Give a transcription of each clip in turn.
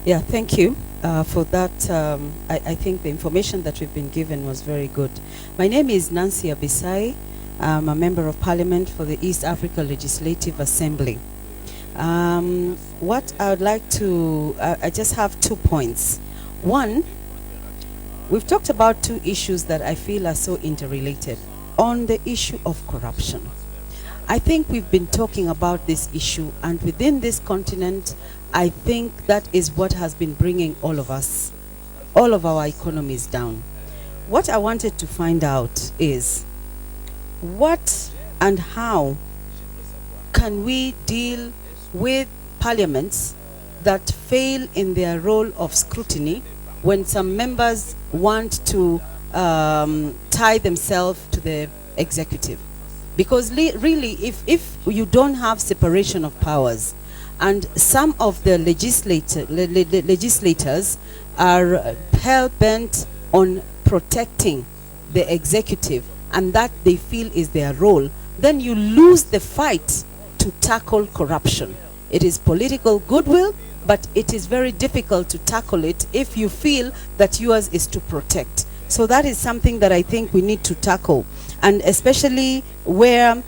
Yeah, thank you for that. I think the information that we've been given was very good. My name is Nancy Abisai. I'm a member of Parliament for the East Africa Legislative Assembly. What I would like to, I just have 2 points. One, we've talked about 2 issues that I feel are so interrelated. On the issue of corruption, I think we've been talking about this issue, and within this continent, I think that is what has been bringing all of us, all of our economies down. What I wanted to find out is what and how can we deal with parliaments that fail in their role of scrutiny when some members want to tie themselves to the executive. Because really, if you don't have separation of powers, and some of the legislators are hell-bent on protecting the executive, and that they feel is their role, then you lose the fight to tackle corruption. It is political goodwill, but it is very difficult to tackle it if you feel that yours is to protect. So that is something that I think we need to tackle, and especially where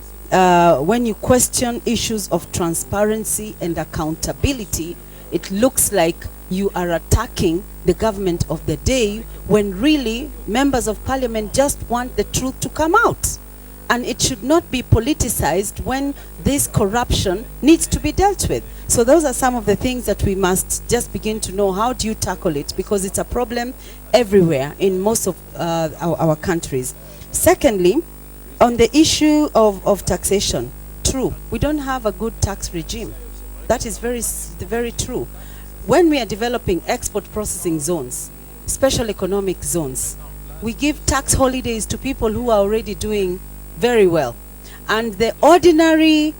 when you question issues of transparency and accountability, it looks like you are attacking the government of the day, when really members of parliament just want the truth to come out. And it should not be politicized when this corruption needs to be dealt with. So those are some of the things that we must just begin to know. How do you tackle it? Because it's a problem everywhere in most of our countries. Secondly, on the issue of taxation, true, we don't have a good tax regime. That is very true. When we are developing export processing zones, special economic zones, we give tax holidays to people who are already doing very well, and the ordinary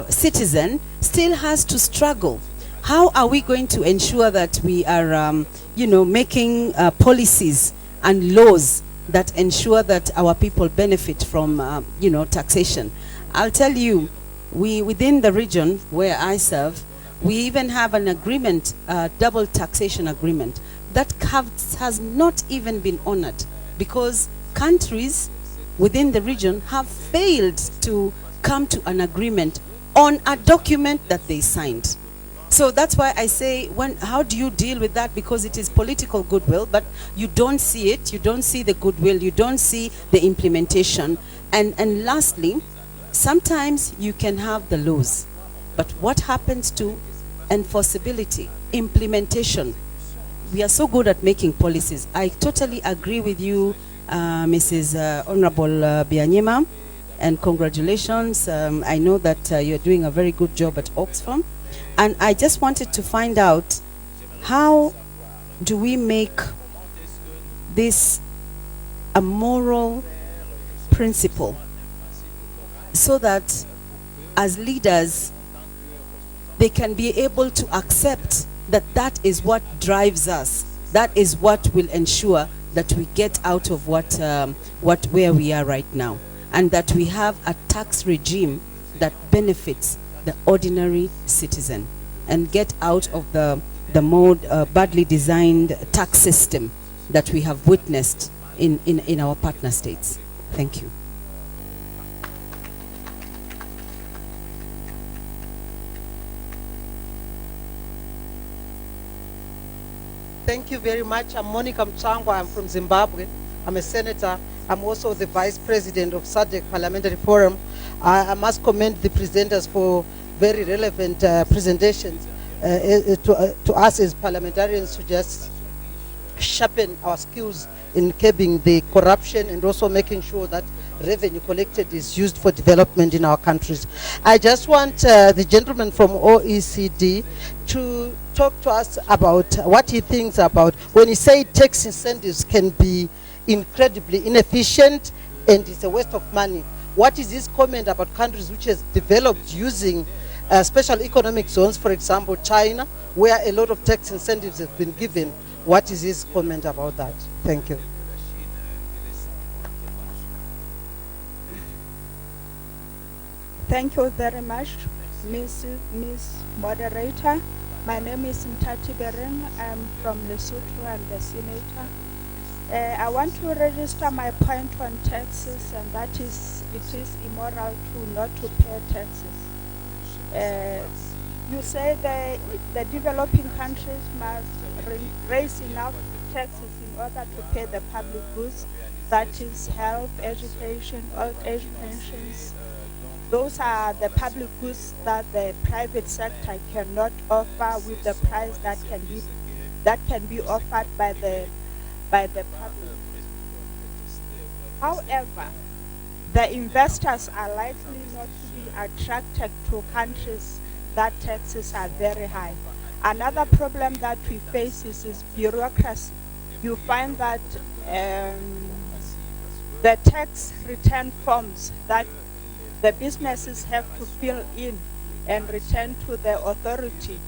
citizen still has to struggle. How are we going to ensure that we are making policies and laws that ensure that our people benefit from taxation? I'll tell you, we within the region where I serve, we even have an agreement, double taxation agreement, that has not even been honored, because countries within the region have failed to come to an agreement on a document that they signed. So that's why I say, how do you deal with that? Because it is political goodwill, but you don't see it, you don't see the goodwill, you don't see the implementation. And lastly, sometimes you can have the laws, but what happens to enforceability, implementation? We are so good at making policies. I totally agree with you, Mrs. Honorable Bianyima, and congratulations. I know that you're doing a very good job at Oxfam. And I just wanted to find out, how do we make this a moral principle, so that as leaders they can be able to accept that that is what drives us, that is what will ensure that we get out of where we are right now, and that we have a tax regime that benefits the ordinary citizen, and get out of the more badly designed tax system that we have witnessed in our partner states. Thank you. Thank you very much. I'm Monica Mchangwa. I'm from Zimbabwe. I'm a senator. I'm also the vice president of SADC Parliamentary Forum. I must commend the presenters for very relevant presentations to us as parliamentarians, to just sharpen our skills in curbing the corruption and also making sure that revenue collected is used for development in our countries. I just want the gentleman from OECD to talk to us about what he thinks about when he said tax incentives can be incredibly inefficient and it's a waste of money. What is his comment about countries which has developed using special economic zones, for example, China, where a lot of tax incentives have been given? What is his comment about that? Thank you. Thank you very much, Miss Moderator. My name is Mtati Beren. I'm from Lesotho. I'm the senator. I want to register my point on taxes, and that is, it is immoral to not to pay taxes. You say the developing countries must raise enough taxes in order to pay the public goods, that is health, education, old age pensions. Those are the public goods that the private sector cannot offer with the price that can be offered by the public. However, the investors are likely not to be attracted to countries that taxes are very high. Another problem that we face is bureaucracy. You find that the tax return forms that the businesses have to fill in and return to the authority,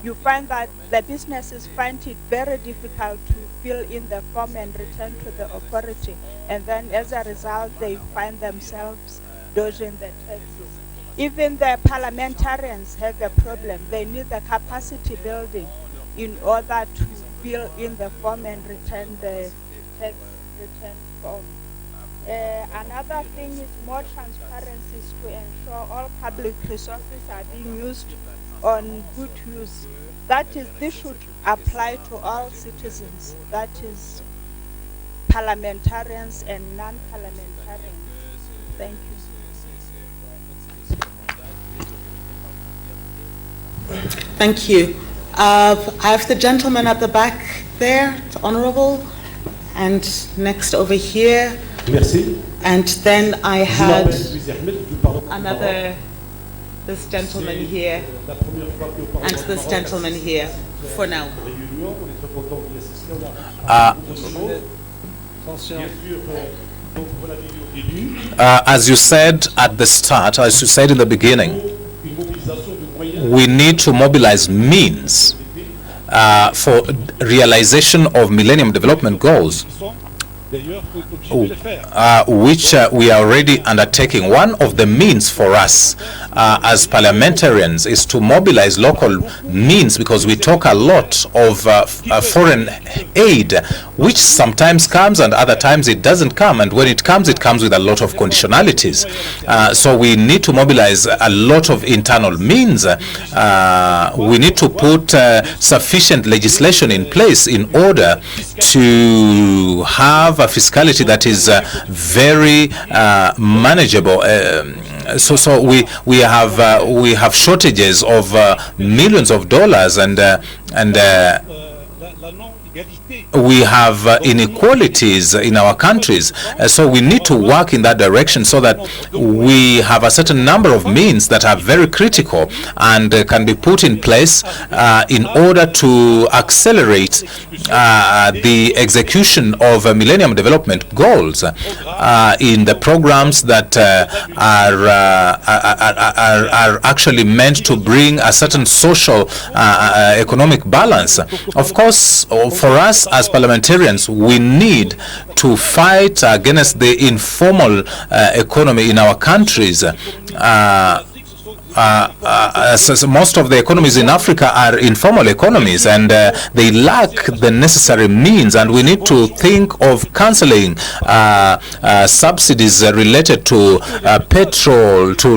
you find that the businesses find it very difficult to fill in the form and return to the authority. And then as a result, they find themselves dodging the taxes. Even the parliamentarians have a problem. They need the capacity building in order to fill in the form and return the tax return form. Another thing is more transparency to ensure all public resources are being used on good use. That is, this should apply to all citizens, that is parliamentarians and non-parliamentarians. Thank you. Thank you. I have the gentleman at the back there, the honorable, and next over here. Merci. And then I had another, this gentleman here, and this gentleman here, for now. As you said at the start, as you said in the beginning, we need to mobilize means for realization of Millennium Development Goals, which we are already undertaking. One of the means for us as parliamentarians is to mobilize local means, because we talk a lot of foreign aid, which sometimes comes and other times it doesn't come, and when it comes with a lot of conditionalities. So we need to mobilize a lot of internal means. We need to put sufficient legislation in place in order to have a fiscality that is very manageable. So we have shortages of millions of dollars, and we have inequalities in our countries. So we need to work in that direction so that we have a certain number of means that are very critical and can be put in place in order to accelerate the execution of Millennium Development Goals in the programs that are actually meant to bring a certain social economic balance. Of course, for us as parliamentarians, we need to fight against the informal economy in our countries. So most of the economies in Africa are informal economies, and they lack the necessary means, and we need to think of cancelling subsidies related to petrol, to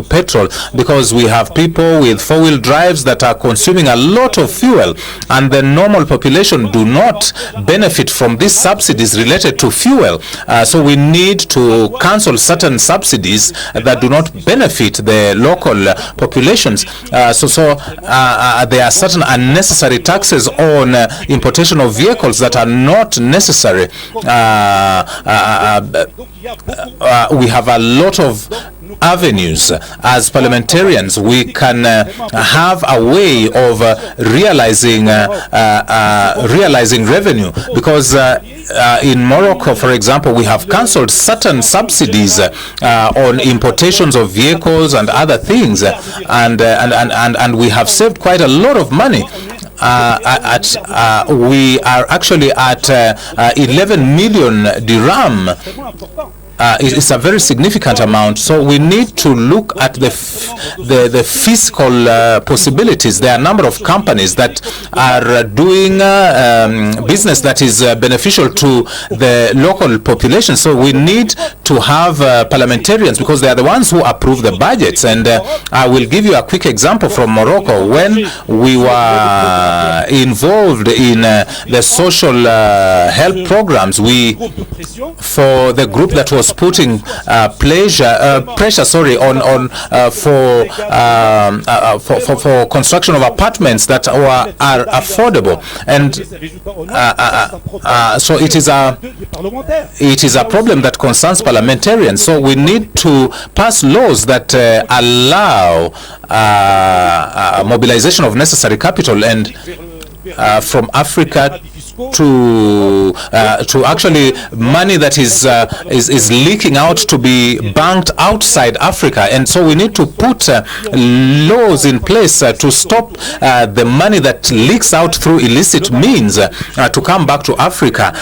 petrol, because we have people with four-wheel drives that are consuming a lot of fuel, and the normal population do not benefit from these subsidies related to fuel. So we need to cancel certain subsidies that do not benefit the local populations. There are certain unnecessary taxes on importation of vehicles that are not necessary. We have a lot of avenues. As parliamentarians, we can have a way of realizing revenue, because in Morocco, for example, we have cancelled certain subsidies on importations of vehicles and other things, and we have saved quite a lot of money. We are actually at 11 million dirham it's a very significant amount. So we need to look at the fiscal possibilities. There are a number of companies that are doing business that is beneficial to the local population. So we need to have parliamentarians, because they are the ones who approve the budgets. And I will give you a quick example from Morocco. When we were involved in the social help programs, for the group that was putting pressure on for construction of apartments that are affordable, and so it is a problem that concerns parliamentarians. So we need to pass laws that allow mobilization of necessary capital and from Africa to actually money that is leaking out to be banked outside Africa. And so we need to put laws in place to stop the money that leaks out through illicit means to come back to Africa.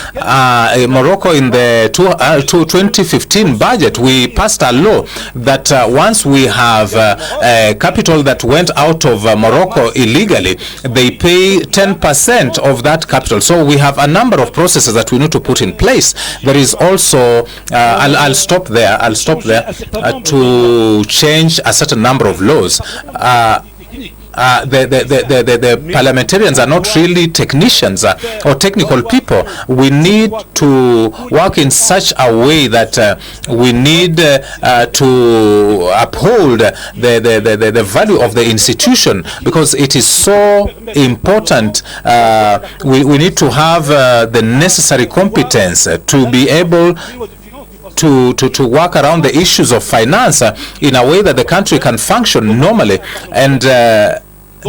In Morocco, in the 2015 budget, we passed a law that once we have capital that went out of Morocco illegally, they pay 10% of that capital. So we have a number of processes that we need to put in place. There is also, I'll stop there to change a certain number of laws. The parliamentarians are not really technicians or technical people. We need to work in such a way that we need to uphold the value of the institution, because it is so important. We need to have the necessary competence to be able to work around the issues of finance in a way that the country can function normally. And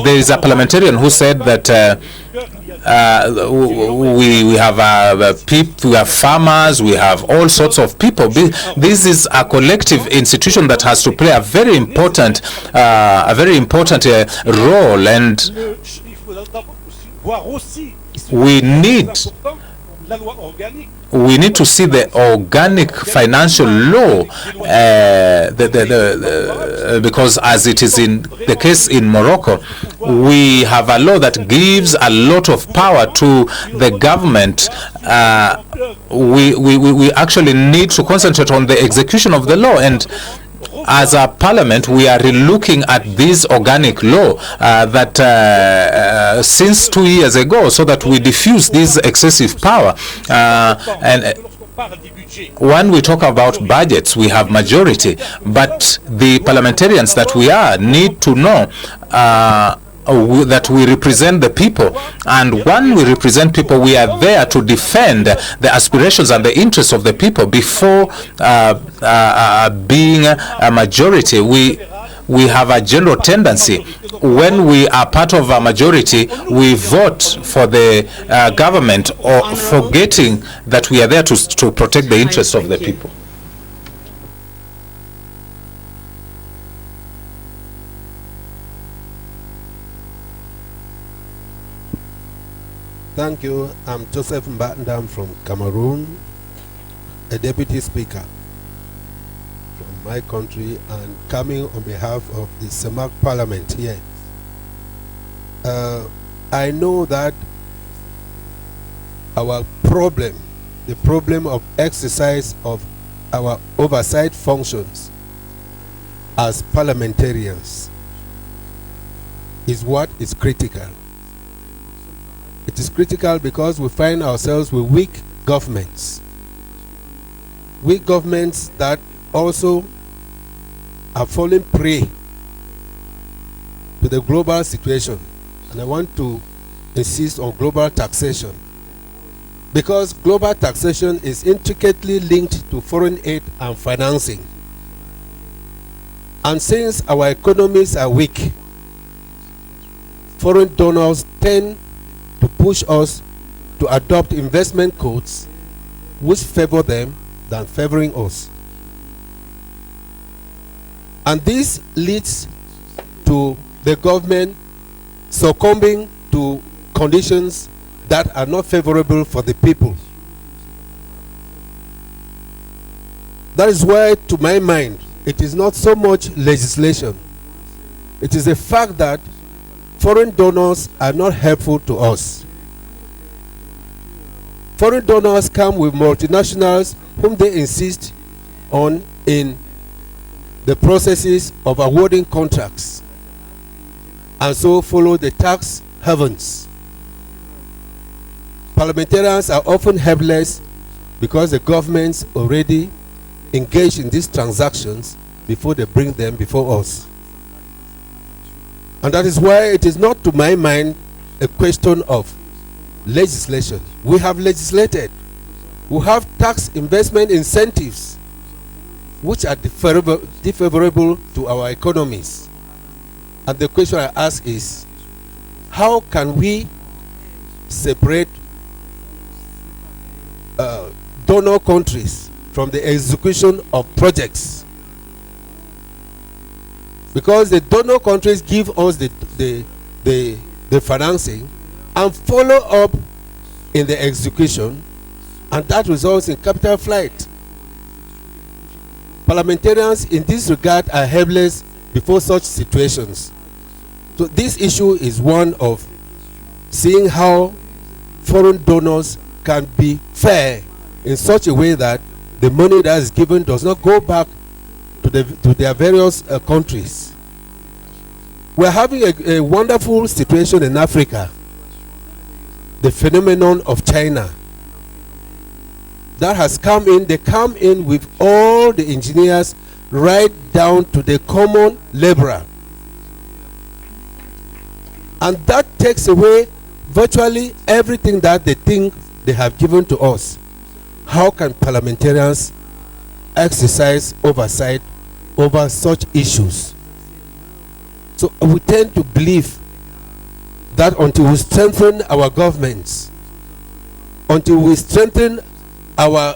there is a parliamentarian who said that we have people, we have farmers, we have all sorts of people. This is a collective institution that has to play a very important role, and we need to see the organic financial law, because as it is in the case in Morocco, we have a law that gives a lot of power to the government. We actually need to concentrate on the execution of the law, and as a parliament, we are looking at this organic law that since 2 years ago, so that we diffuse this excessive power. And when we talk about budgets, we have majority, but the parliamentarians that we are need to know that we represent the people, and when we represent people, we are there to defend the aspirations and the interests of the people before being a majority. We have a general tendency, when we are part of a majority, we vote for the government, or forgetting that we are there to protect the interests of the people. Thank you. I'm Joseph Mbatndam from Cameroon, a deputy speaker from my country, and coming on behalf of the CEMAC Parliament here. I know that our problem, the problem of exercise of our oversight functions as parliamentarians, is what is critical. It is critical because we find ourselves with weak governments that also are falling prey to the global situation. And I want to insist on global taxation, because global taxation is intricately linked to foreign aid and financing. And since our economies are weak, foreign donors tend to push us to adopt investment codes which favor them than favoring us. And this leads to the government succumbing to conditions that are not favorable for the people. That is why, to my mind, it is not so much legislation. It is the fact that foreign donors are not helpful to us. Foreign donors come with multinationals whom they insist on in the processes of awarding contracts, and so follow the tax havens. Parliamentarians are often helpless because the governments already engage in these transactions before they bring them before us. And that is why it is not, to my mind, a question of legislation. We have legislated. We have tax investment incentives which are defavorable to our economies. And the question I ask is, how can we separate donor countries from the execution of projects? Because the donor countries give us the financing and follow up in the execution, and that results in capital flight. Parliamentarians in this regard are helpless before such situations. So this issue is one of seeing how foreign donors can be fair in such a way that the money that is given does not go back to their various countries. We're having a wonderful situation in Africa, the phenomenon of China that has come in. They come in with all the engineers right down to the common laborer, and that takes away virtually everything that they think they have given to us. How can parliamentarians exercise oversight over such issues? So we tend to believe that until we strengthen our governments, until we strengthen our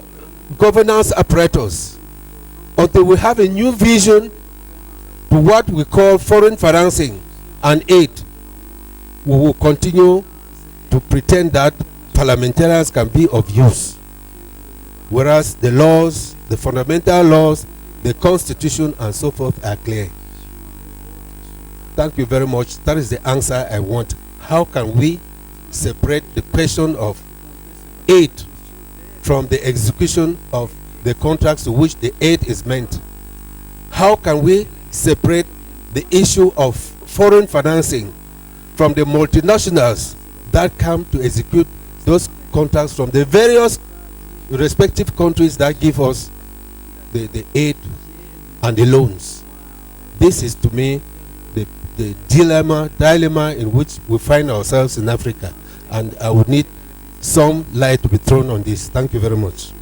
governance apparatus, until we have a new vision to what we call foreign financing and aid, we will continue to pretend that parliamentarians can be of use, whereas the laws, the fundamental laws, the constitution and so forth are clear. Thank you very much. That is the answer I want. How can we separate the question of aid from the execution of the contracts to which the aid is meant? How can we separate the issue of foreign financing from the multinationals that come to execute those contracts from the various respective countries that give us the aid and the loans? This is, to me, the dilemma in which we find ourselves in Africa, and I would need some light to be thrown on this. Thank you very much.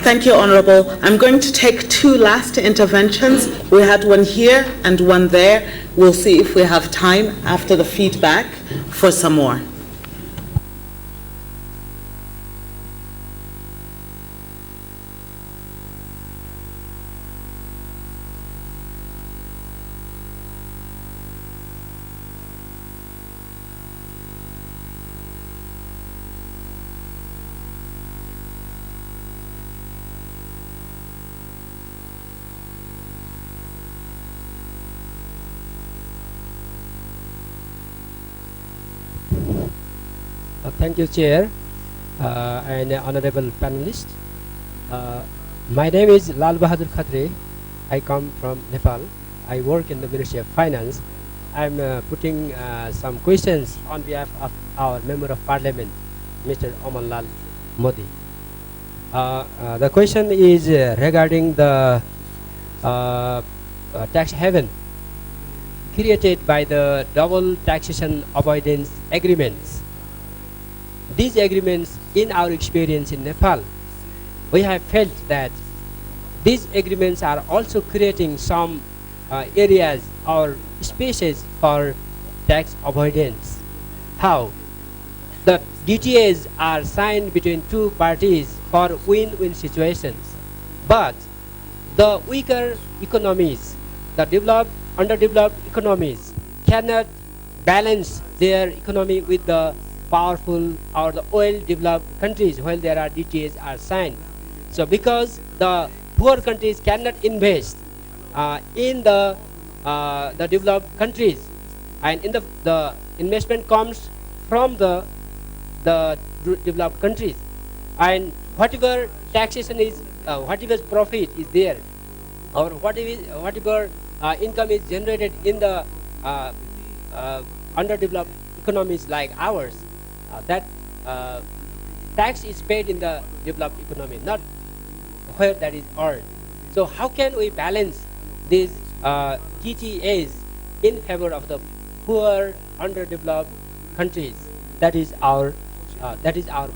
Thank you, Honorable. I'm going to take two last interventions. We had one here and one there. We'll see if we have time after the feedback for some more. Thank you, Chair, and honorable panelists. My name is Lal Bahadur Khatre. I come from Nepal. I work in the Ministry of Finance. I'm putting some questions on behalf of our Member of Parliament, Mr. Aman Lal Modi. The question is regarding the tax haven created by the double taxation avoidance agreements. These agreements, in our experience in Nepal, we have felt that these agreements are also creating some areas or spaces for tax avoidance. How? The DTAs are signed between two parties for win-win situations, but the weaker economies, the underdeveloped economies, cannot balance their economy with the powerful or the oil developed countries where there are DTAs are signed. So because the poor countries cannot invest in the developed countries, and in the investment comes from the developed countries, and whatever taxation is, whatever profit is there, or whatever income is generated in the underdeveloped economies like ours, that tax is paid in the developed economy, not where that is earned. So how can we balance these TTAs in favor of the poor, underdeveloped countries? That is our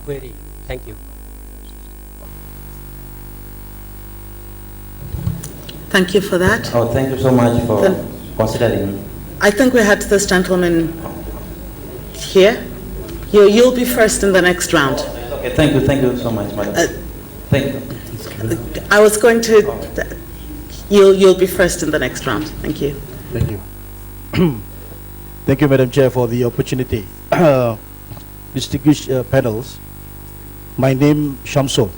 query. Thank you. Thank you for that. Oh, thank you so much for considering. I think we had this gentleman here. You'll be first in the next round. Okay, thank you so much, madam. Thank you. I was going to. You'll be first in the next round. Thank you. Thank you. Thank you, Madam Chair, for the opportunity. Distinguished panels, my name Shamsul.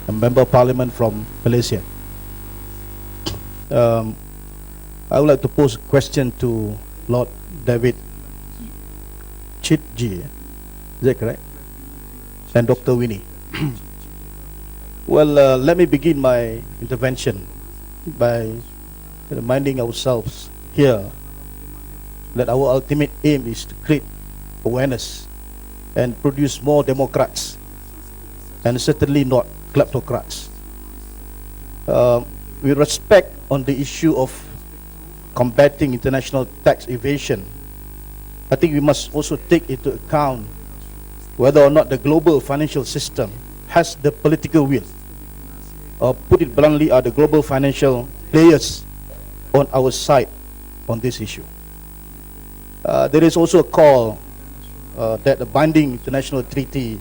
I'm a Member of Parliament from Malaysia. I would like to pose a question to Lord David Chitji. Is that correct? And Dr. Winnie. Well, let me begin my intervention by reminding ourselves here that our ultimate aim is to create awareness and produce more democrats, and certainly not kleptocrats. With respect on the issue of combating international tax evasion, I think we must also take into account whether or not the global financial system has the political will, or put it bluntly, are the global financial players on our side on this issue. There is also a call that a binding international treaty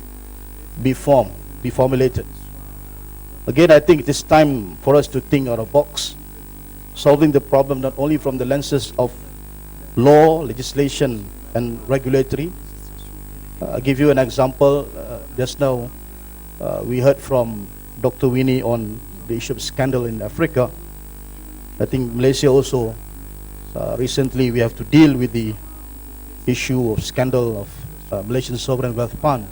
be formulated. Again, I think it is time for us to think out of the box, solving the problem not only from the lenses of law, legislation, and regulatory. I'll give you an example. Just now, we heard from Dr. Winnie on the issue of scandal in Africa. I think Malaysia also, recently we have to deal with the issue of scandal of Malaysian Sovereign Wealth Fund,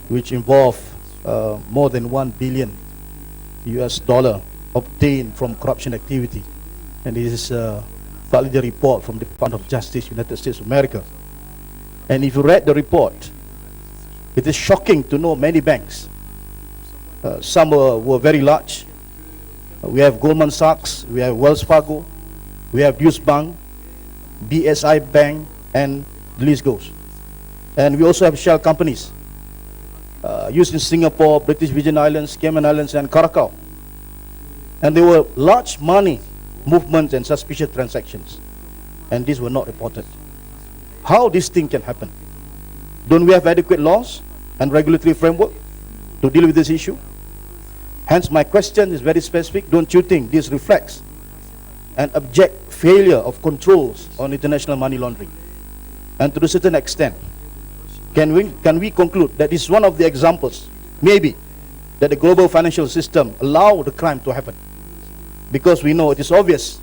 which involved more than $1 billion obtained from corruption activity. And this is partly the report from the Department of Justice, United States of America. And if you read the report, it is shocking to know many banks. Some were very large. We have Goldman Sachs, we have Wells Fargo, we have Deutsche Bank, BSI Bank, and the list goes. And we also have shell companies used in Singapore, British Virgin Islands, Cayman Islands, and Curacao. And there were large money movements and suspicious transactions, and these were not reported. How this thing can happen? Don't we have adequate laws and regulatory framework to deal with this issue? Hence, my question is very specific. Don't you think this reflects an abject failure of controls on international money laundering? And to a certain extent, can we conclude that this is one of the examples, maybe, that the global financial system allow the crime to happen? Because we know it is obvious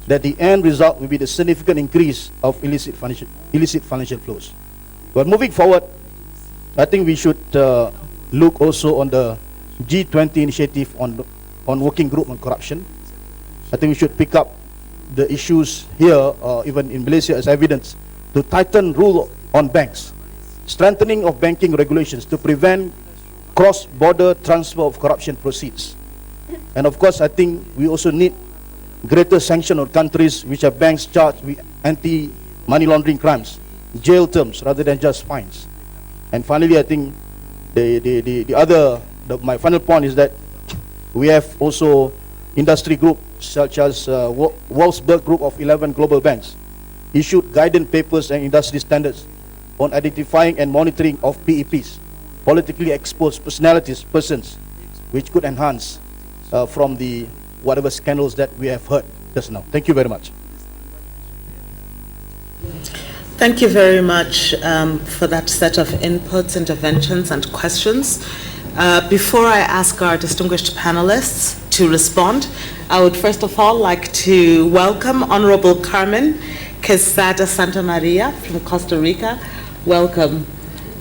that the end result will be the significant increase of illicit financial flows. But moving forward, I think we should look also on the G20 initiative on working group on corruption. I think we should pick up the issues here, even in Malaysia, as evidence to tighten rule on banks, strengthening of banking regulations to prevent cross-border transfer of corruption proceeds. And of course, I think we also need greater sanction on countries which are banks charged with anti-money laundering crimes, jail terms rather than just fines. And finally, I think my final point is that we have also industry groups such as Wolfsburg Group of 11 global banks issued guidance papers and industry standards on identifying and monitoring of PEPs, politically exposed persons, which could enhance from the whatever scandals that we have heard just now. Thank you very much. Thank you very much for that set of inputs, interventions, and questions. Before I ask our distinguished panelists to respond, I would first of all like to welcome Honorable Carmen Quesada Santa Maria from Costa Rica. Welcome,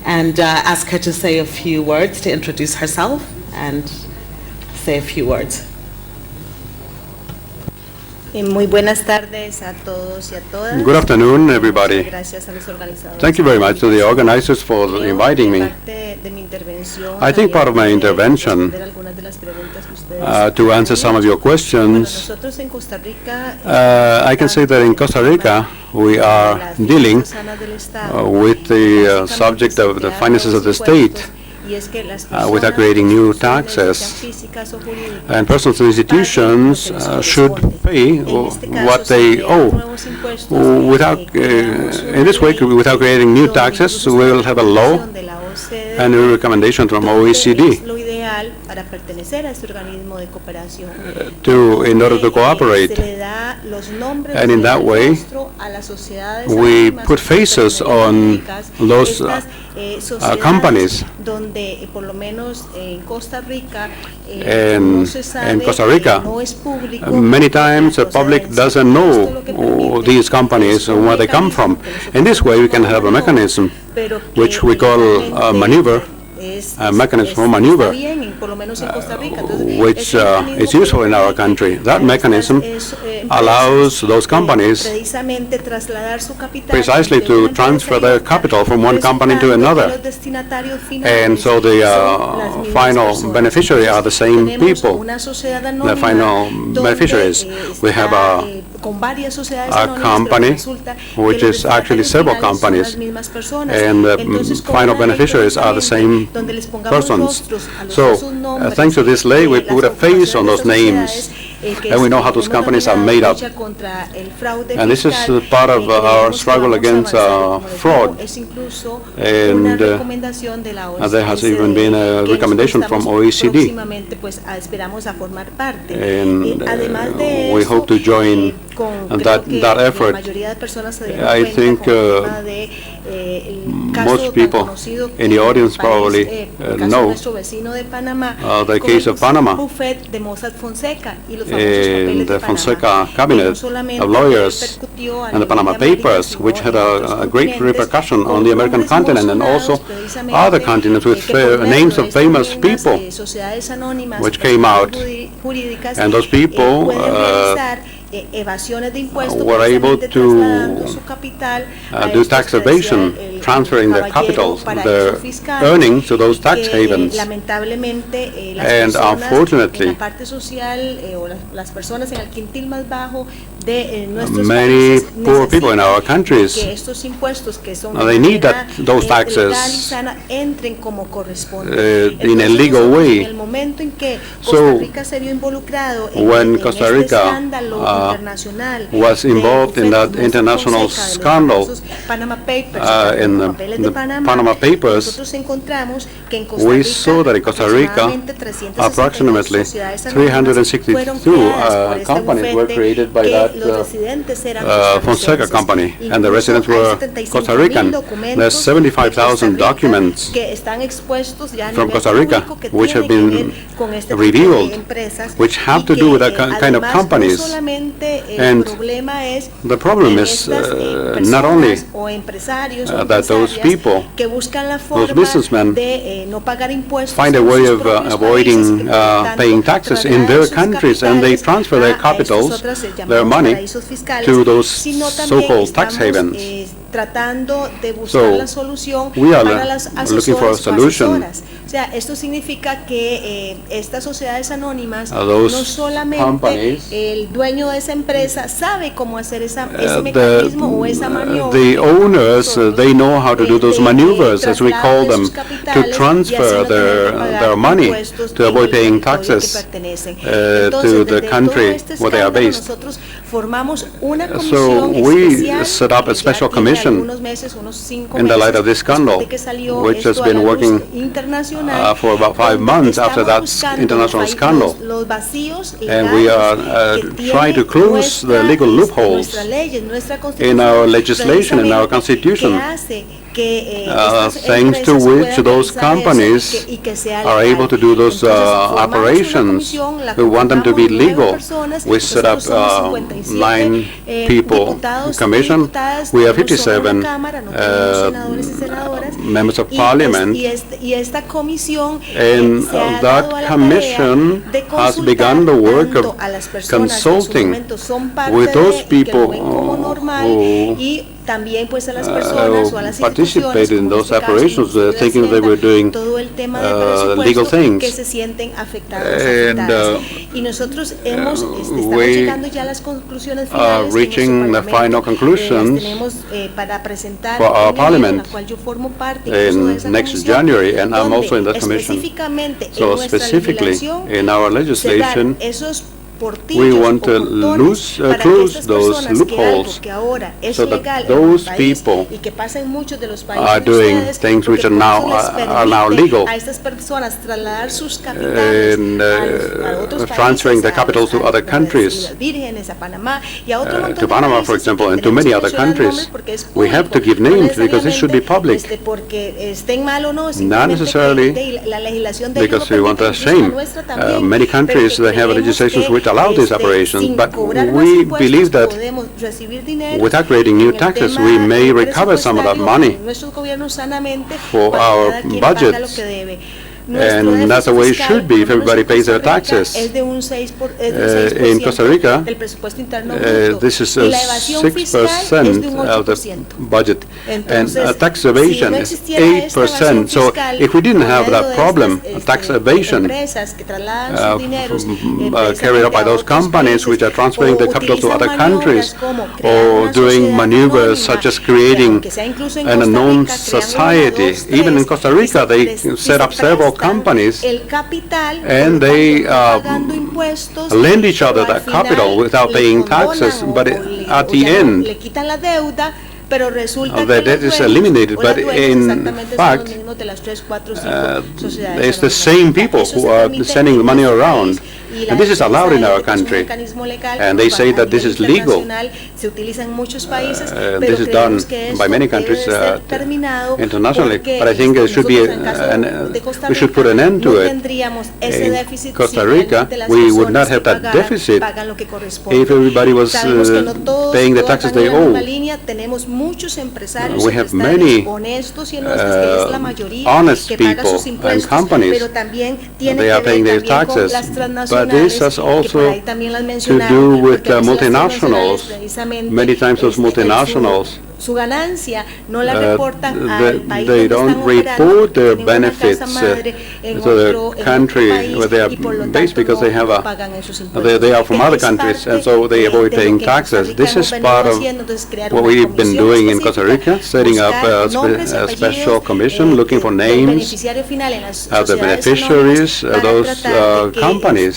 and ask her to say a few words, to introduce herself and say a few words. Muy buenas tardes a todos y a todas. Good afternoon, everybody. Gracias a los organizadores. Thank you very much to the organizers for inviting me. I think part of my intervention, to answer some of your questions, I can say that in Costa Rica we are dealing with the subject of the finances of the state without creating new taxes. And persons and institutions should pay what they owe. Without, in this way, without creating new taxes, we will have a law and a recommendation from OECD in order to cooperate. And in that way, we put faces on those companies. In Costa Rica, many times the public doesn't know these companies and where they come from. In this way, we can have a mechanism which we call a maneuver, a mechanism for maneuver, which is useful in our country. That mechanism allows those companies precisely to transfer their capital from one company to another. And so the final beneficiary are the same people, the final beneficiaries. We have a company which is actually several companies, and the final beneficiaries are the same persons. So thanks to this lay, we put a face on those names, and we know how those companies are made up. And this is part of our struggle against fraud. And there has even been a recommendation from OECD. And we hope to join that effort. I think most people in the audience probably know the case of Panama and the Fonseca cabinet of lawyers and the Panama Papers, which had a great repercussion on the American continent and also other continents with names of famous people which came out. And those people were able to do tax evasion, transferring their capitals, their earnings to those tax havens. And unfortunately, many poor people in our countries, they need those taxes in a legal way. So when Costa Rica was involved in that international scandal in the Panama Papers, we saw that in Costa Rica approximately 362 companies were created by that Fonseca company, and the residents were Costa Rican. There's 75,000 documents from Costa Rica which have been revealed, which have to do with that kind of companies. And the problem is not only that those people, those businessmen, find a way of avoiding paying taxes in their countries, and they transfer their capitals, their money, to those so-called tax havens. So we are looking for a solution. Esto significa que estas sociedades anónimas no solamente el dueño de esa empresa sabe cómo hacer ese mecanismo o esa maniobra. The owners, they know how to do those maneuvers, as we call them, to transfer their money to avoid paying taxes to the country where they are based. So we set up a special commission Commission, in the light of this scandal, which has been working for about 5 months after that international scandal. And we are trying to close the legal loopholes in our legislation, in our constitution, thanks to which those companies are able to do those operations. We want them to be legal. We set up 9 people commission. We have 57 members of parliament, and that commission has begun the work of consulting with those people who participated in those operations, thinking they were doing legal things. And we are reaching the final conclusions for our parliament in next January, and I'm also in that commission. So specifically in our legislation, we want to close those loopholes so that those people are doing things which are now legal, and transferring the capital to other countries, to Panama, for example, and to many other countries. We have to give names because it should be public, not necessarily because we want to shame. Many countries, they have legislations which allow these operations, but we believe that without creating new taxes, we may recover some of that money for our budgets. And that's the way it should be if everybody pays their taxes. In Costa Rica, this is 6% of the budget, and tax evasion is 8%. So if we didn't have that problem, tax evasion carried out by those companies which are transferring the capital to other countries, or doing maneuvers such as creating an unknown society. Even in Costa Rica, they set up several companies, and they lend each other that capital without paying taxes, but at the end, the debt is eliminated, but in fact, it's the same people who are sending the money around. And this is allowed in our country, and they say that this is legal. This is done by many countries internationally, but I think there should be we should put an end to it. In Costa Rica, we would not have that deficit if everybody was paying the taxes they owe. We have many honest people and companies. They are paying their taxes, but this has also to do with multinationals. Many times those multinationals, they don't report their benefits to the country where they are based because they have they are from other countries, and so they avoid paying taxes. This is part of what we've been doing in Costa Rica, setting up a special commission looking for names of the beneficiaries of those companies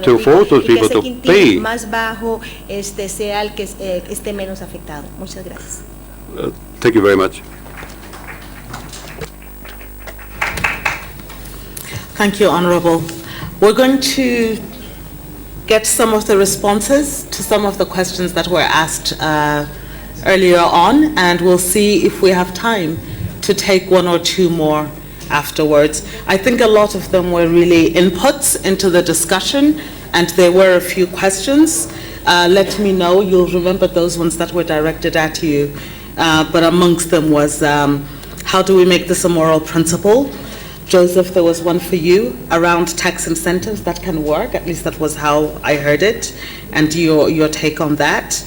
to force those people to pay. Thank you very much. Thank you, Honorable. We're going to get some of the responses to some of the questions that were asked earlier on, and we'll see if we have time to take 1 or 2 more afterwards. I think a lot of them were really inputs into the discussion, and there were a few questions. Let me know, you'll remember those ones that were directed at you, but amongst them was how do we make this a moral principle? Joseph, there was one for you around tax incentives that can work, at least that was how I heard it, and your take on that.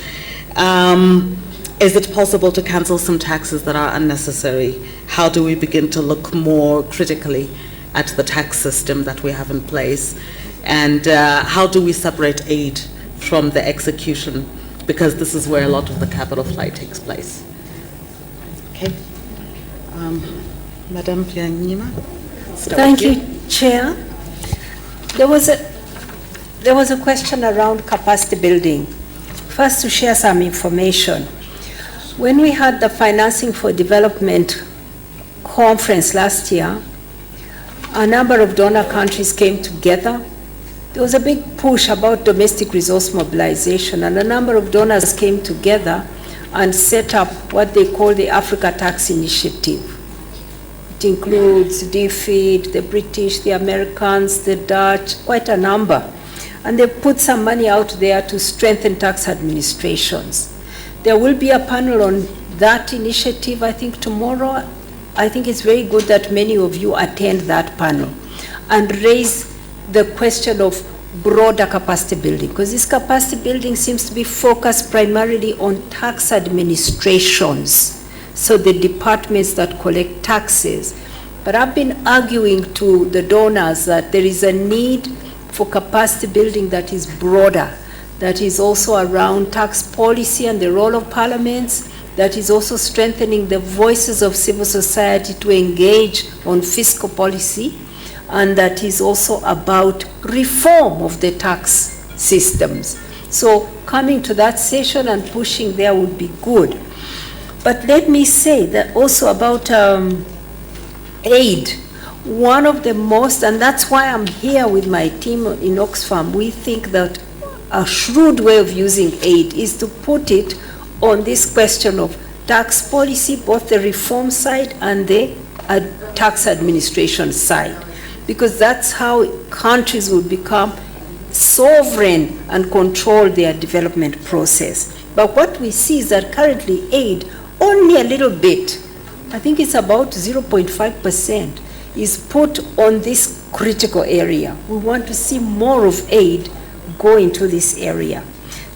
Is it possible to cancel some taxes that are unnecessary? How do we begin to look more critically at the tax system that we have in place? And how do we separate aid from the execution, because this is where a lot of the capital flight takes place? Okay. Madame Pianima? Thank you, Chair. There was a question around capacity building first to share some information. When we had the Financing for Development conference last year, a number of donor countries came together. There was a big push about domestic resource mobilization, and a number of donors came together and set up what they call the Africa Tax Initiative. It includes DFID, the British, the Americans, the Dutch, quite a number. And they put some money out there to strengthen tax administrations. There will be a panel on that initiative, I think, tomorrow. I think it's very good that many of you attend that panel and raise the question of broader capacity building, because this capacity building seems to be focused primarily on tax administrations, so the departments that collect taxes. But I've been arguing to the donors that there is a need for capacity building that is broader, that is also around tax policy and the role of parliaments, that is also strengthening the voices of civil society to engage on fiscal policy, and that is also about reform of the tax systems. So coming to that session and pushing there would be good. But let me say that also about aid. One of the most, and that's why I'm here with my team in Oxfam, we think that a shrewd way of using aid is to put it on this question of tax policy, both the reform side and the tax administration side, because that's how countries will become sovereign and control their development process. But what we see is that currently aid, only a little bit, I think it's about 0.5%, is put on this critical area. We want to see more of aid go into this area.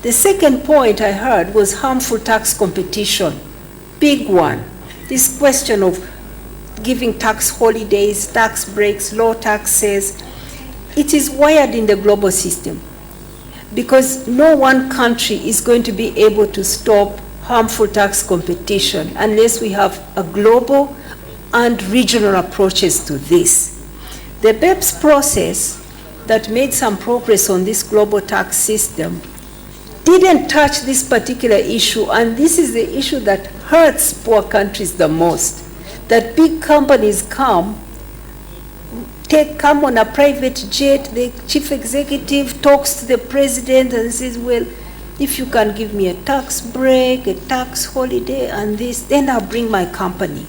The second point I heard was harmful tax competition. Big one. This question of giving tax holidays, tax breaks, low taxes. It is wired in the global system because no one country is going to be able to stop harmful tax competition unless we have a global and regional approaches to this. The BEPS process that made some progress on this global tax system didn't touch this particular issue, and this is the issue that hurts poor countries the most. That big companies come on a private jet, the chief executive talks to the president and says, well, if you can give me a tax break, a tax holiday, and this, then I'll bring my company.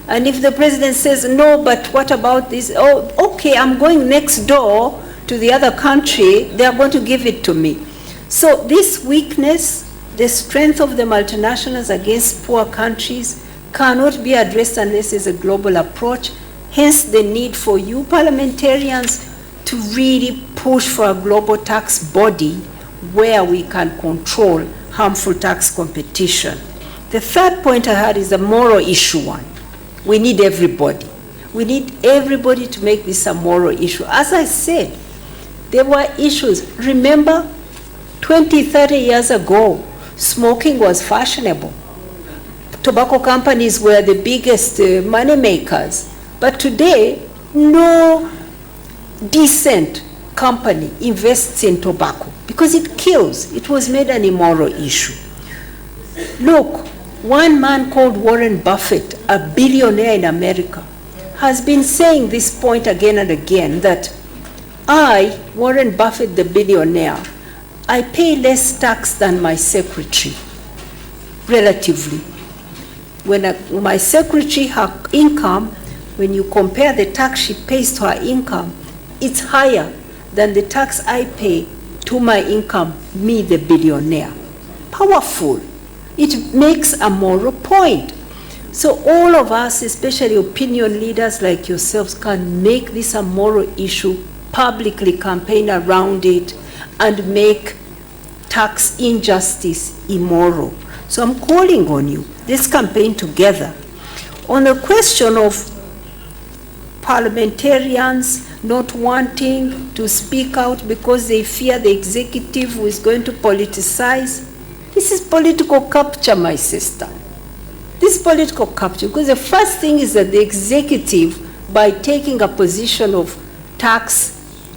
And if the president says, no, but what about this? Oh, okay, I'm going next door to the other country, they're going to give it to me. So this weakness, the strength of the multinationals against poor countries cannot be addressed unless there's a global approach. Hence the need for you parliamentarians to really push for a global tax body where we can control harmful tax competition. The third point I had is a moral issue one. We need everybody. We need everybody to make this a moral issue. As I said, there were issues. Remember, 20, 30 years ago, smoking was fashionable. Tobacco companies were the biggest money makers. But today, no decent company invests in tobacco because it kills. It was made an immoral issue. Look, one man called Warren Buffett, a billionaire in America, has been saying this point again and again, that I, Warren Buffett, the billionaire, I pay less tax than my secretary, relatively. When my secretary, her income, when you compare the tax she pays to her income, it's higher than the tax I pay to my income, me the billionaire. Powerful. It makes a moral point. So all of us, especially opinion leaders like yourselves, can make this a moral issue, publicly campaign around it, and make tax injustice immoral. So I'm calling on you, let's campaign together. On the question of parliamentarians not wanting to speak out because they fear the executive who is going to politicize, this is political capture, my sister. This is political capture, because the first thing is that the executive, by taking a position of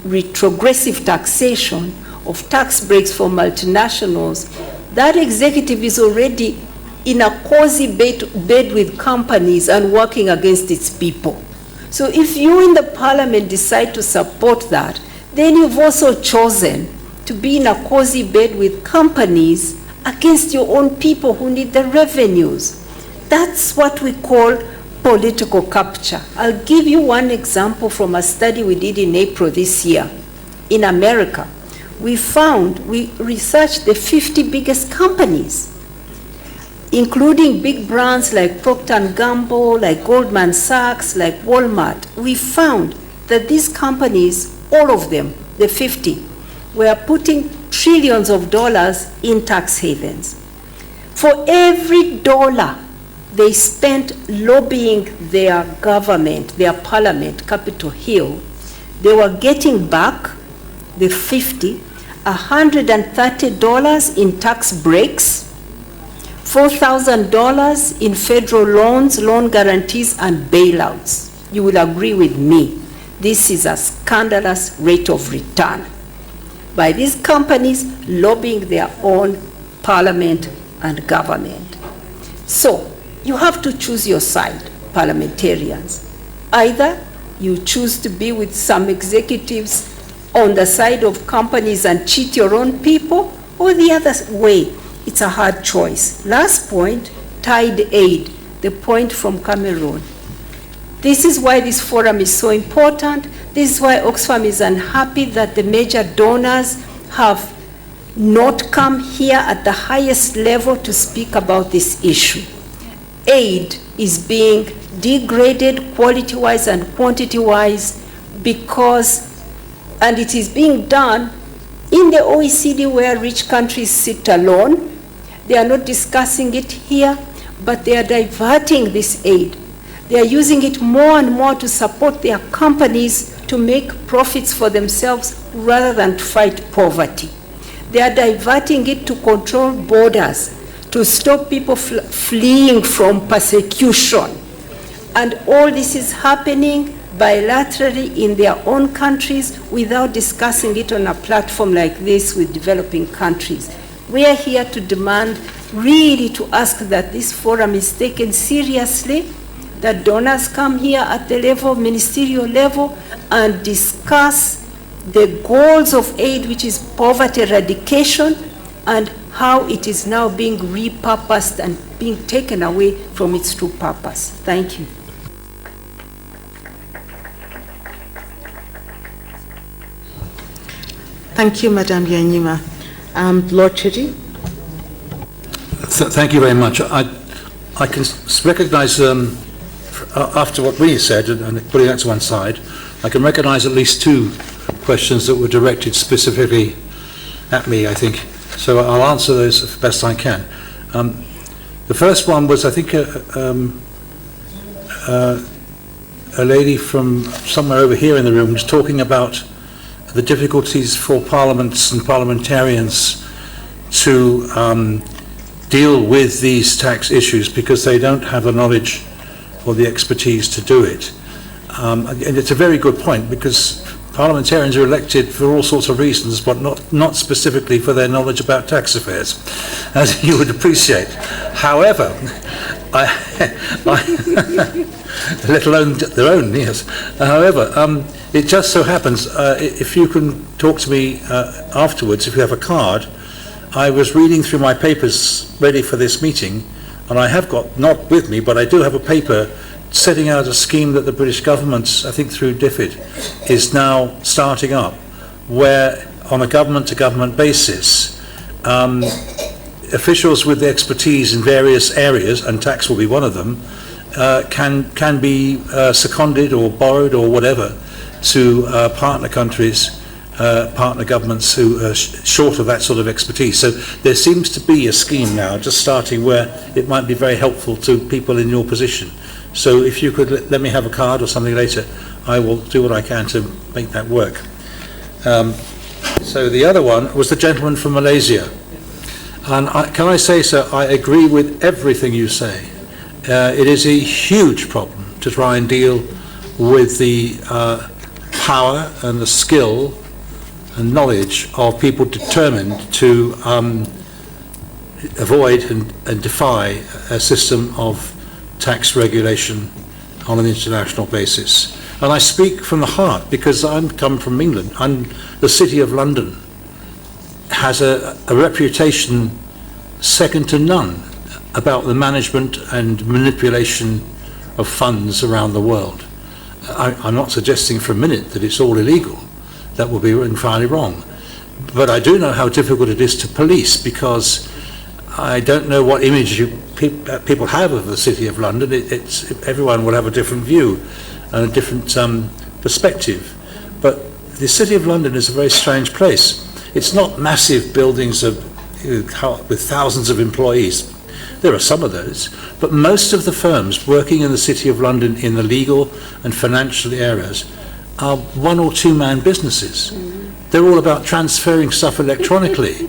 retrogressive taxation, of tax breaks for multinationals, that executive is already in a cozy bed with companies and working against its people. So if you in the parliament decide to support that, then you've also chosen to be in a cozy bed with companies against your own people who need the revenues. That's what we call political capture. I'll give you one example from a study we did in April this year. In America, we researched the 50 biggest companies, including big brands like Procter & Gamble, like Goldman Sachs, like Walmart. We found that these companies, all of them, the 50, were putting trillions of dollars in tax havens. For every dollar they spent lobbying their government, their parliament, Capitol Hill, they were getting back, the 50, $130 in tax breaks, $4,000 in federal loans, loan guarantees, and bailouts. You will agree with me, this is a scandalous rate of return by these companies lobbying their own parliament and government. So you have to choose your side, parliamentarians. Either you choose to be with some executives on the side of companies and cheat your own people, or the other way. It's a hard choice. Last point, Tide Aid, the point from Cameroon. This is why this forum is so important. This is why Oxfam is unhappy that the major donors have not come here at the highest level to speak about this issue. Aid is being degraded quality-wise and quantity-wise and it is being done in the OECD where rich countries sit alone. They are not discussing it here, but they are diverting this aid. They are using it more and more to support their companies to make profits for themselves rather than to fight poverty. They are diverting it to control borders, to stop people fleeing from persecution. And all this is happening bilaterally in their own countries without discussing it on a platform like this with developing countries. We are here to demand, really to ask that this forum is taken seriously, that donors come here at the level, ministerial level, and discuss the goals of aid, which is poverty eradication, and how it is now being repurposed and being taken away from its true purpose. Thank you. Thank you, Madam Yanyima. Lord Chidi. Thank you very much. I can recognize, after what we said, and putting that to one side, I can recognize at least two questions that were directed specifically at me, I think. So I'll answer those as best I can. The first one was, I think, a lady from somewhere over here in the room was talking about the difficulties for parliaments and parliamentarians to deal with these tax issues because they don't have the knowledge or the expertise to do it. And it's a very good point, because parliamentarians are elected for all sorts of reasons, but not specifically for their knowledge about tax affairs, as you would appreciate. However, let alone their own, yes. However, it just so happens, if you can talk to me afterwards, if you have a card, I was reading through my papers ready for this meeting, and I have got, not with me, but I do have a paper setting out a scheme that the British government, I think through DFID, is now starting up, where on a government-to-government basis, officials with expertise in various areas, and tax will be one of them, can be seconded or borrowed or whatever to partner countries, partner governments who are short of that sort of expertise. So there seems to be a scheme now just starting where it might be very helpful to people in your position. So if you could let me have a card or something later, I will do what I can to make that work. So the other one was the gentleman from Malaysia. And can I say, sir, I agree with everything you say. It is a huge problem to try and deal with the power and the skill and knowledge of people determined to avoid and defy a system of tax regulation on an international basis. And I speak from the heart because I come from England. The City of London has a reputation second to none about the management and manipulation of funds around the world. I'm not suggesting for a minute that it's all illegal. That would be entirely wrong. But I do know how difficult it is to police, because I don't know what image people have of the City of London. Everyone will have a different view and a different perspective. But the City of London is a very strange place. It's not massive buildings with thousands of employees. There are some of those, but most of the firms working in the City of London in the legal and financial areas are one or two man businesses. They're all about transferring stuff electronically.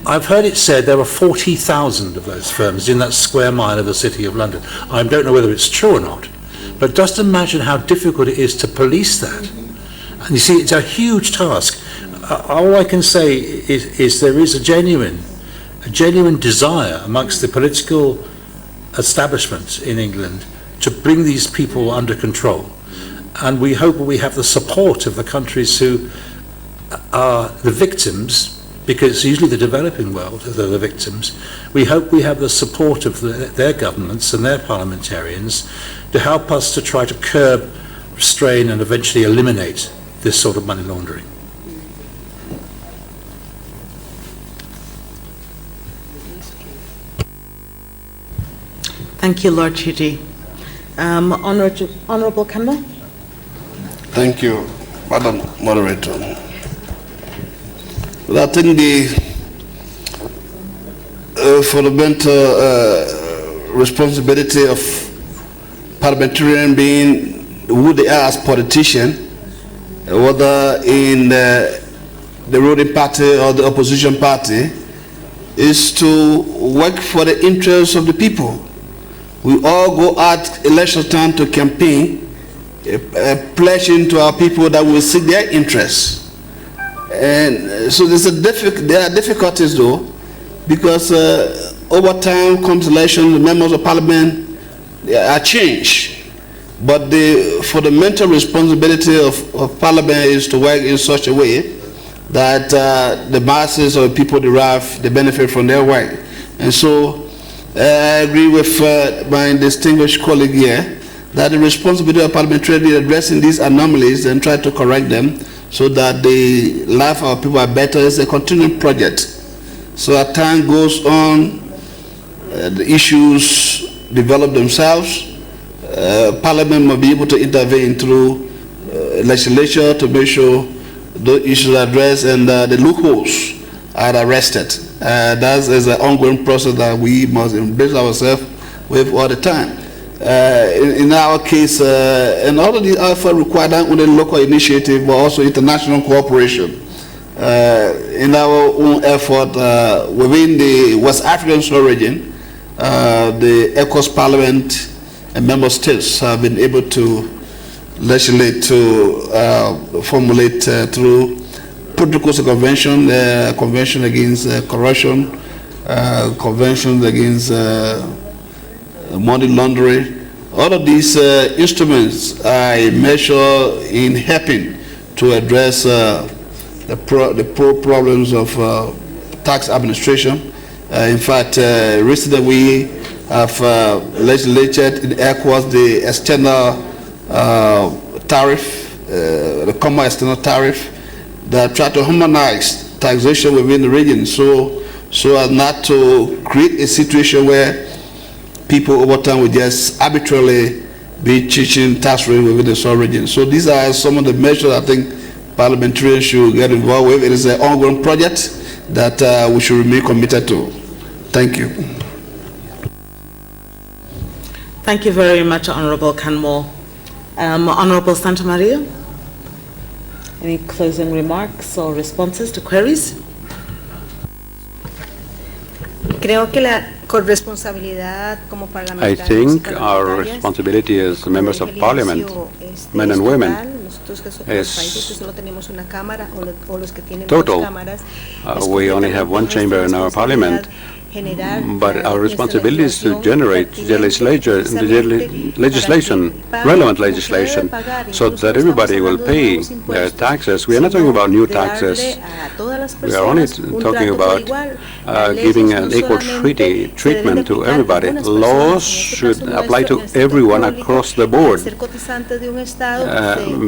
I've heard it said there are 40,000 of those firms in that square mile of the City of London. I don't know whether it's true or not, but just imagine how difficult it is to police that. And you see, it's a huge task. All I can say is there is a genuine desire amongst the political establishment in England to bring these people under control. And we hope we have the support of the countries who are the victims, because it's usually the developing world that are the victims. We hope we have the support of their governments and their parliamentarians to help us to try to curb, restrain and eventually eliminate this sort of money laundering. Thank you, Lord Chidi. Honourable Campbell. Thank you, Madam Moderator. Well, I think the fundamental responsibility of parliamentarian being who they are as politicians, whether in the ruling party or the opposition party, is to work for the interests of the people. We all go out election time to campaign, pledging to our people that we will seek their interests. And so there are difficulties though, because over time comes election, the members of parliament are changed. But the fundamental responsibility of parliament is to work in such a way that the masses of people derive the benefit from their work. And so I agree with my distinguished colleague here that the responsibility of parliamentarians is addressing these anomalies and try to correct them so that the life of our people are better. It's a continuing project. So as time goes on, the issues develop themselves. Parliament must be able to intervene through legislature to make sure those issues are addressed and the loopholes are arrested. That is an ongoing process that we must embrace ourselves with all the time. In our case, and all of these efforts require not only local initiative but also international cooperation. In our own effort within the West African region, the ECOWAS Parliament and member states have been able to legislate to formulate through protocols of convention, convention against corruption, conventions against money laundering. All of these instruments are a measure in helping to address the problems of tax administration. In fact, recently we have legislated in ECOWAS the external tariff, the common external tariff, that try to harmonize taxation within the region so as not to create a situation where people over time will just arbitrarily be teaching tax rate within the sub region. So these are some of the measures I think parliamentarians should get involved with. It is an ongoing project that we should remain committed to. Thank you. Thank you very much, Honourable Canmore. Honourable Santa Maria, any closing remarks or responses to queries? Creo que la corresponsabilidad como I parlamentarios think our responsibility as members of parliament, men and women, is total. We only have one chamber in our parliament, but our responsibility is to generate relevant legislation, so that everybody will pay their taxes. We are not talking about new taxes. We are only talking about giving an equal treatment to everybody. Laws should apply to everyone across the board,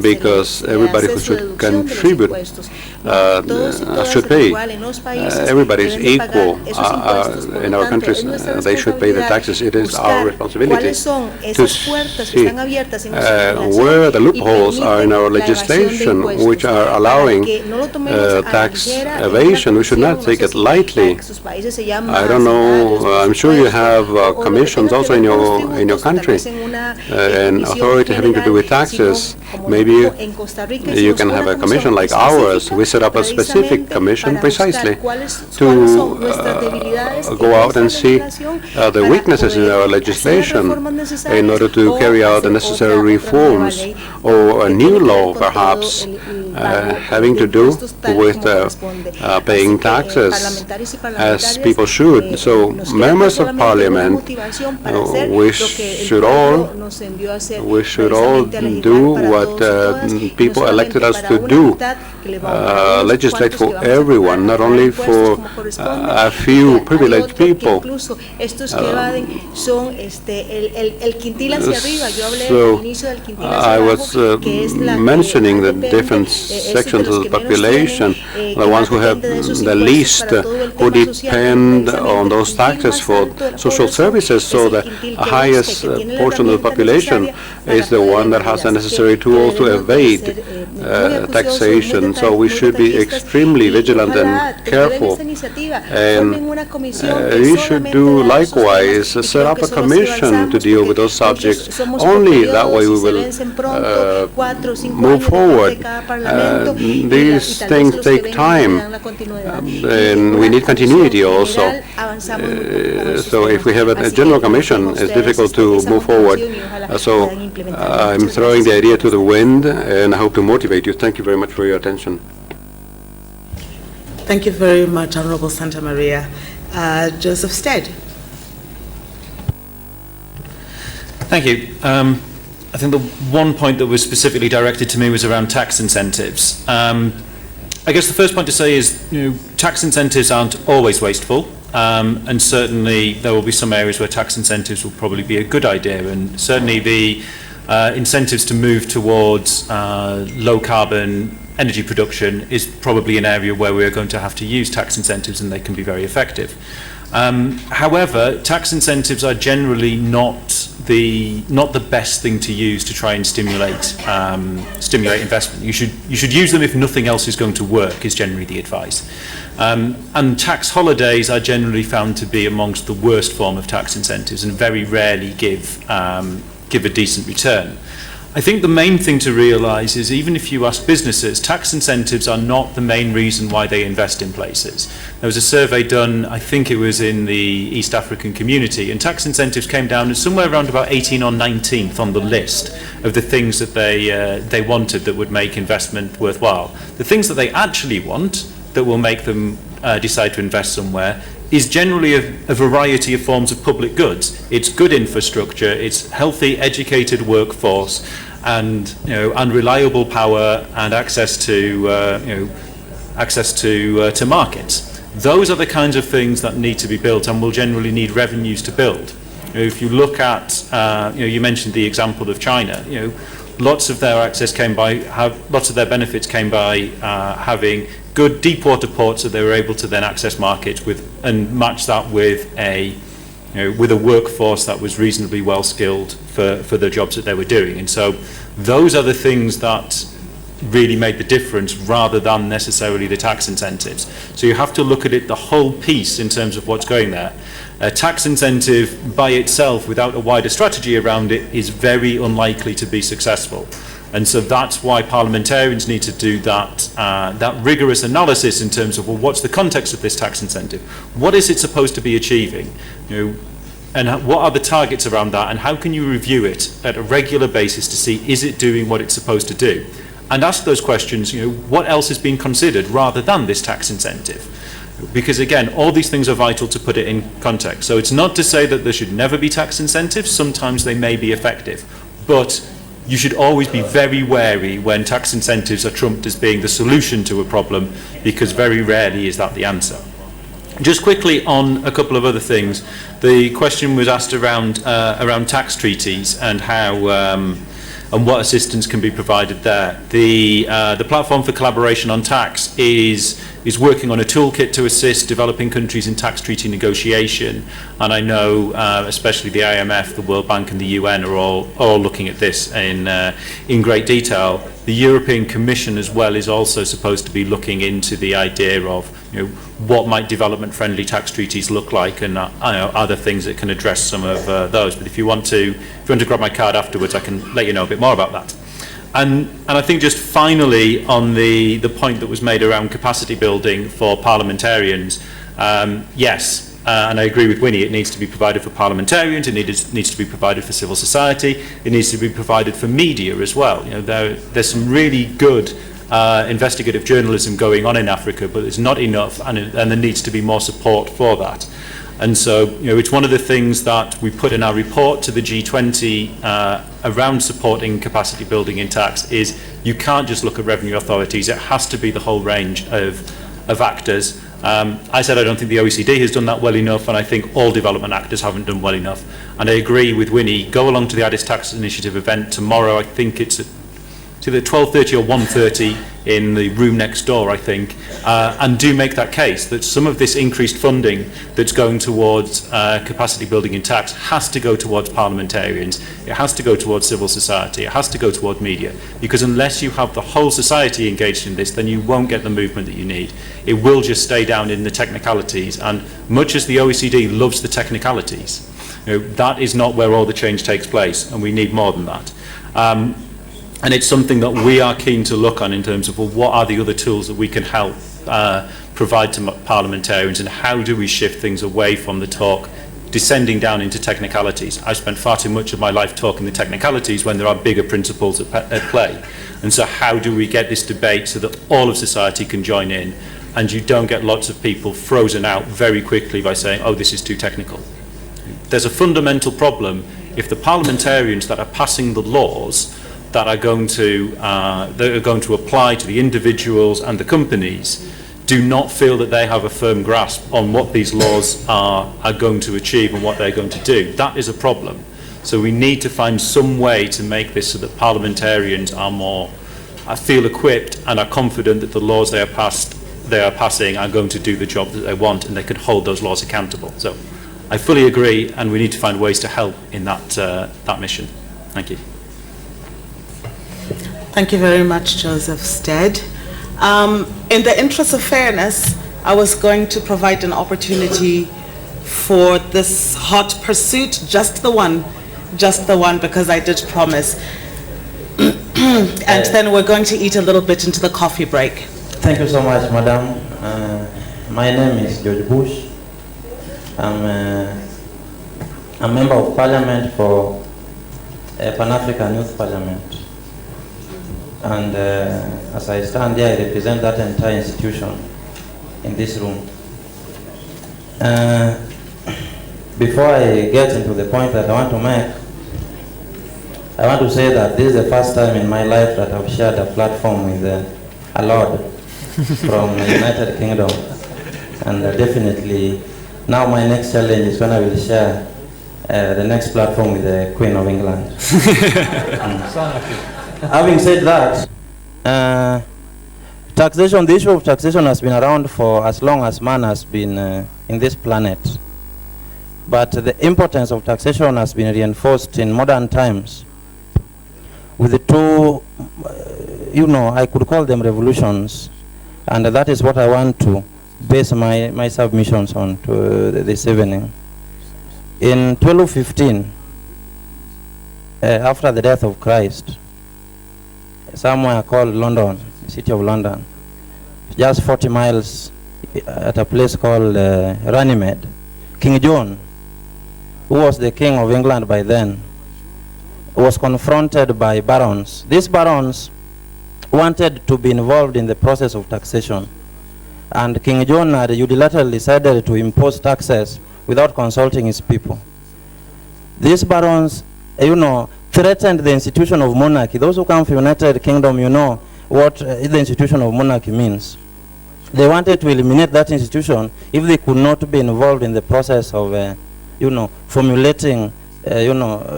because everybody who should contribute should pay. Everybody is equal in our countries. They should pay the taxes. It is our responsibility to see where the loopholes are in our legislation, which are allowing tax evasion. We should not take it lightly. I don't know. I'm sure you have commissions also in your country, and authority having to do with taxes. Maybe you can have a commission like ours. We set up a specific commission precisely to go out and see the weaknesses in our legislation in order to carry out the necessary reforms, or a new law perhaps having to do with paying taxes as people should. So members of parliament, we should all do what people elected us to do, legislate for everyone, not only for a few privileged people. So I was mentioning the different sections of the population, the ones who have the least, who depend on those taxes for social services. So the highest portion of the population is the one that has the necessary tools to evade taxation. So we should be extremely vigilant and careful. And we should do likewise, set up a commission to deal with those subjects. Only that way we will move forward. These things take time, and we need continuity also. So if we have a general commission, it's difficult to move forward. So I'm throwing the idea to the wind, and I hope to motivate you. Thank you very much for your attention. Thank you very much, Honorable Santa Maria. Joseph Stead. Thank you. I think the one point that was specifically directed to me was around tax incentives. I guess the first point to say is, tax incentives aren't always wasteful, and certainly there will be some areas where tax incentives will probably be a good idea, and certainly the incentives to move towards low carbon energy production is probably an area where we're going to have to use tax incentives, and they can be very effective. However, tax incentives are generally not the best thing to use to try and stimulate investment. You should use them if nothing else is going to work, is generally the advice. And tax holidays are generally found to be amongst the worst form of tax incentives, and very rarely give a decent return. I think the main thing to realise is, even if you ask businesses, tax incentives are not the main reason why they invest in places. There was a survey done, I think it was in the East African community, and tax incentives came down as somewhere around about 18th or 19th on the list of the things that they wanted that would make investment worthwhile. The things that they actually want that will make them decide to invest somewhere is generally a variety of forms of public goods. It's good infrastructure, it's healthy, educated workforce, and reliable power and access to markets. Those are the kinds of things that need to be built, and will generally need revenues to build. If you look at, you mentioned the example of China. Lots of their benefits came by having good deep water ports that they were able to then access markets with, and match that with a workforce that was reasonably well skilled for the jobs that they were doing. And so those are the things that really made the difference, rather than necessarily the tax incentives. So you have to look at it, the whole piece, in terms of what's going there. A tax incentive by itself, without a wider strategy around it, is very unlikely to be successful. And so that's why parliamentarians need to do that rigorous analysis in terms of, well, what's the context of this tax incentive? What is it supposed to be achieving? And what are the targets around that? And how can you review it at a regular basis to see, is it doing what it's supposed to do? And ask those questions, what else is being considered rather than this tax incentive? Because again, all these things are vital to put it in context. So it's not to say that there should never be tax incentives. Sometimes they may be effective, but you should always be very wary when tax incentives are trumped as being the solution to a problem, because very rarely is that the answer. Just quickly on a couple of other things. The question was asked around tax treaties and how and what assistance can be provided there. The platform for collaboration on tax is working on a toolkit to assist developing countries in tax treaty negotiation, and I know especially the IMF, the World Bank and the UN are all looking at this in great detail. The European Commission as well is also supposed to be looking into the idea of what might development-friendly tax treaties look like, and are there things that can address some of those. But if you want to grab my card afterwards, I can let you know a bit more about that. And I think just finally on the point that was made around capacity building for parliamentarians, yes, and I agree with Winnie, it needs to be provided for parliamentarians, it needs to be provided for civil society, it needs to be provided for media as well. There's some really good investigative journalism going on in Africa, but it's not enough, and there needs to be more support for that. And so, it's one of the things that we put in our report to the G20 around supporting capacity building in tax is you can't just look at revenue authorities, it has to be the whole range of actors. I said I don't think the OECD has done that well enough, and I think all development actors haven't done well enough. And I agree with Winnie, go along to the Addis Tax Initiative event tomorrow. I think it's at either 12:30 or 1:30 in the room next door, I think, and do make that case that some of this increased funding that's going towards capacity building in tax has to go towards parliamentarians, it has to go towards civil society, it has to go towards media, because unless you have the whole society engaged in this, then you won't get the movement that you need. It will just stay down in the technicalities, and much as the OECD loves the technicalities, that is not where all the change takes place, and we need more than that. And it's something that we are keen to look on in terms of, well, what are the other tools that we can help provide to parliamentarians, and how do we shift things away from the talk, descending down into technicalities. I've spent far too much of my life talking the technicalities when there are bigger principles at play. And so how do we get this debate so that all of society can join in, and you don't get lots of people frozen out very quickly by saying, oh, this is too technical. There's a fundamental problem if the parliamentarians that are passing the laws that are going to apply to the individuals and the companies do not feel that they have a firm grasp on what these laws are going to achieve and what they're going to do. That is a problem. So we need to find some way to make this so that parliamentarians feel equipped and are confident that the laws they are passing are going to do the job that they want, and they can hold those laws accountable. So I fully agree, and we need to find ways to help in that mission. Thank you. Thank you very much, Joseph Stead. In the interest of fairness, I was going to provide an opportunity for this hot pursuit, just the one, because I did promise. And then we're going to eat a little bit into the coffee break. Thank you so much, Madam. My name is George Bush. I'm a member of Parliament for Pan-African Youth Parliament. And as I stand here, I represent that entire institution in this room. Before I get into the point that I want to make, I want to say that this is the first time in my life that I've shared a platform with a Lord from the United Kingdom. And definitely, now my next challenge is when I will share the next platform with the Queen of England. Having said that, taxation, the issue of taxation has been around for as long as man has been in this planet. But the importance of taxation has been reinforced in modern times with the two, I could call them revolutions. And that is what I want to base my submissions on to this evening. In 1215, after the death of Christ, somewhere called London, the city of London, just 40 miles at a place called Runnymede, King John, who was the king of England by then, was confronted by barons. These barons wanted to be involved in the process of taxation, And King John had unilaterally decided to impose taxes without consulting his people. These barons, threatened the institution of monarchy. Those who come from United Kingdom, you know what the institution of monarchy means. They wanted to eliminate that institution if they could not be involved in the process of, formulating,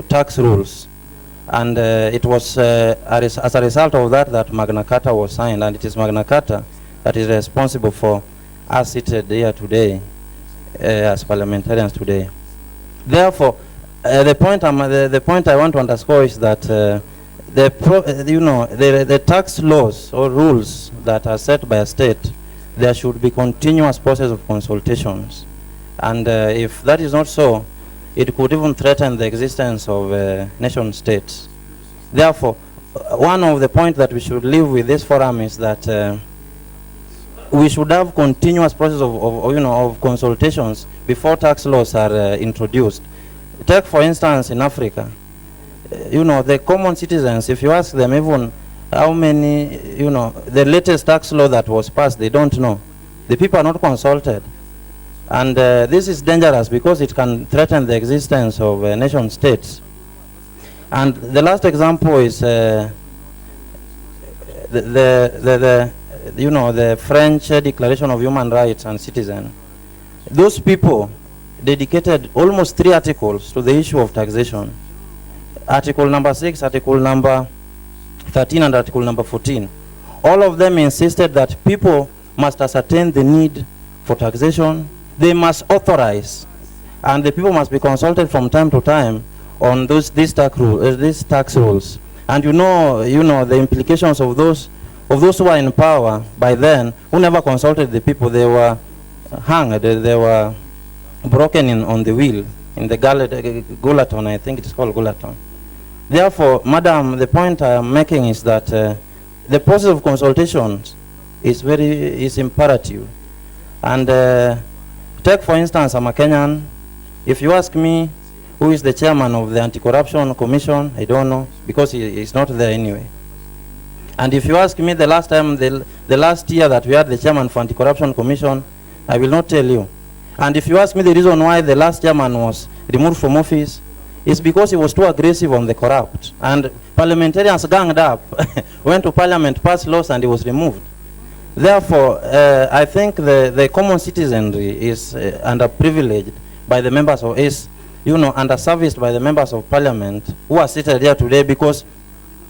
tax rules. And it was as a result of that Magna Carta was signed, and it is Magna Carta that is responsible for us seated here today as parliamentarians today. Therefore, the point I want to underscore is that the tax laws or rules that are set by a state, there should be continuous process of consultations. And if that is not so, it could even threaten the existence of nation states. Therefore, one of the points that we should leave with this forum is that we should have continuous process of consultations before tax laws are introduced. Take, for instance, in Africa, the common citizens, if you ask them even how many, the latest tax law that was passed, they don't know. The people are not consulted. And this is dangerous because it can threaten the existence of nation states. And the last example is the French Declaration of Human Rights and Citizen. Those people dedicated almost 3 articles to the issue of taxation. Article number 6, article number 13, and article number 14. All of them insisted that people must ascertain the need for taxation. They must authorize, and the people must be consulted from time to time on these tax rules. And you know the implications of those who are in power by then, who never consulted the people. They were hanged, they were broken on the wheel, in the guillotine, I think it is called guillotine. Therefore, Madam, the point I am making is that the process of consultations is imperative. And take, for instance, I'm a Kenyan. If you ask me who is the chairman of the Anti-Corruption Commission, I don't know, because he is not there anyway. And if you ask me the last year that we had the chairman for Anti-Corruption Commission, I will not tell you. And if you ask me the reason why the last chairman was removed from office, it's because he was too aggressive on the corrupt. And parliamentarians ganged up, went to parliament, passed laws, and he was removed. Therefore, I think the common citizenry is underprivileged by the members of underserviced by the members of parliament who are seated here today, because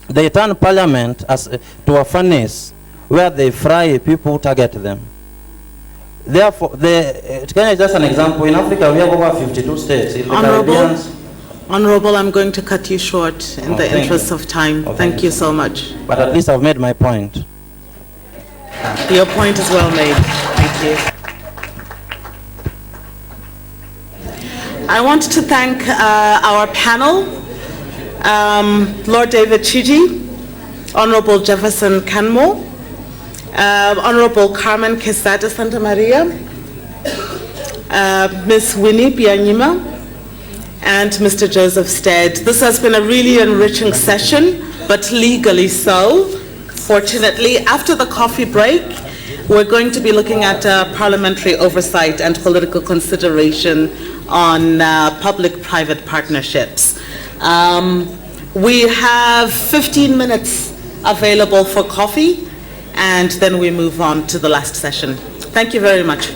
they turn parliament to a furnace where they fry people who target them. Therefore, Kenya is just an example. In Africa, we have over 52 states. In the Caribbean, Honorable, I'm going to cut you short in the interest of time. Thank you so much. But at least I've made my point. Your point is well made. Thank you. I want to thank our panel, Lord David Chiji, Honorable Jefferson Kanmo, Honorable Carmen Quesada Santa Maria, Ms. Winnie Bianyima, and Mr. Joseph Stead. This has been a really enriching session, but legally so. Fortunately, after the coffee break, we're going to be looking at parliamentary oversight and political consideration on public-private partnerships. We have 15 minutes available for coffee, and then we move on to the last session. Thank you very much.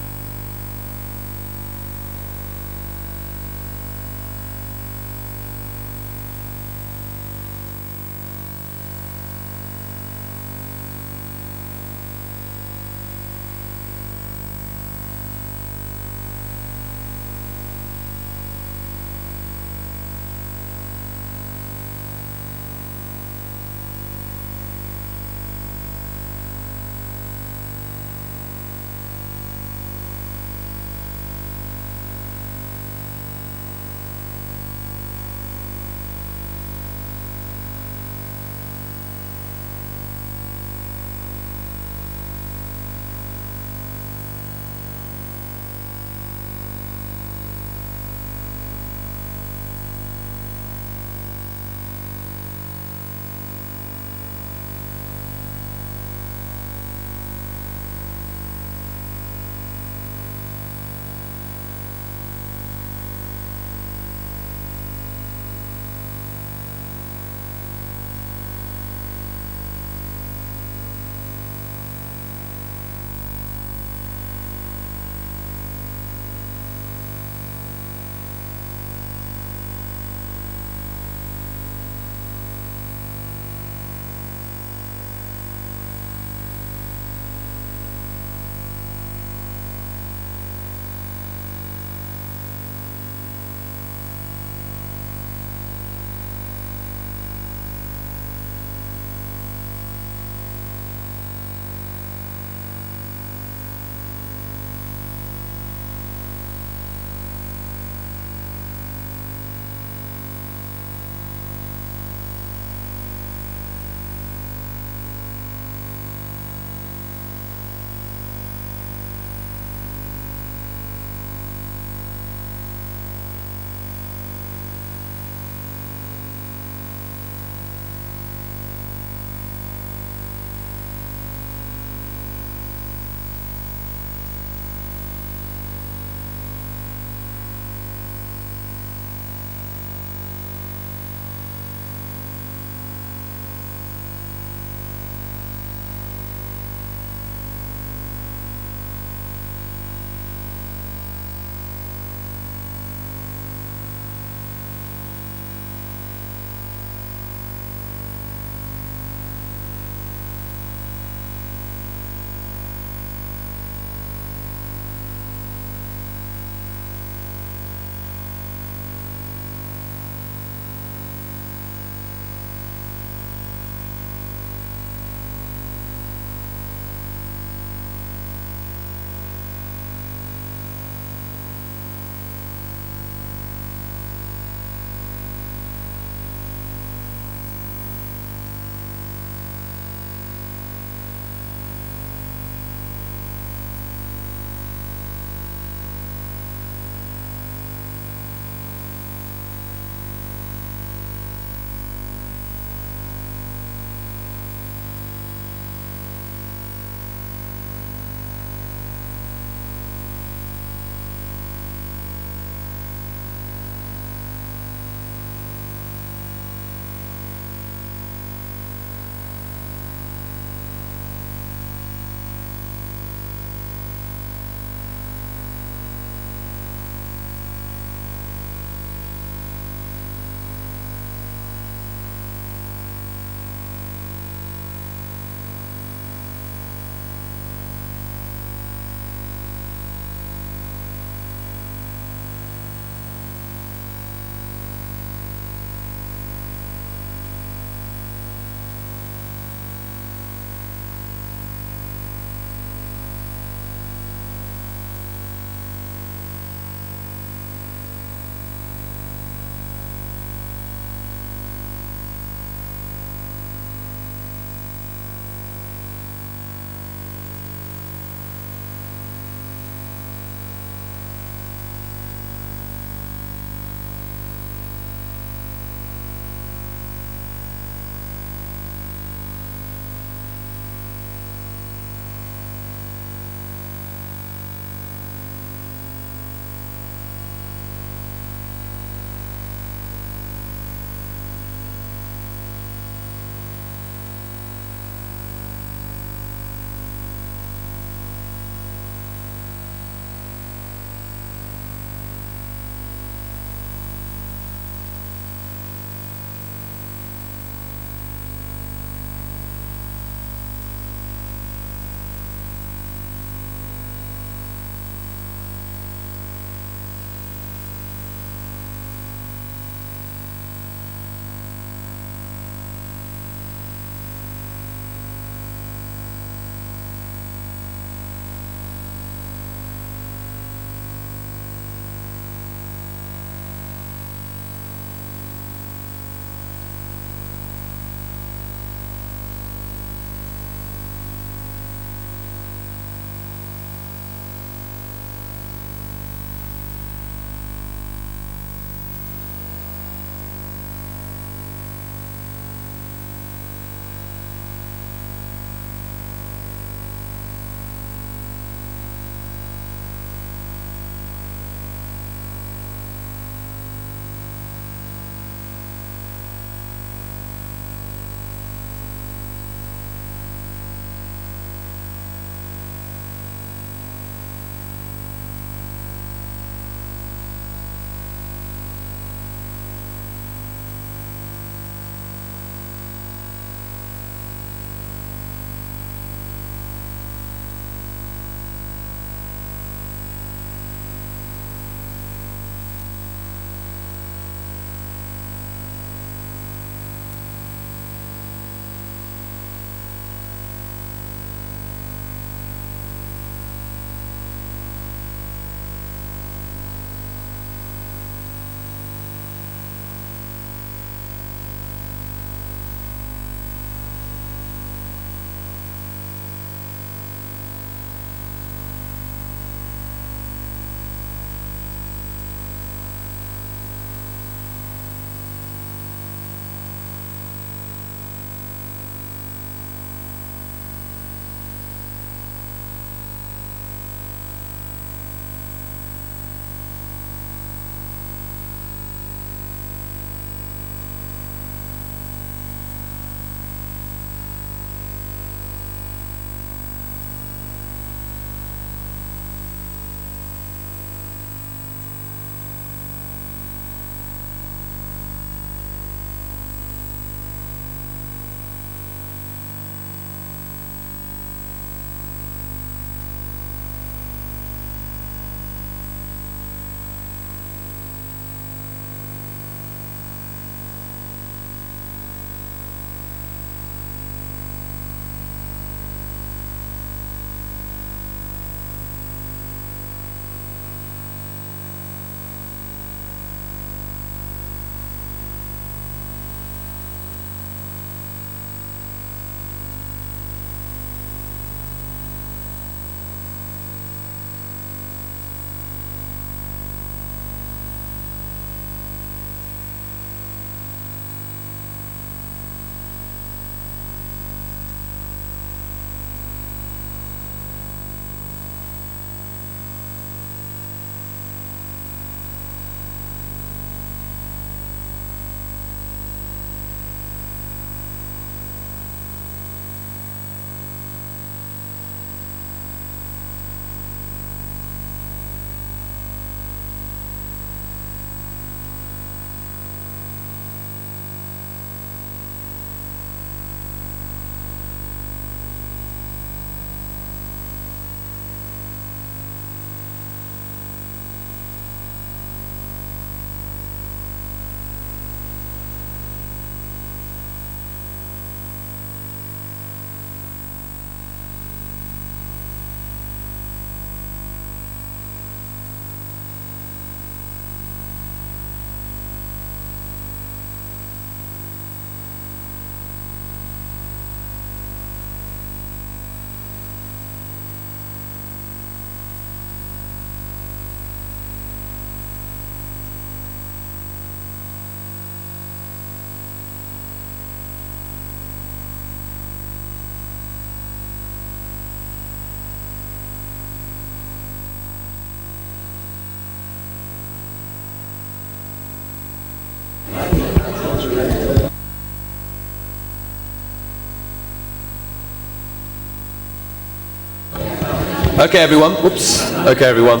Okay, everyone. Oops. Okay, everyone.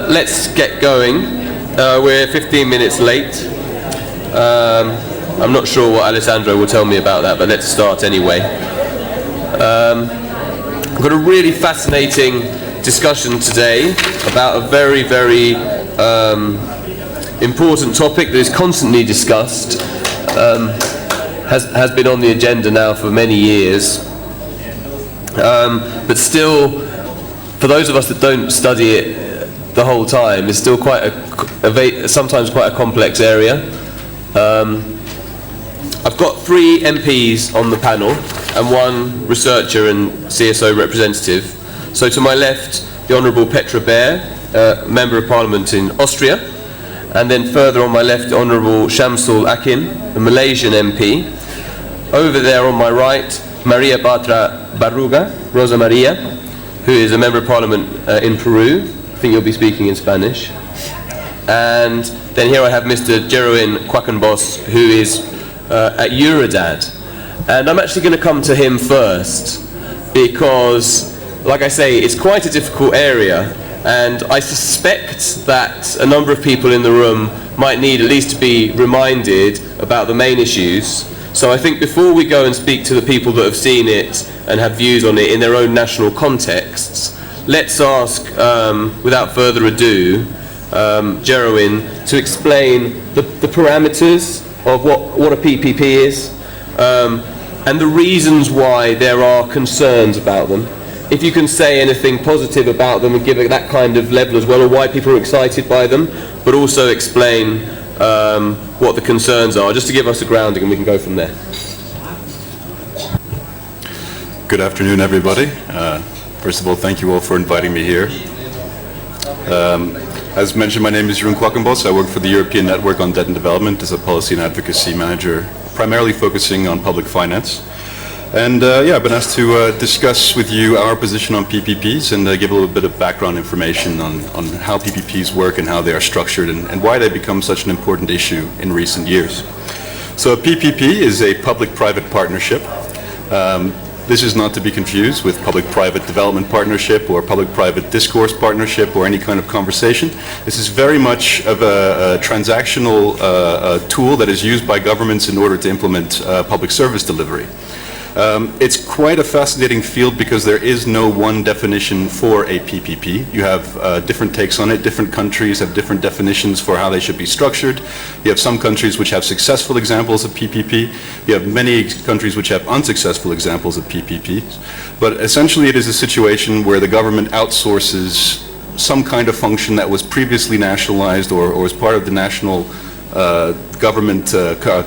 Let's get going. We're 15 minutes late. I'm not sure what Alessandro will tell me about that, but let's start anyway. I've got a really fascinating discussion today about a very, very important topic that is constantly discussed, has been on the agenda now for many years. But still, for those of us that don't study it the whole time, it's still quite sometimes quite a complex area. I've got 3 MPs on the panel and 1 researcher and CSO representative. So to my left, the Honourable Petra Bear, Member of Parliament in Austria, and then further on my left, the Honourable Shamsul Akin, a Malaysian MP. Over there on my right, Maria Batra Barruga, Rosa Maria, who is a Member of Parliament in Peru. I think you'll be speaking in Spanish. And then here I have Mr. Jeroen Quackenbos, who is at Eurodad. And I'm actually going to come to him first because, like I say, it's quite a difficult area, and I suspect that a number of people in the room might need at least to be reminded about the main issues. So I think before we go and speak to the people that have seen it and have views on it in their own national contexts, let's ask, without further ado, Jeroen to explain the parameters of what a PPP is, and the reasons why there are concerns about them. If you can say anything positive about them and give it that kind of level as well, or why people are excited by them, but also explain what the concerns are, just to give us a grounding, and we can go from there. Good afternoon, everybody. First of all, thank you all for inviting me here. As mentioned, my name is Jeroen Quackenbos. I work for the European Network on Debt and Development as a policy and advocacy manager, primarily focusing on public finance. And I've been asked to discuss with you our position on PPPs and give a little bit of background information on how PPPs work and how they are structured and why they become such an important issue in recent years. So a PPP is a public-private partnership. This is not to be confused with public-private development partnership or public-private discourse partnership or any kind of conversation. This is very much of a transactional tool that is used by governments in order to implement public service delivery. It's quite a fascinating field because there is no one definition for a PPP. You have different takes on it. Different countries have different definitions for how they should be structured. You have some countries which have successful examples of PPP. You have many countries which have unsuccessful examples of PPP. But essentially it is a situation where the government outsources some kind of function that was previously nationalized or was part of the national government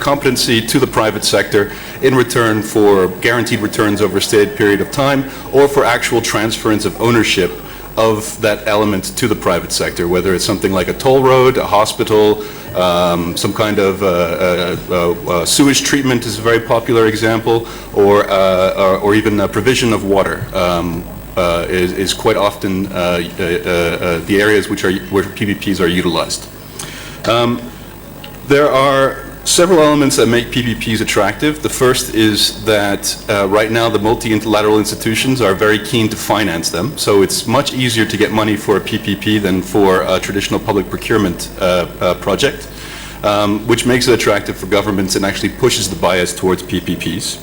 competency to the private sector in return for guaranteed returns over a stated period of time or for actual transference of ownership of that element to the private sector, whether it's something like a toll road, a hospital, some kind of sewage treatment is a very popular example, or even provision of water. Is quite often the areas where PPPs are utilized. There are several elements that make PPPs attractive. The first is that right now the multilateral institutions are very keen to finance them. So it's much easier to get money for a PPP than for a traditional public procurement project, which makes it attractive for governments and actually pushes the bias towards PPPs.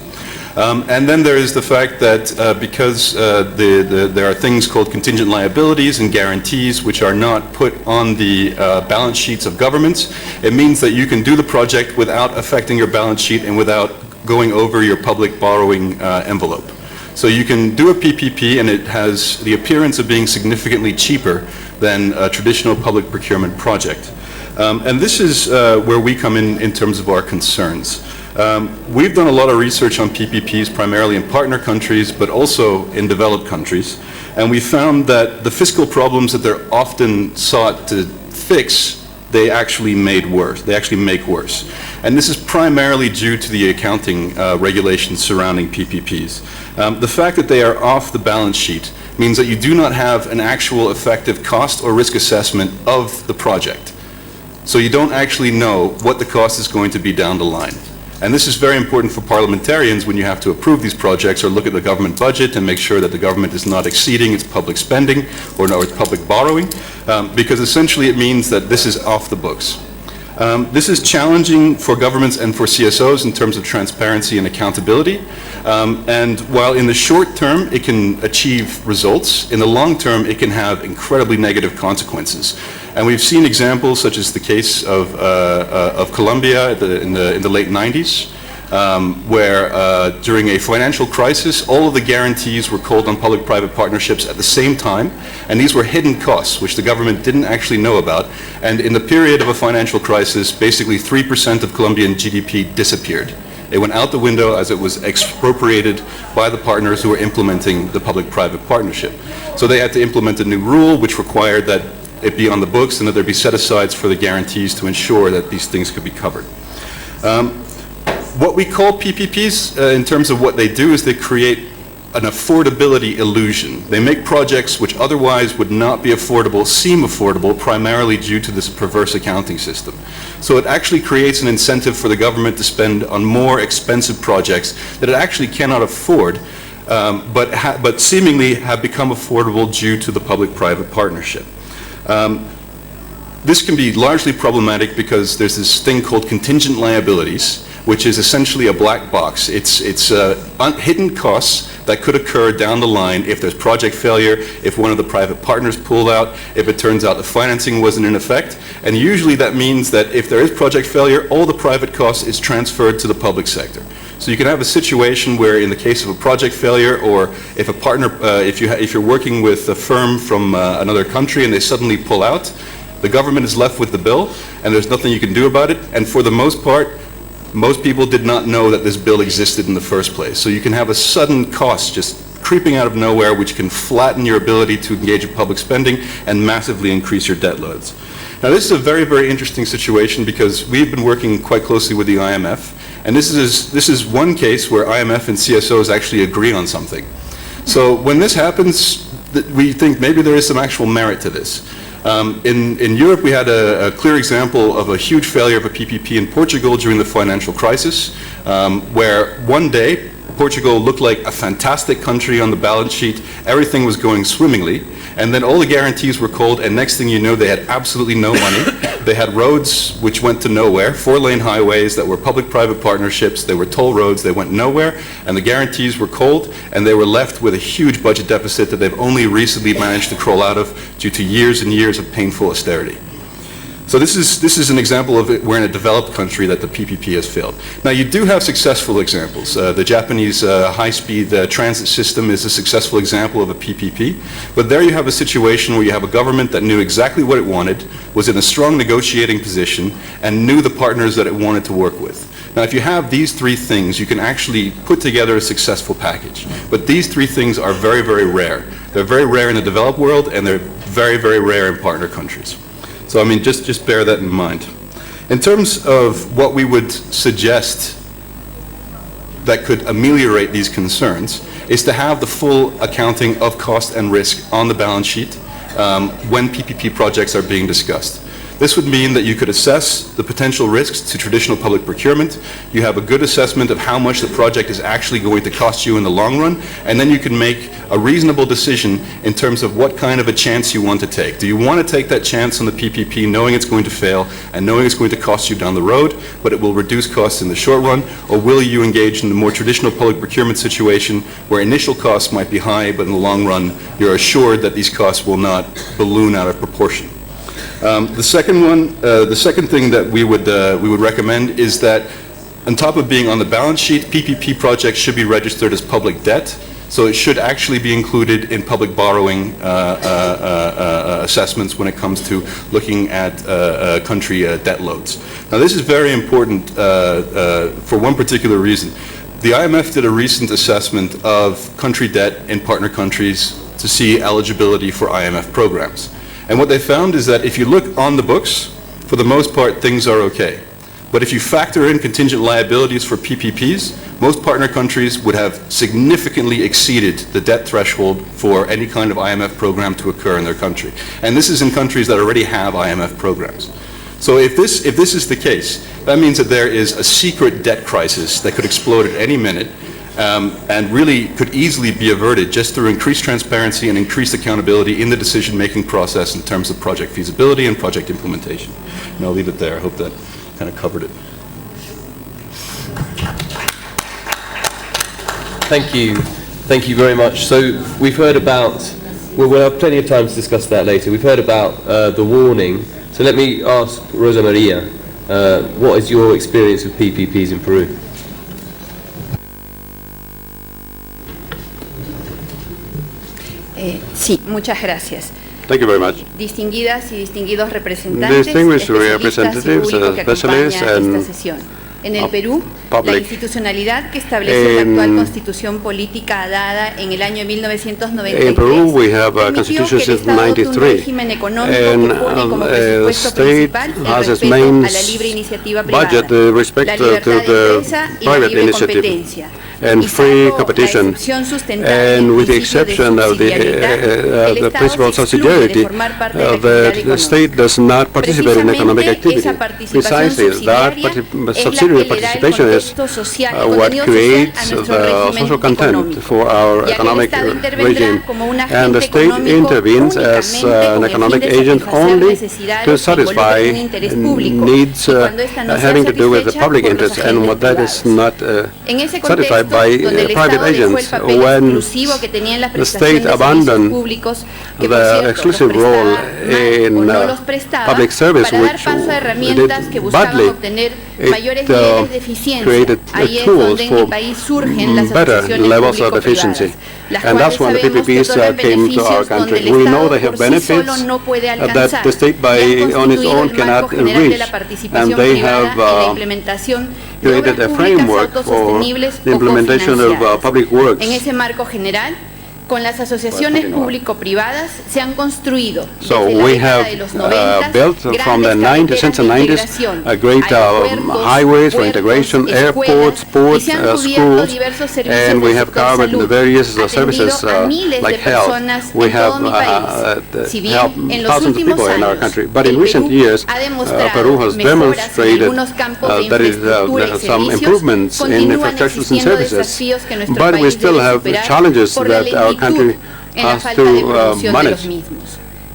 And then there is the fact that because there are things called contingent liabilities and guarantees which are not put on the balance sheets of governments, it means that you can do the project without affecting your balance sheet and without going over your public borrowing envelope. So you can do a PPP and it has the appearance of being significantly cheaper than a traditional public procurement project. And this is where we come in terms of our concerns. We've done a lot of research on PPPs, primarily in partner countries, but also in developed countries. And we found that the fiscal problems that they're often sought to fix, they actually made worse. They actually make worse. And this is primarily due to the accounting regulations surrounding PPPs. The fact that they are off the balance sheet means that you do not have an actual effective cost or risk assessment of the project. So you don't actually know what the cost is going to be down the line. And this is very important for parliamentarians when you have to approve these projects or look at the government budget and make sure that the government is not exceeding its public spending or its public borrowing, because essentially it means that this is off the books. This is challenging for governments and for CSOs in terms of transparency and accountability. And while in the short term it can achieve results, in the long term it can have incredibly negative consequences. And we've seen examples such as the case of Colombia in the late 90s, where during a financial crisis, all of the guarantees were called on public-private partnerships at the same time, and these were hidden costs, which the government didn't actually know about. And in the period of a financial crisis, basically 3% of Colombian GDP disappeared. It went out the window as it was expropriated by the partners who were implementing the public-private partnership. So they had to implement a new rule which required that it be on the books and that there be set-asides for the guarantees to ensure that these things could be covered. What we call PPPs, in terms of what they do, is they create an affordability illusion. They make projects which otherwise would not be affordable seem affordable, primarily due to this perverse accounting system. So it actually creates an incentive for the government to spend on more expensive projects that it actually cannot afford, but seemingly have become affordable due to the public-private partnership. This can be largely problematic because there's this thing called contingent liabilities, which is essentially a black box. It's hidden costs that could occur down the line if there's project failure, if one of the private partners pulled out, if it turns out the financing wasn't in effect. And usually that means that if there is project failure, all the private cost is transferred to the public sector. So you can have a situation where in the case of a project failure, or if a partner, if you're working with a firm from another country and they suddenly pull out, the government is left with the bill and there's nothing you can do about it. And for the most part, most people did not know that this bill existed in the first place. So you can have a sudden cost just creeping out of nowhere, which can flatten your ability to engage in public spending and massively increase your debt loads. Now this is a very, very interesting situation because we've been working quite closely with the IMF, and this is one case where IMF and CSOs actually agree on something. So when this happens, we think maybe there is some actual merit to this. In Europe, we had a clear example of a huge failure of a PPP in Portugal during the financial crisis, where one day Portugal looked like a fantastic country on the balance sheet, everything was going swimmingly, and then all the guarantees were called, and next thing you know, they had absolutely no money. They had roads which went to nowhere, 4-lane highways that were public-private partnerships, they were toll roads, they went nowhere, and the guarantees were called, and they were left with a huge budget deficit that they've only recently managed to crawl out of due to years and years of painful austerity. So this is an example of it where in a developed country that the PPP has failed. Now you do have successful examples. The Japanese high-speed transit system is a successful example of a PPP. But there you have a situation where you have a government that knew exactly what it wanted, was in a strong negotiating position, and knew the partners that it wanted to work with. Now if you have these three things, you can actually put together a successful package. But these three things are very, very rare. They're very rare in the developed world, and they're very, very rare in partner countries. So I mean, just bear that in mind. In terms of what we would suggest that could ameliorate these concerns is to have the full accounting of cost and risk on the balance sheet when PPP projects are being discussed. This would mean that you could assess the potential risks to traditional public procurement. You have a good assessment of how much the project is actually going to cost you in the long run, and then you can make a reasonable decision in terms of what kind of a chance you want to take. Do you want to take that chance on the PPP knowing it's going to fail and knowing it's going to cost you down the road, but it will reduce costs in the short run, or will you engage in the more traditional public procurement situation where initial costs might be high, but in the long run you're assured that these costs will not balloon out of proportion? The second thing that we would recommend is that on top of being on the balance sheet, PPP projects should be registered as public debt, so it should actually be included in public borrowing assessments when it comes to looking at country debt loads. Now this is very important for one particular reason. The IMF did a recent assessment of country debt in partner countries to see eligibility for IMF programs. And what they found is that if you look on the books, for the most part, things are okay. But if you factor in contingent liabilities for PPPs, most partner countries would have significantly exceeded the debt threshold for any kind of IMF program to occur in their country. And this is in countries that already have IMF programs. So if this is the case, that means that there is a secret debt crisis that could explode at any minute, and really could easily be averted just through increased transparency and increased accountability in the decision-making process in terms of project feasibility and project implementation. And I'll leave it there. I hope that kind of covered it. Thank you. Thank you very much. So we've heard about, well, we'll have plenty of time to discuss that later. We've heard about the warning. So let me ask Rosa Maria, what is your experience with PPPs in Peru? Sí, muchas gracias. Thank you very much. Distinguidas y distinguidos representantes, Distinguished especialistas y representatives, público que acompaña specialists, esta and sesión. En el Perú, la public institucionalidad que establece la actual constitución política dada en el año 1993 in Peru, we have a permitió constitution que el since Estado adopte un 93, régimen económico and que pone como the presupuesto state principal el has its respeto main a la libre iniciativa privada, budget respect la to libertad de the empresa y la private libre initiative competencia. and free competition, and with the exception of the principle of subsidiarity, the state does not participate in economic activity. Precisely, that subsidiary participation is what creates the social content for our economic regime. And the state intervenes as an economic agent only to satisfy needs having to do with the public interest, and what that is not satisfied by private agents. When the state abandoned the exclusive role in public service, which did badly, it created tools for better levels of efficiency. And that's when the PPPs came to our country. We know they have benefits that the state on its own cannot reach, and they have created a framework for the implementation of public works. En ese marco general, con las asociaciones público-privadas se han construido So desde la we década have de los 90 built from the 90s, since the 90s, great highways for integration, airports, ports, schools, and we have covered the various services like health. We have helped thousands of people in our country. But in recent years, Peru has demonstrated that there are some improvements in infrastructures and services, but we still have challenges that our country has to manage.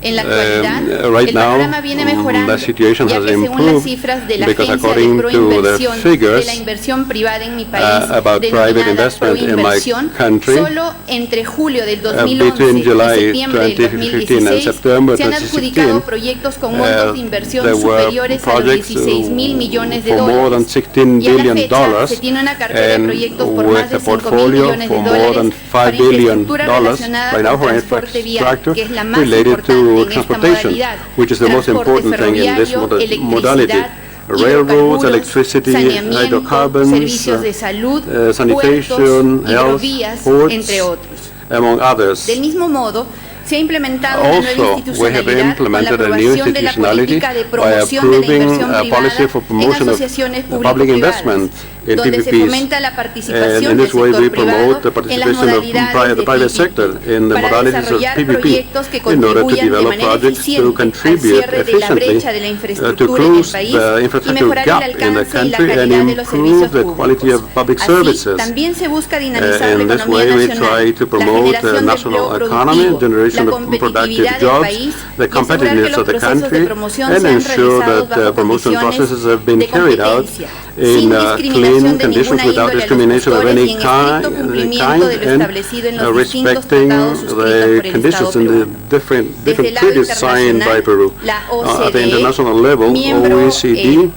En la actualidad, right el now, panorama viene mejorando, the situation ya has que según las improved cifras de la because Agencia de according to the Proinversión de figures la inversión privada en mi país, about private denominada investment in my Proinversión, country, solo entre julio del 2011 between y July septiembre del 2015 and 2016 September se han 2016, adjudicado proyectos con montos de inversión there were superiores a los projects 16,000 millones de for more than dólares. $16 Y a la billion, fecha se tiene una cartera de and proyectos por with más de a 5,000 portfolio millones de for more than dólares $5 para billion infraestructura relacionada right now con for transporte vial, infrastructure que es la más related importante to en esta transportation, modalidad. which is the most Transporte important thing in this ferroviario, modality. electricidad, Railroads, electricity, saneamiento, hydrocarbons, servicios de salud, sanitation, puertos, health, hidrovías, ports, entre otros. among others. Del mismo modo, se ha implementado una nueva Also, we have institucionalidad con la implemented a new aprobación de la institutionality política de by promoción de la approving inversión a policy privada for en promotion of asociaciones public investment público-privadas, in donde se PPPs. fomenta la And participación in del this way, we sector privado promote the en las participation of modalidades the de private PPP, sector in the para modalities of desarrollar PPP proyectos que in order to contribuyan de develop manera projects to eficiente al contribute cierre de la brecha de la efficiently to infraestructura en el close país the y infrastructure mejorar gap el in the alcance y la country and calidad de los improve servicios the quality of public Así, services. también se busca dinamizar la In this economía way, we nacional, try to la promote generación de national empleo economy, productivo, generation la of productive competitividad del jobs, país the y asegurar que competitiveness los of the procesos de country, promoción and sean ensure realizados that the bajo promotion condiciones processes have been de carried out competencia, in sin clean discriminación de conditions ninguna without índole a los discrimination of postores any y en estricto cumplimiento de lo and establecido en los distintos respecting tratados suscritos the por el conditions Estado in peruano. the different Desde el lado treaties signed by Peru. la At the OCDE, international level, miembro, OECD,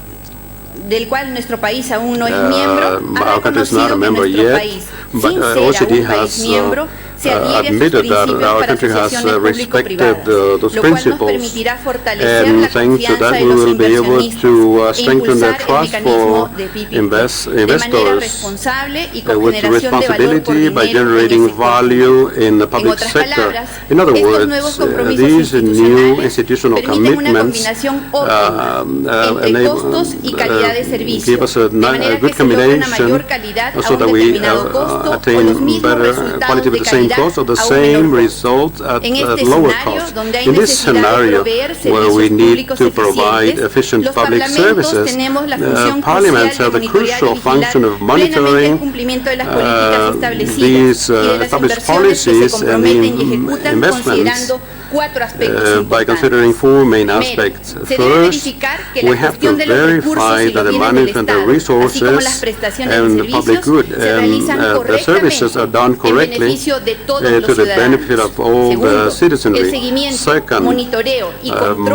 del cual nuestro país aún no es miembro, ha our country is not reconocido a que member nuestro yet, país, but sin ser OECD aún país has miembro, se adhiere a sus admitted that principios our para country has asociaciones respected público-privadas, those lo cual nos principles, permitirá fortalecer and la thanks to confianza that de we los will be able inversionistas to e strengthen the impulsar el trust mecanismo for de PPP de manera investors responsable y con with generación de valor por responsibility by dinero en el generating sector. value in the En public otras sector. palabras, In other estos nuevos words, compromisos these new institucionales institutional permiten una commitments combinación óptima entre costos y calidad de servicio, give us a de manera good que se logra una combination mayor calidad a so un that we determinado costo o attain los mismos better resultados quality with de the same cost or the same result at lower cost. In this scenario, where we need to provide efficient public services, parliaments have the crucial function of monitoring these established policies and investments by considering four main aspects. First, we have to verify that the management of resources and the public good and the services are done correctly to the benefit of all the citizenry. Second,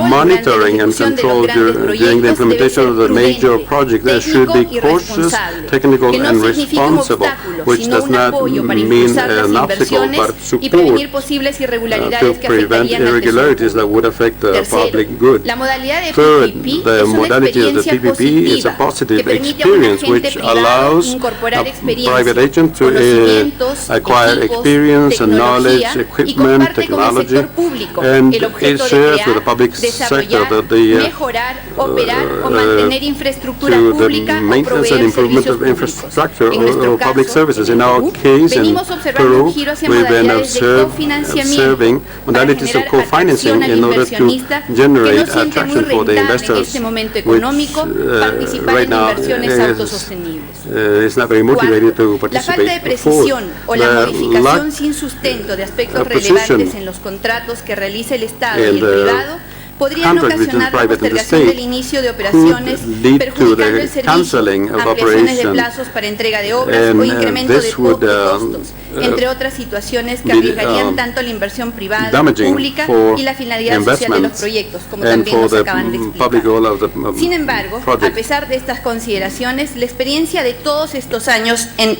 monitoring and control during the implementation of the major project should be cautious, technical and responsible, which does not mean an obstacle but support to prevent irregularities that would affect the public good. Third, the modality of the PPP is a positive experience which allows a private agent to acquire experience and knowledge, equipment, technology, and it shares with the public sector that the maintenance and improvement of infrastructure or public services. In our case in Peru, we've been observing modalities of co-financing in order to generate attraction for the investors, which right now is not very motivated to participate. Fourth, the lack of precision in the contract between private and the state could lead to the cancelling of operations, and this would be damaging for investments and for the public goal of the Sin embargo, a pesar de estas consideraciones, la experiencia de todos estos años en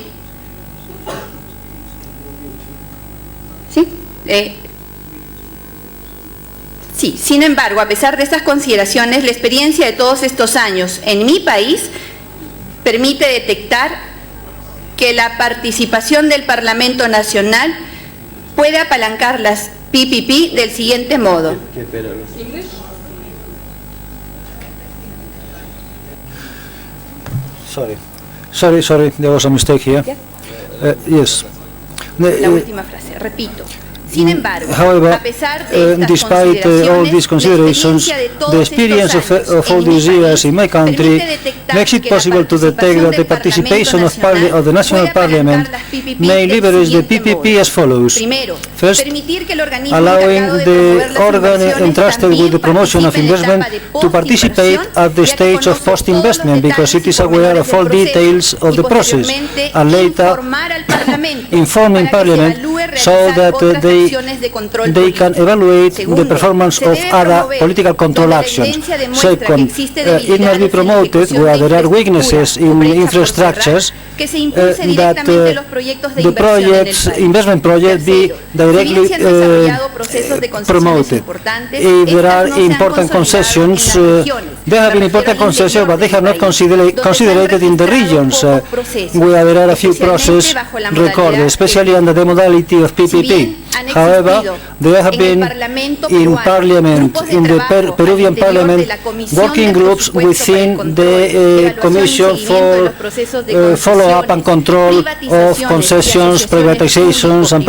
sin embargo, a pesar de estas consideraciones, la experiencia de todos estos años en mi país permite detectar que la participación del Parlamento Nacional puede apalancar las PPP del siguiente modo. Sorry, there was a mistake here. Yes. La última frase, repito. Sin embargo, however, a pesar de estas despite all these considerations, the experience of all these years in my country makes it possible to detect that the participation of the national parliament may leverage the PPP as follows. First, allowing the organ entrusted with the promotion of investment to participate at the stage of post-investment because it is aware of all details of the process, and later informing Parliament so that they can evaluate the performance of other political control actions. Second, it must be promoted where there are weaknesses in infrastructures that the investment projects be directly promoted. If there are important concessions, there have been important concessions, but they have not considered in the regions where there are a few processes recorded, especially under the modality of PPP. However, there have been in Parliament, in the Peruvian Parliament, working groups within the Commission for follow-up and control of concessions, privatizations, and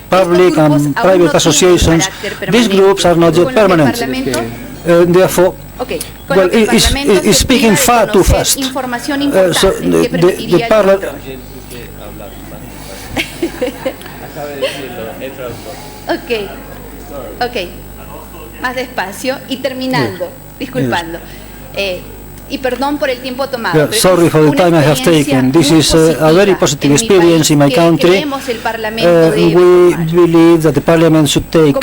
public and private associations. These groups are not yet permanent. Therefore, well, it's speaking far too fast. So the Parliament. Ok, más despacio y terminando, disculpando. Y perdón por el tiempo tomado. Sorry for the time I have taken. This is a very positive experience in my country. We believe that the Parliament should take,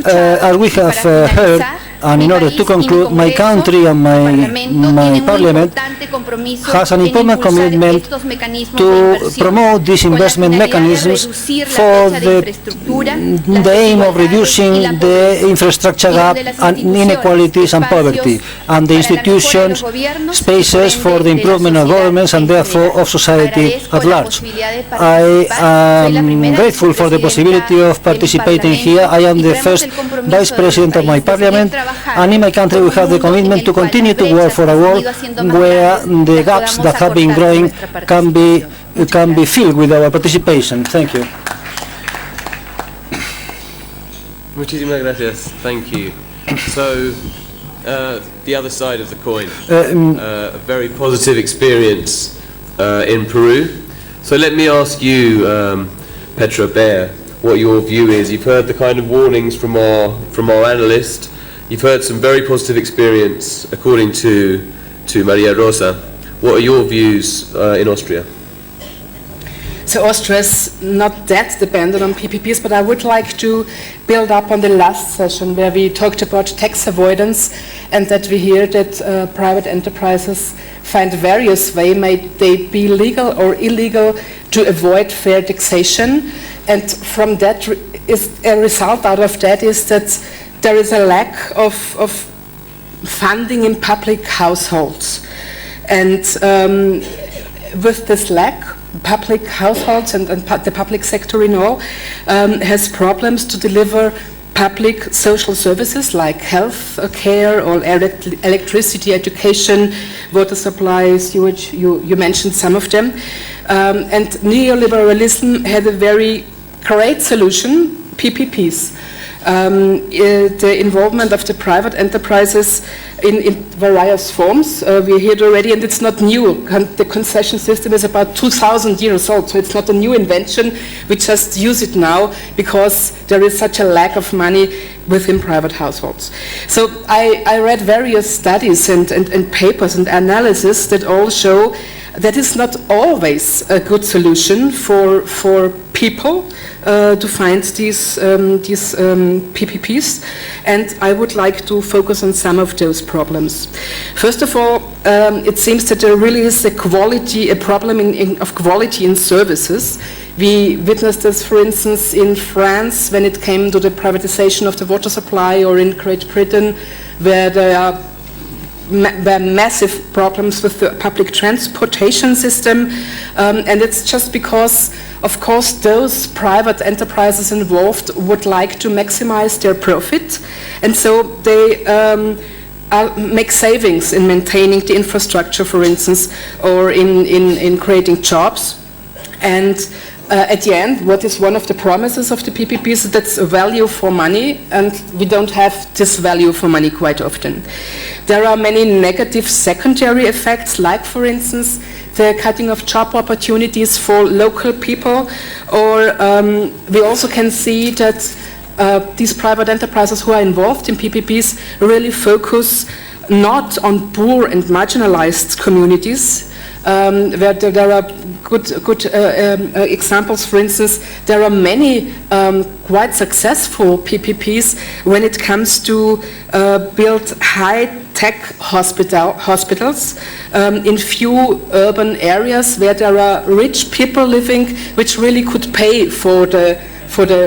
as we have heard, and in order to conclude, my country and my Parliament has an important commitment to promote these investment mechanisms for the aim of reducing the infrastructure gap and inequalities and poverty, and the institutions spaces for the improvement of governments and therefore of society at large. I am grateful for the possibility of participating here. I am the first Vice President of my Parliament, and in my country we have the commitment to continue to work for a world where the gaps that have been growing can be filled with our participation. Thank you. Muchísimas gracias. Thank you. So, the other side of the coin, a very positive experience in Peru. So let me ask you, Petra Bear, what your view is. You've heard the kind of warnings from our analyst. You've heard some very positive experience according to Maria Rosa. What are your views in Austria? So Austria is not that dependent on PPPs, but I would like to build up on the last session where we talked about tax avoidance, and that we hear that private enterprises find various ways, may they be legal or illegal, to avoid fair taxation. And from that, is a result out of that is that there is a lack of funding in public households. And with this lack, public households and the public sector in all has problems to deliver public social services like health care or electricity, education, water supply, sewage. You mentioned some of them. And neoliberalism had a very great solution, PPPs. The involvement of the private enterprises in various forms. We heard already, and it's not new. The concession system is about 2,000 years old, so it's not a new invention. We just use it now because there is such a lack of money within private households. So I read various studies and papers and analysis that all show that is not always a good solution for people to find these PPPs, and I would like to focus on some of those problems. First of all, it seems that there really is a problem of quality in services. We witnessed this, for instance, in France when it came to the privatization of the water supply, or in Great Britain where there are massive problems with the public transportation system, and it's just because, of course, those private enterprises involved would like to maximize their profit, and so they make savings in maintaining the infrastructure, for instance, or in creating jobs. And at the end, what is one of the promises of the PPPs? That's a value for money, and we don't have this value for money quite often. There are many negative secondary effects, like, for instance, the cutting of job opportunities for local people, or we also can see that these private enterprises who are involved in PPPs really focus not on poor and marginalized communities, where there are good examples. For instance, there are many quite successful PPPs when it comes to build high-tech hospitals in few urban areas where there are rich people living, which really could pay for the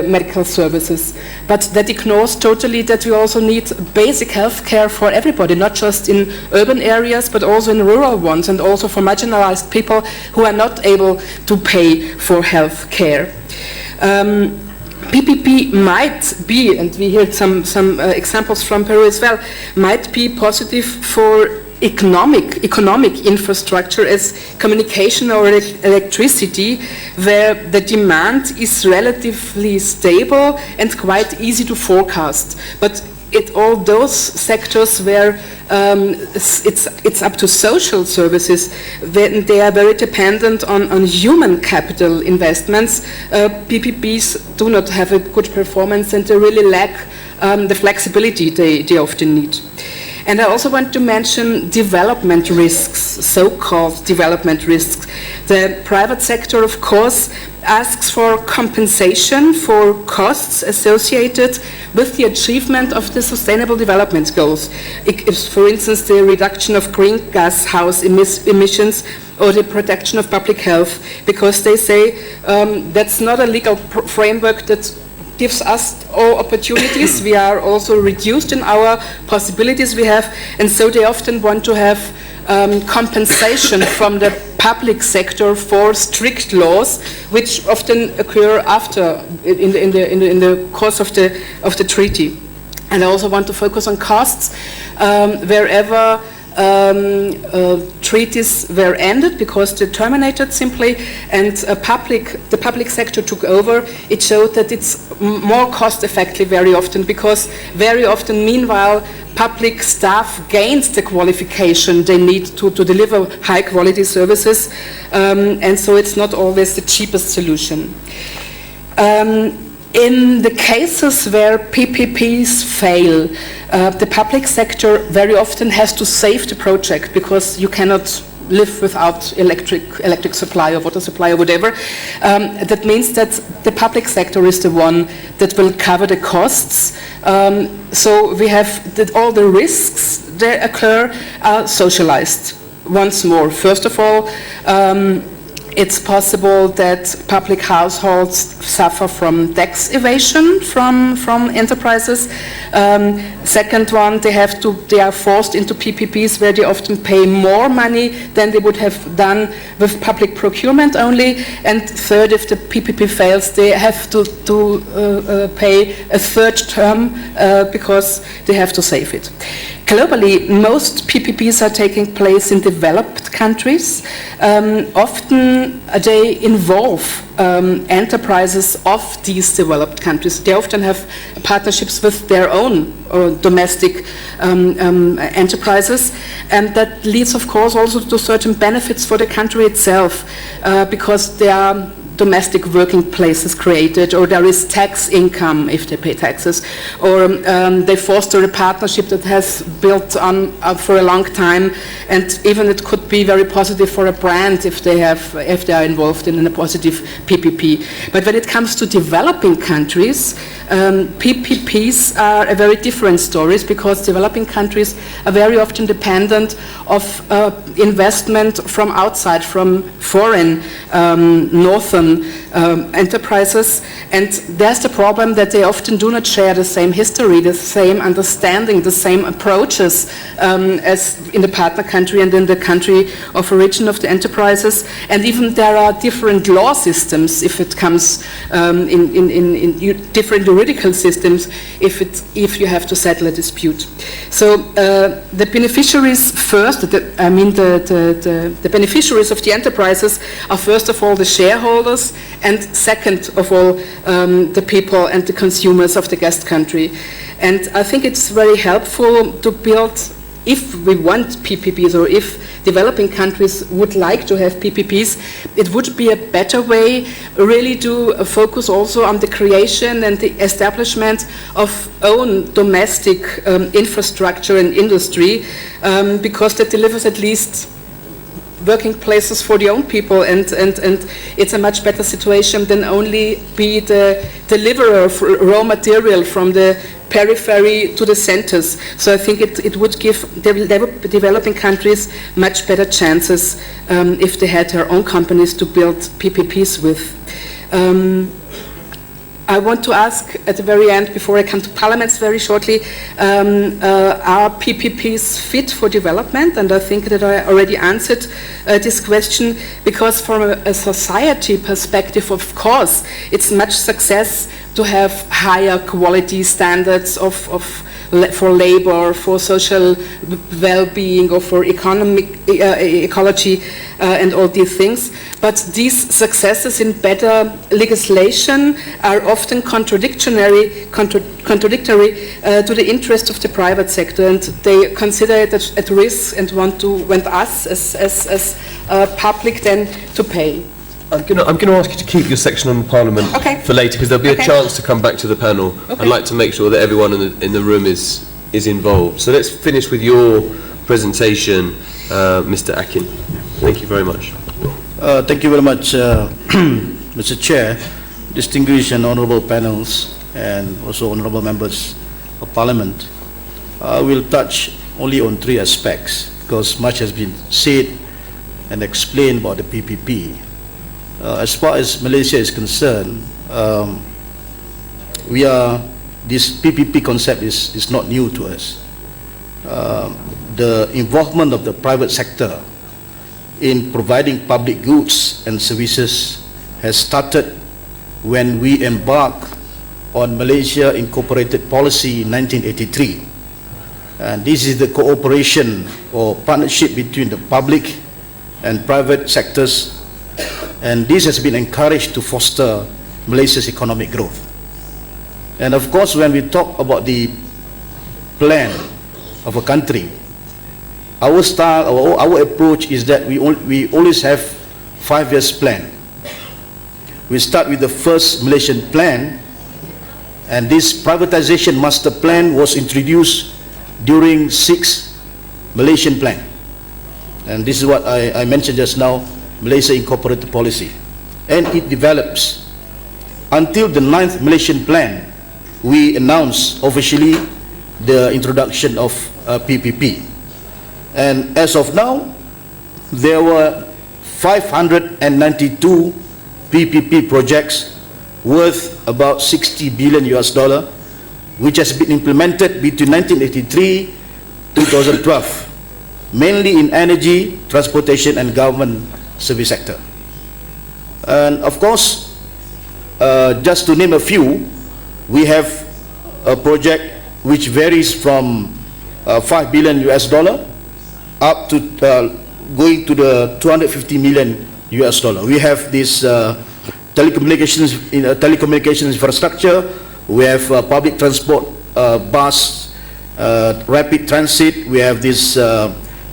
medical services. But that ignores totally that we also need basic health care for everybody, not just in urban areas, but also in rural ones, and also for marginalized people who are not able to pay for health care. PPP might be, and we heard some examples from Peru as well, might be positive for economic infrastructure as communication or electricity, where the demand is relatively stable and quite easy to forecast. But all those sectors where it's up to social services, when they are very dependent on human capital investments, PPPs do not have a good performance, and they really lack the flexibility they often need. And I also want to mention development risks, so-called development risks. The private sector, of course, asks for compensation for costs associated with the achievement of the Sustainable Development Goals. For instance, the reduction of greenhouse emissions or the protection of public health, because they say that's not a legal framework that gives us all opportunities. We are also reduced in our possibilities we have, and so they often want to have compensation from the public sector for strict laws, which often occur after in the course of the treaty. And I also want to focus on costs wherever treaties were ended because they terminated simply, and the public sector took over. It showed that it's more cost effective very often, because very often meanwhile public staff gains the qualification they need to deliver high quality services, and so it's not always the cheapest solution. In the cases where PPPs fail, the public sector very often has to save the project, because you cannot live without electric supply or water supply or whatever. That means that the public sector is the one that will cover the costs. So we have that all the risks that occur are socialized. Once more, first of all, it's possible that public households suffer from tax evasion from enterprises. Second one, they are forced into PPPs where they often pay more money than they would have done with public procurement only. And third, if the PPP fails, they have to pay a third term because they have to save it. Globally, most PPPs are taking place in developed countries. Often they involve enterprises of these developed countries. They often have partnerships with their own domestic enterprises, and that leads, of course, also to certain benefits for the country itself, because there are domestic working places created, or there is tax income if they pay taxes, or they foster a partnership that has built on for a long time, and even it could be very positive for a brand if they are involved in a positive PPP. But when it comes to developing countries, PPPs are a very different stories, because developing countries are very often dependent of investment from outside, from foreign northern enterprises, and there's the problem that they often do not share the same history, the same understanding, the same approaches as in the partner country and in the country of origin of the enterprises, and even there are different law systems if it comes in different juridical systems if you have to settle a dispute. So the beneficiaries first, the beneficiaries of the enterprises are first of all the shareholders, and second of all the people and the consumers of the guest country. And I think it's very helpful to build, if we want PPPs, or if developing countries would like to have PPPs, it would be a better way really to focus also on the creation and the establishment of own domestic infrastructure and industry, because that delivers at least working places for the own people, and it's a much better situation than only be the deliverer of raw material from the periphery to the centers. So I think it would give developing countries much better chances if they had their own companies to build PPPs with. I want to ask at the very end, before I come to parliaments very shortly, are PPPs fit for development? And I think that I already answered this question, because from a society perspective, of course, it's much success to have higher quality standards for labor, for social well-being, or for ecology, and all these things. But these successes in better legislation are often contradictory to the interest of the private sector, and they consider it at risk and want us as public then to pay. I'm going to ask you to keep your section on Parliament for later, because there'll be a chance to come back to the panel. I'd like to make sure that everyone in the room is involved. So let's finish with your presentation, Mr. Akin. Thank you very much. Thank you very much, Mr. Chair, distinguished and honourable panels, and also honourable members of Parliament. I will touch only on 3 aspects, because much has been said and explained about the PPP. As far as Malaysia is concerned, this PPP concept is not new to us. The involvement of the private sector in providing public goods and services has started when we embarked on Malaysia Incorporated Policy in 1983. And this is the cooperation or partnership between the public and private sectors, and this has been encouraged to foster Malaysia's economic growth. And of course, when we talk about the plan of a country, our style, our approach is that we always have 5 years plan. We start with the first Malaysian plan, and this privatization master plan was introduced during 6 Malaysian plan. And this is what I mentioned just now, Malaysia Incorporated Policy. And it develops. Until the 9th Malaysian plan, we announced officially the introduction of PPP. And as of now, there were 592 PPP projects worth about $60 billion, which has been implemented between 1983 to 2012, mainly in energy, transportation, and government service sector. And of course, just to name a few, we have a project which varies from $5 billion up to going to the 250 million US dollar. We have this telecommunications infrastructure. We have public transport, bus, rapid transit. We have this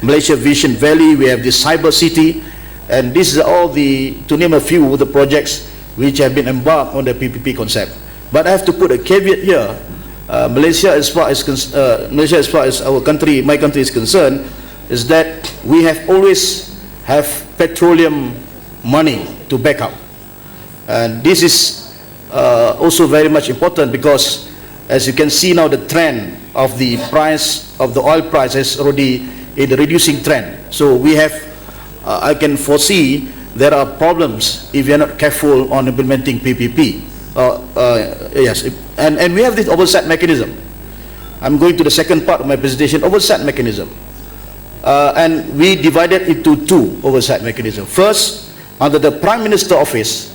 Malaysia Vision Valley. We have this cyber city, and this is all the, to name a few, the projects which have been embarked on the PPP concept. But I have to put a caveat here. Malaysia, as far as our country, my country is concerned, is that we have always have petroleum money to back up, and this is also very much important, because as you can see now, the trend of the price of the oil price is already in the reducing trend. So we have, I can foresee there are problems if you are not careful on implementing PPP. Yes, and we have this oversight mechanism. I'm going to the second part of my presentation, oversight mechanism. And we divided into 2 oversight mechanisms. First, under the Prime Minister Office,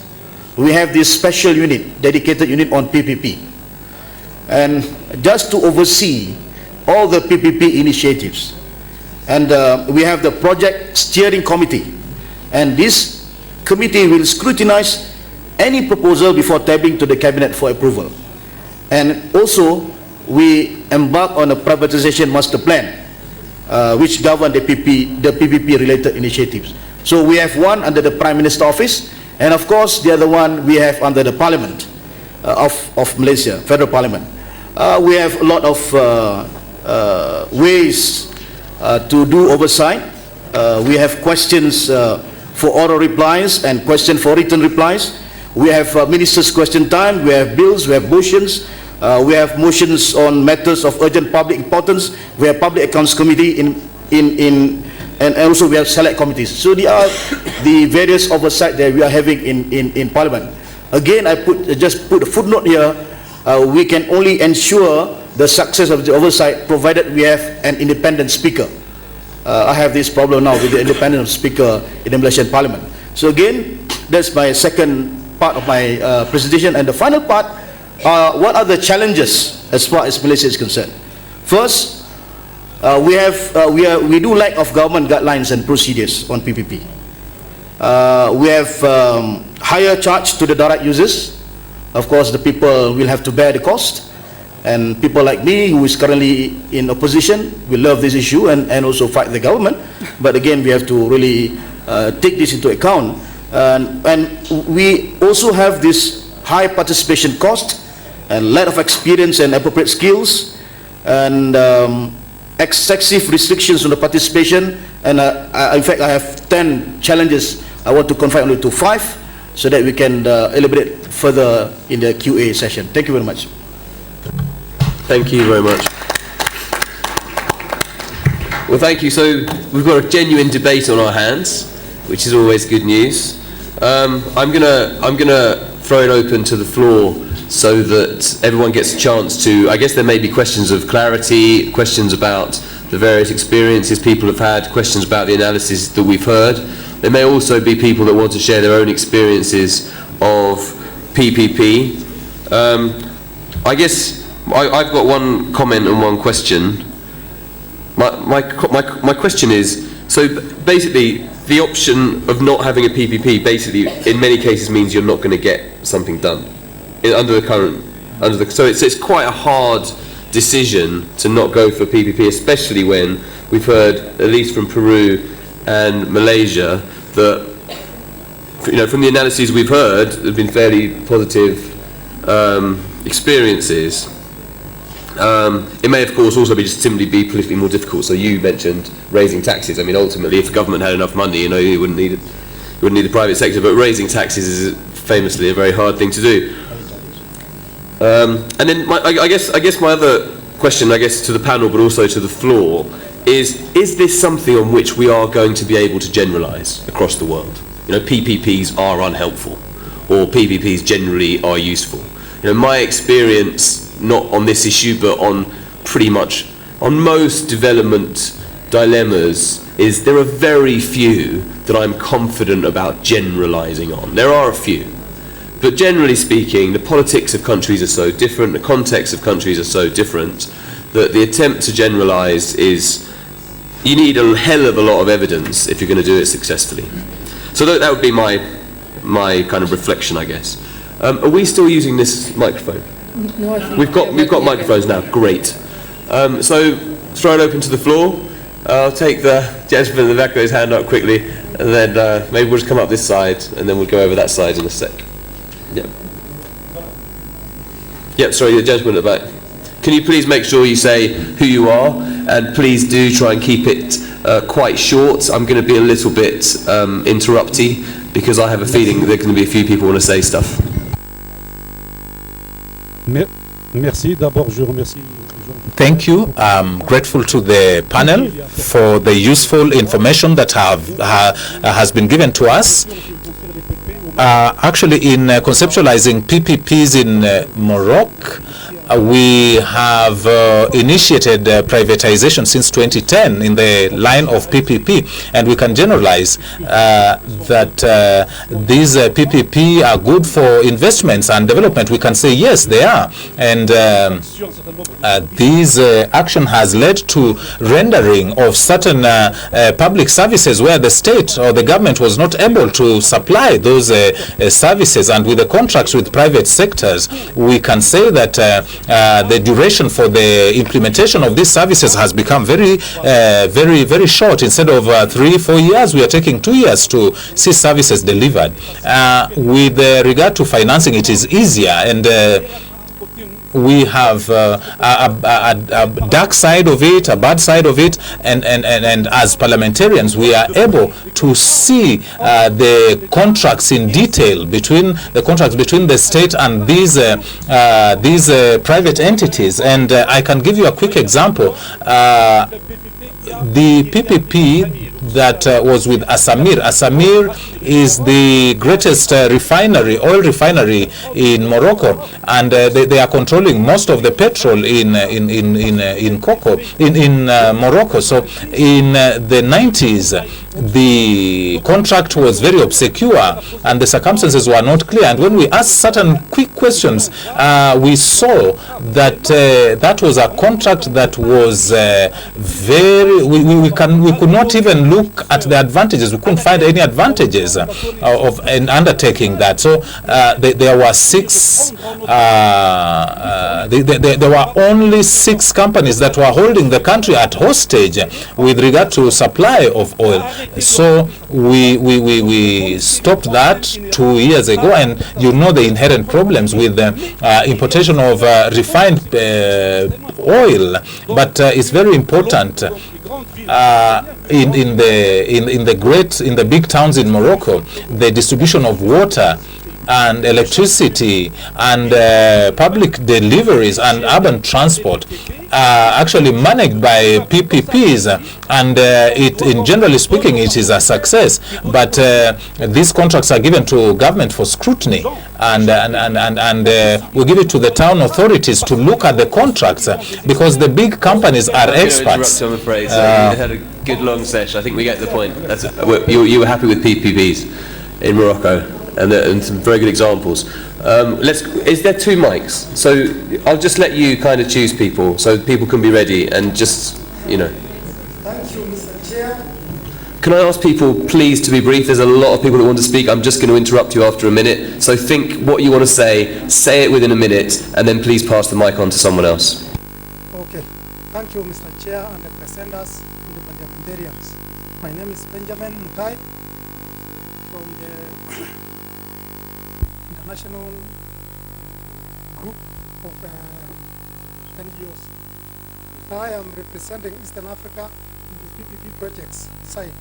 we have this special unit, dedicated unit on PPP. And just to oversee all the PPP initiatives. And we have the Project Steering Committee. And this committee will scrutinize any proposal before tabling to the Cabinet for approval. And also, we embark on a privatization master plan, which govern the PPP related initiatives. So we have one under the Prime Minister Office, and of course the other one we have under the Parliament of Malaysia, Federal Parliament. We have a lot of ways to do oversight. We have questions for oral replies and question for written replies. We have ministers' question time. We have bills. We have motions. We have motions on matters of urgent public importance. We have Public Accounts Committee and also we have select committees. So they are the various oversight that we are having in Parliament. Again, I just put a footnote here. We can only ensure the success of the oversight provided we have an independent speaker. I have this problem now with the independent speaker in the Malaysian Parliament. So again, that's my second part of my presentation. And the final part, what are the challenges as far as Malaysia is concerned? First, we do lack of government guidelines and procedures on PPP. We have higher charge to the direct users. Of course, the people will have to bear the cost. And people like me, who is currently in opposition, will love this issue and also fight the government. But again, we have to really take this into account. And we also have this high participation cost and lack of experience and appropriate skills, and excessive restrictions on the participation. And in fact, I have 10 challenges. I want to confine only to 5 so that we can elaborate further in the QA session. Thank you very much. Thank you very much. Well, thank you. So we've got a genuine debate on our hands, which is always good news. I'm gonna throw it open to the floor so that everyone gets a chance to. I guess there may be questions of clarity, questions about the various experiences people have had, questions about the analysis that we've heard. There may also be people that want to share their own experiences of PPP. I guess I've got one comment and one question. my question is, so basically the option of not having a PPP basically in many cases means you're not going to get something done so it's quite a hard decision to not go for PPP, especially when we've heard, at least from Peru and Malaysia, that from the analyses we've heard, there have been fairly positive experiences. It may, of course, also simply be politically more difficult. So you mentioned raising taxes. I mean, ultimately, if the government had enough money, you wouldn't need the private sector. But raising taxes is famously a very hard thing to do. And then, I guess my other question, to the panel, but also to the floor, is this something on which we are going to be able to generalise across the world? PPPs are unhelpful, or PPPs generally are useful. My experience, not on this issue, but on pretty much on most development dilemmas, is there are very few that I'm confident about generalising on. There are a few. But generally speaking, the politics of countries are so different, the context of countries are so different, that the attempt to generalise is, you need a hell of a lot of evidence if you're going to do it successfully. So that would be my kind of reflection, I guess. Are we still using this microphone? No, I think We've got microphones now. Great. So throw it open to the floor. I'll take the gentleman in the back with his hand up quickly, and then maybe we'll just come up this side, and then we'll go over that side in a sec. Yep. Yep. Sorry, the gentleman at the back. Can you please make sure you say who you are, and please do try and keep it quite short. I'm going to be a little bit interrupty because I have a feeling there are going to be a few people who want to say stuff. Merci. D'abord, je remercie. Thank you. I'm grateful to the panel for the useful information that has been given to us. Actually, in conceptualizing PPPs in Morocco, we have initiated privatization since 2010 in the line of PPP, and we can generalize that these PPP are good for investments and development. We can say yes, they are, and this action has led to rendering of certain public services where the state or the government was not able to supply those services, and with the contracts with private sectors, we can say that the duration for the implementation of these services has become very short. Instead of 3-4 years, we are taking 2 years to see services delivered. With regard to financing, it is easier, and we have a dark side of it, a bad side of it, and as parliamentarians we are able to see the contracts in detail between the state and these private entities. And I can give you a quick example. The PPP that was with Asamir. Asamir is the greatest oil refinery in Morocco, and they are controlling most of the petrol in Morocco. So in the 90s, the contract was very obscure and the circumstances were not clear. And when we asked certain quick questions, we saw that that was a contract that was we could not even look at the advantages. We couldn't find any advantages of an undertaking that. So there were there were only 6 companies that were holding the country at hostage with regard to supply of oil. So we stopped that 2 years ago, and you know the inherent problems with the importation of refined oil. But it's very important in the big towns in Morocco, the distribution of water and electricity and public deliveries and urban transport actually managed by PPPs, and in generally speaking it is a success. But these contracts are given to government for scrutiny, and we give it to the town authorities to look at the contracts because the big companies are experts. I'm afraid. You had a good long session. I think we get the point. You were happy with PPPs in Morocco, and some very good examples. Is there 2 mics? So I'll just let you kind of choose people, so people can be ready, and just, Can I ask people, please, to be brief? There's a lot of people that want to speak. I'm just going to interrupt you after a minute. So think what you want to say it within a minute, and then please pass the mic on to someone else. Okay. Thank you, Mr. Chair, and the presenters and the parliamentarians. My name is Benjamin Mutai from the International Group of NGOs. I am representing Eastern Africa in the PPP projects side.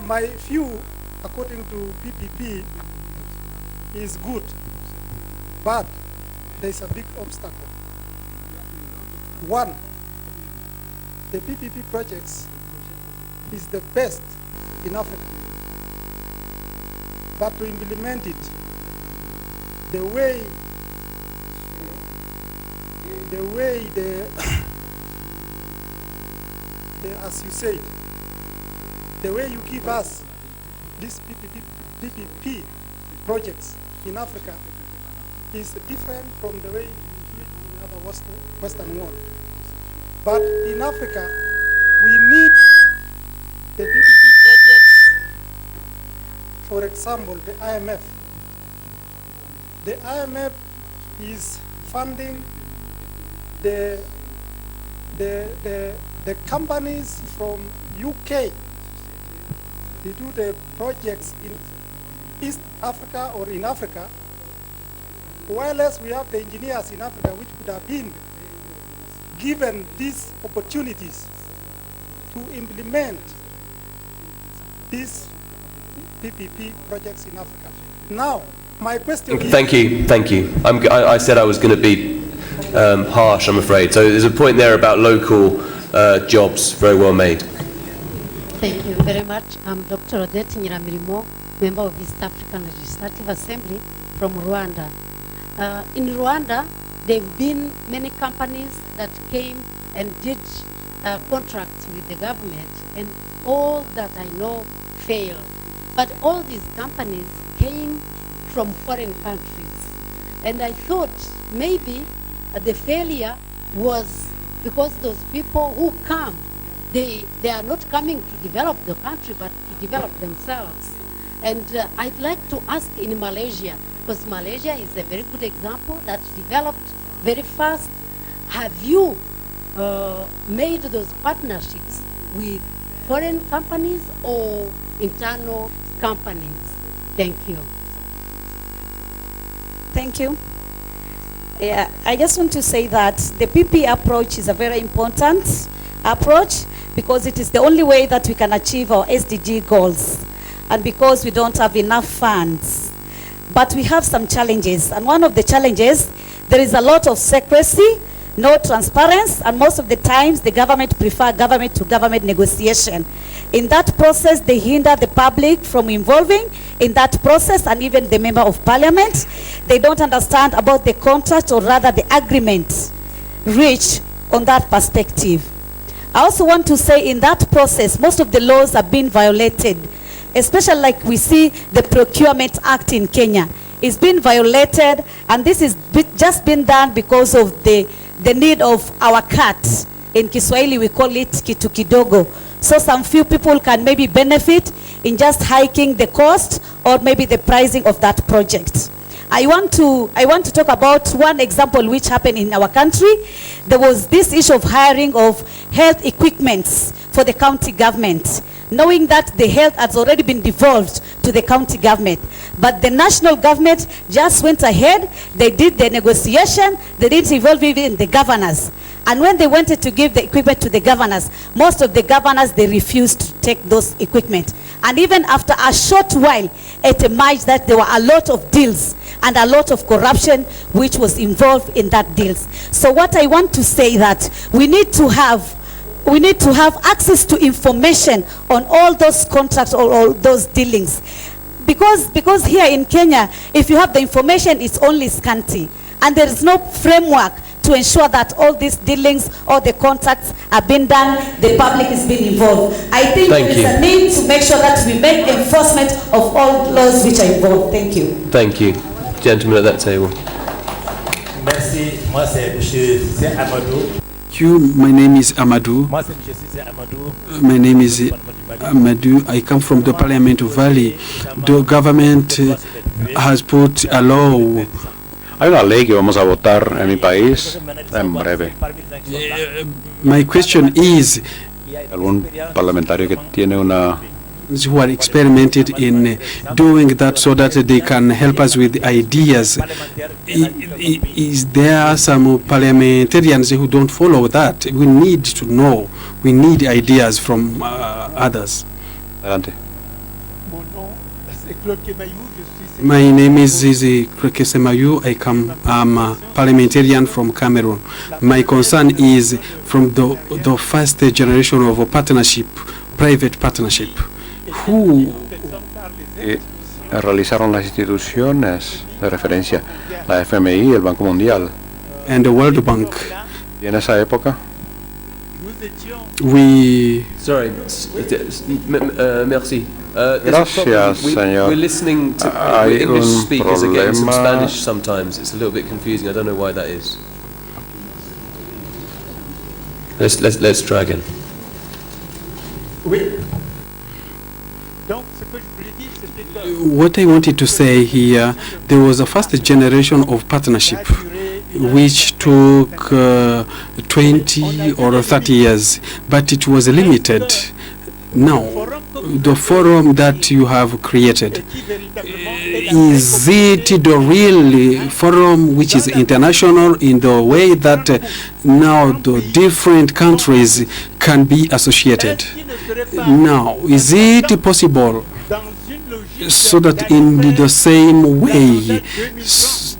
My view, according to PPP, is good, but there is a big obstacle. One, the PPP projects is the best in Africa, but to implement it, the way as you said, the way you give us these PPP projects in Africa is different from the way you do it in other Western world. But in Africa, we need the PPP projects. For example, the IMF. The IMF is funding the companies from UK. They do the projects in East Africa or in Africa, whilst we have the engineers in Africa which could have been given these opportunities to implement these PPP projects in Africa. Now, my question is... Thank you. I said I was going to be harsh, I'm afraid. So there's a point there about local jobs, very well made. Thank you very much. I'm Dr. Odette Nyiramirimo, member of East African Legislative Assembly from Rwanda. In Rwanda, there have been many companies that came and did contracts with the government, and all that I know failed. But all these companies came from foreign countries. And I thought maybe the failure was because those people who come, they are not coming to develop the country, but to develop themselves. And I'd like to ask in Malaysia, because Malaysia is a very good example that developed very fast. Have you made those partnerships with foreign companies or internal companies? Thank you. Thank you. Yeah, I just want to say that the PP approach is a very important approach because it is the only way that we can achieve our SDG goals, and because we don't have enough funds. But we have some challenges, and one of the challenges, there is a lot of secrecy, no transparency, and most of the times the government prefer government-to-government negotiation. In that process, they hinder the public from involving in that process, and even the member of parliament. They don't understand about the contract, or rather the agreement reached on that perspective. I also want to say in that process, most of the laws are being violated, especially like we see the Procurement Act in Kenya. It's been violated, and this is just been done because of the need of our cut. In Kiswahili, we call it kitu kidogo. So some few people can maybe benefit in just hiking the cost or maybe the pricing of that project. I want to talk about one example which happened in our country. There was this issue of hiring of health equipments for the county government, knowing that the health has already been devolved to the county government. But the national government just went ahead, they did the negotiation, they didn't involve even the governors. And when they wanted to give the equipment to the governors, most of the governors, they refused to take those equipment. And even after a short while, it emerged that there were a lot of deals and a lot of corruption which was involved in that deals. So what I want to say that we need to have access to information on all those contracts or all those dealings. Because here in Kenya, if you have the information, it's only scanty. And there is no framework to ensure that all these dealings, all the contracts are being done, the public is being involved. I think there is a need to make sure that we make enforcement of all laws which are involved. Thank you. Thank you. Gentleman at that table. Merci. Moi, c'est M. Amadou. Thank you. My name is Amadou. My name is Amadou. I come from the Parliament Valley. The government has put a law. Hay una ley que vamos a votar en mi país en breve. My question is, ¿algún parlamentario que tiene una who are experimented in doing that so that they can help us with ideas? Is there some parliamentarians who don't follow that? We need to know. We need ideas from others. Adelante. My name is Zizi Krekesemayu. I'm a parliamentarian from Cameroon. My concern is from the first generation of a partnership, private partnership. Who realizaron las instituciones de referencia, la FMI, el Banco Mundial. And the World Bank. Y en esa época Sorry, merci. Gracias, señor. We're listening to English speakers are getting some Spanish sometimes. It's a little bit confusing. I don't know why that is. Let's try again. What I wanted to say here, there was a first generation of partnership which took 20 or 30 years, but it was limited. Now, the forum that you have created, is it the real forum which is international in the way that now the different countries can be associated? Now, is it possible so that in the same way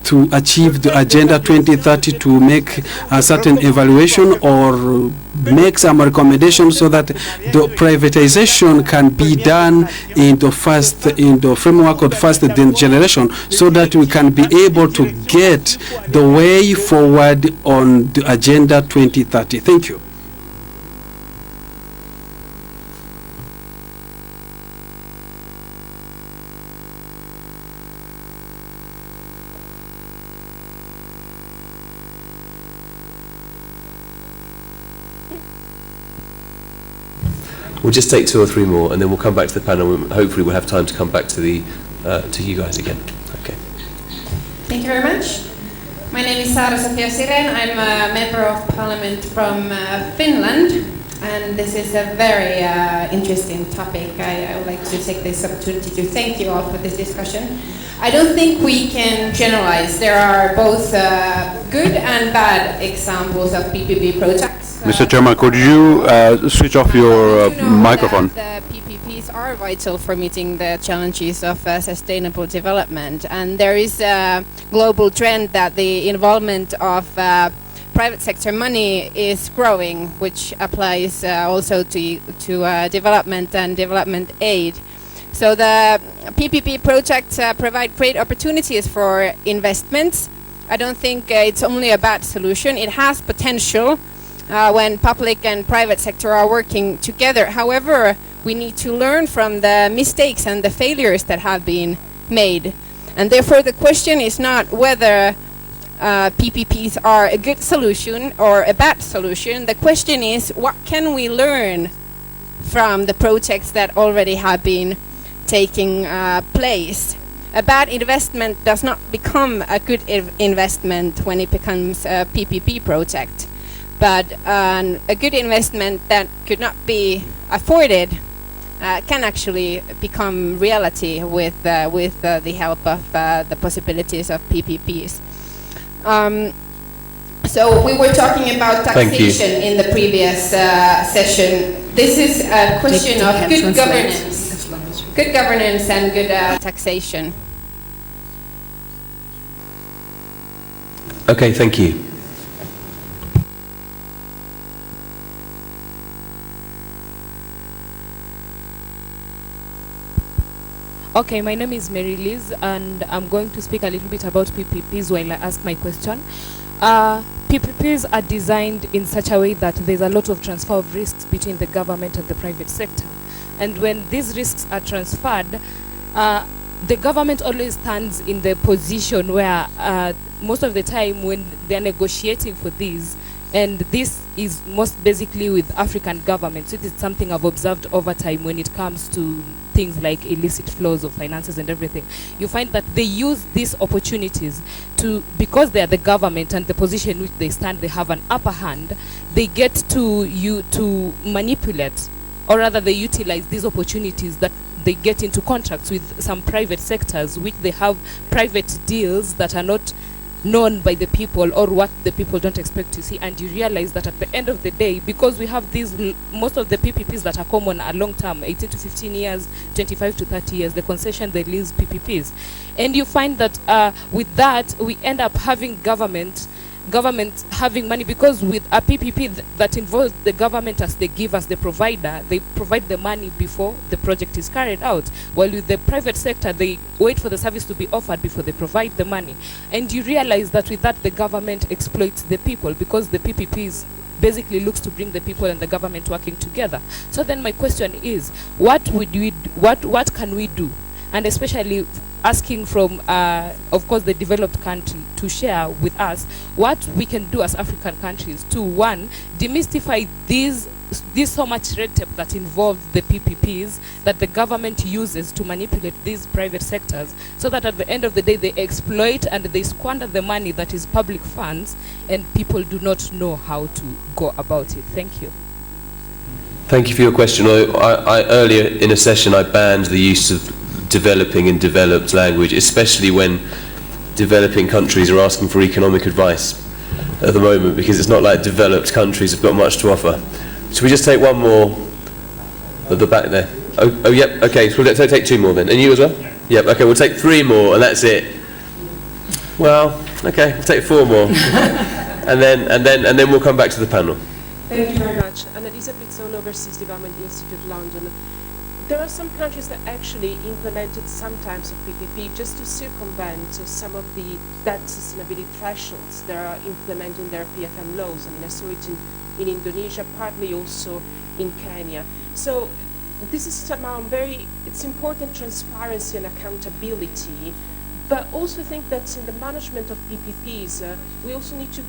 to achieve the Agenda 2030 to make a certain evaluation or make some recommendations so that the privatization can be done in the framework of the first generation, so that we can be able to get the way forward on the Agenda 2030. Thank you. We'll just take 2 or 3 more, and then we'll come back to the panel. Hopefully, we'll have time to come back to the to you guys again. Okay. Thank you very much. My name is Saara Sofia Siren. I'm a member of Parliament from Finland, and this is a very interesting topic. I would like to take this opportunity to thank you all for this discussion. I don't think we can generalize. There are both good and bad examples of PPP projects. Mr. Chairman, could you switch off your microphone? The PPPs are vital for meeting the challenges of sustainable development, and there is a global trend that the involvement of private sector money is growing, which applies also to development and development aid. So the PPP projects provide great opportunities for investments. I don't think it's only a bad solution. It has potential when public and private sector are working together. However, we need to learn from the mistakes and the failures that have been made. And therefore the question is not whether PPPs are a good solution or a bad solution. The question is, what can we learn from the projects that already have been taking place? A bad investment does not become a good investment when it becomes a PPP project. But a good investment that could not be afforded can actually become reality with the help of the possibilities of PPPs. So we were talking about taxation in the previous session. This is a question of good governance and good taxation. Okay, thank you. Okay, my name is Mary Liz, and I'm going to speak a little bit about PPPs while I ask my question. PPPs are designed in such a way that there's a lot of transfer of risks between the government and the private sector. And when these risks are transferred, the government always stands in the position where most of the time when they're negotiating for these, And this is most basically with African governments. It is something I've observed over time when it comes to things like illicit flows of finances and everything. You find that they use these opportunities to, because they are the government and the position in which they stand, they have an upper hand, they get to manipulate, or rather they utilize these opportunities that they get into contracts with some private sectors, which they have private deals that are not known by the people, or what the people don't expect to see. And you realize that at the end of the day, because we have these, most of the PPPs that are common are long term, 18 to 15 years, 25 to 30 years, the concession, they lease PPPs. And you find that with that, we end up having government having money, because with a PPP that involves the government as they give us the provider, they provide the money before the project is carried out. While with the private sector, they wait for the service to be offered before they provide the money. And you realize that with that, the government exploits the people, because the PPPs basically looks to bring the people and the government working together. So then my question is, what can we do? And especially asking from, of course, the developed country to share with us what we can do as African countries to, one, demystify this so much red tape that involves the PPPs that the government uses to manipulate these private sectors, so that at the end of the day they exploit and they squander the money that is public funds, and people do not know how to go about it. Thank you. Thank you for your question. I earlier in a session I banned the use of developing in developed language, especially when developing countries are asking for economic advice at the moment, because it's not like developed countries have got much to offer. Should we just take one more at the back there? Oh yep, okay, so we'll take two more then. And you as well? Yep, okay, we'll take three more and that's it. Well, okay, we'll take four more. and then we'll come back to the panel. Thank you very much. And Elizabeth Zone, Overseas Development Institute, London. There are some countries that actually implemented some types of PPP just to circumvent some of the debt sustainability thresholds that are implementing their PFM laws. I mean, I saw it in Indonesia, partly also in Kenya. So this is somehow it's important transparency and accountability, but also think that in the management of PPPs, we also need to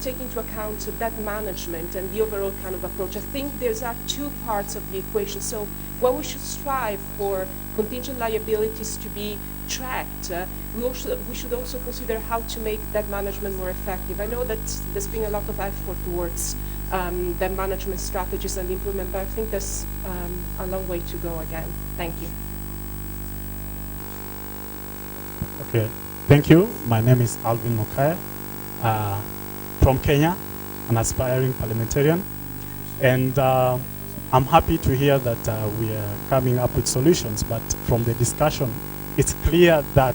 take into account that management and the overall kind of approach. I think there's two parts of the equation. So while we should strive for contingent liabilities to be tracked, we should also consider how to make that management more effective. I know that there's been a lot of effort towards the management strategies and improvement, but I think there's a long way to go again. Thank you. Okay, thank you. My name is Alvin Mokaya from Kenya, an aspiring parliamentarian. And I'm happy to hear that we are coming up with solutions, but from the discussion, it's clear that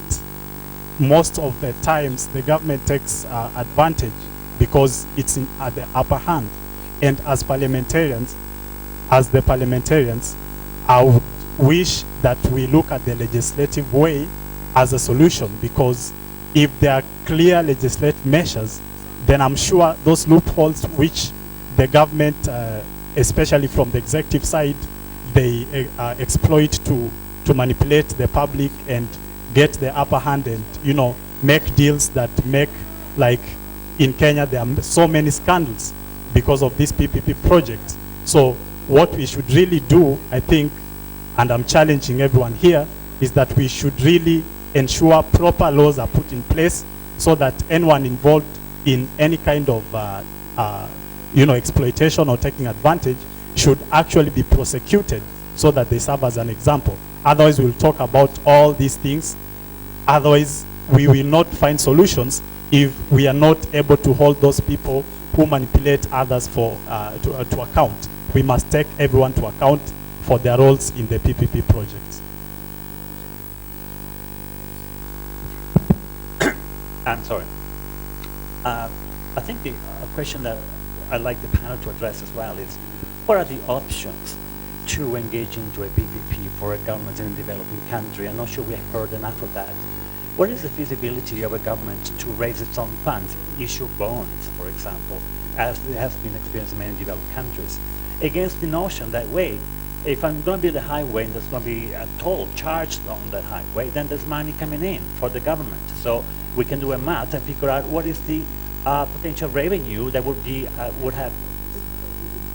most of the times the government takes advantage because it's at the upper hand. And as parliamentarians, I would wish that we look at the legislative way as a solution, because if there are clear legislative measures, then I'm sure those loopholes which the government, especially from the executive side, they exploit to manipulate the public and get the upper hand and, you know, make deals that make, like in Kenya, there are so many scandals because of this PPP project. So what we should really do, I think, and I'm challenging everyone here, is that we should really ensure proper laws are put in place so that anyone involved in any kind of exploitation or taking advantage should actually be prosecuted, so that they serve as an example. Otherwise, we'll talk about all these things. Otherwise, we will not find solutions if we are not able to hold those people who manipulate others to account. We must take everyone to account for their roles in the PPP projects. I'm sorry. I think the question that I'd like the panel to address as well is, what are the options to engage into a PPP for a government in a developing country? I'm not sure we have heard enough of that. What is the feasibility of a government to raise its own funds, issue bonds, for example, as it has been experienced in many developed countries, against the notion that, wait, if I'm going to build a highway and there's going to be a toll charged on that highway, then there's money coming in for the government. So we can do a math and figure out what is the potential revenue that would be would have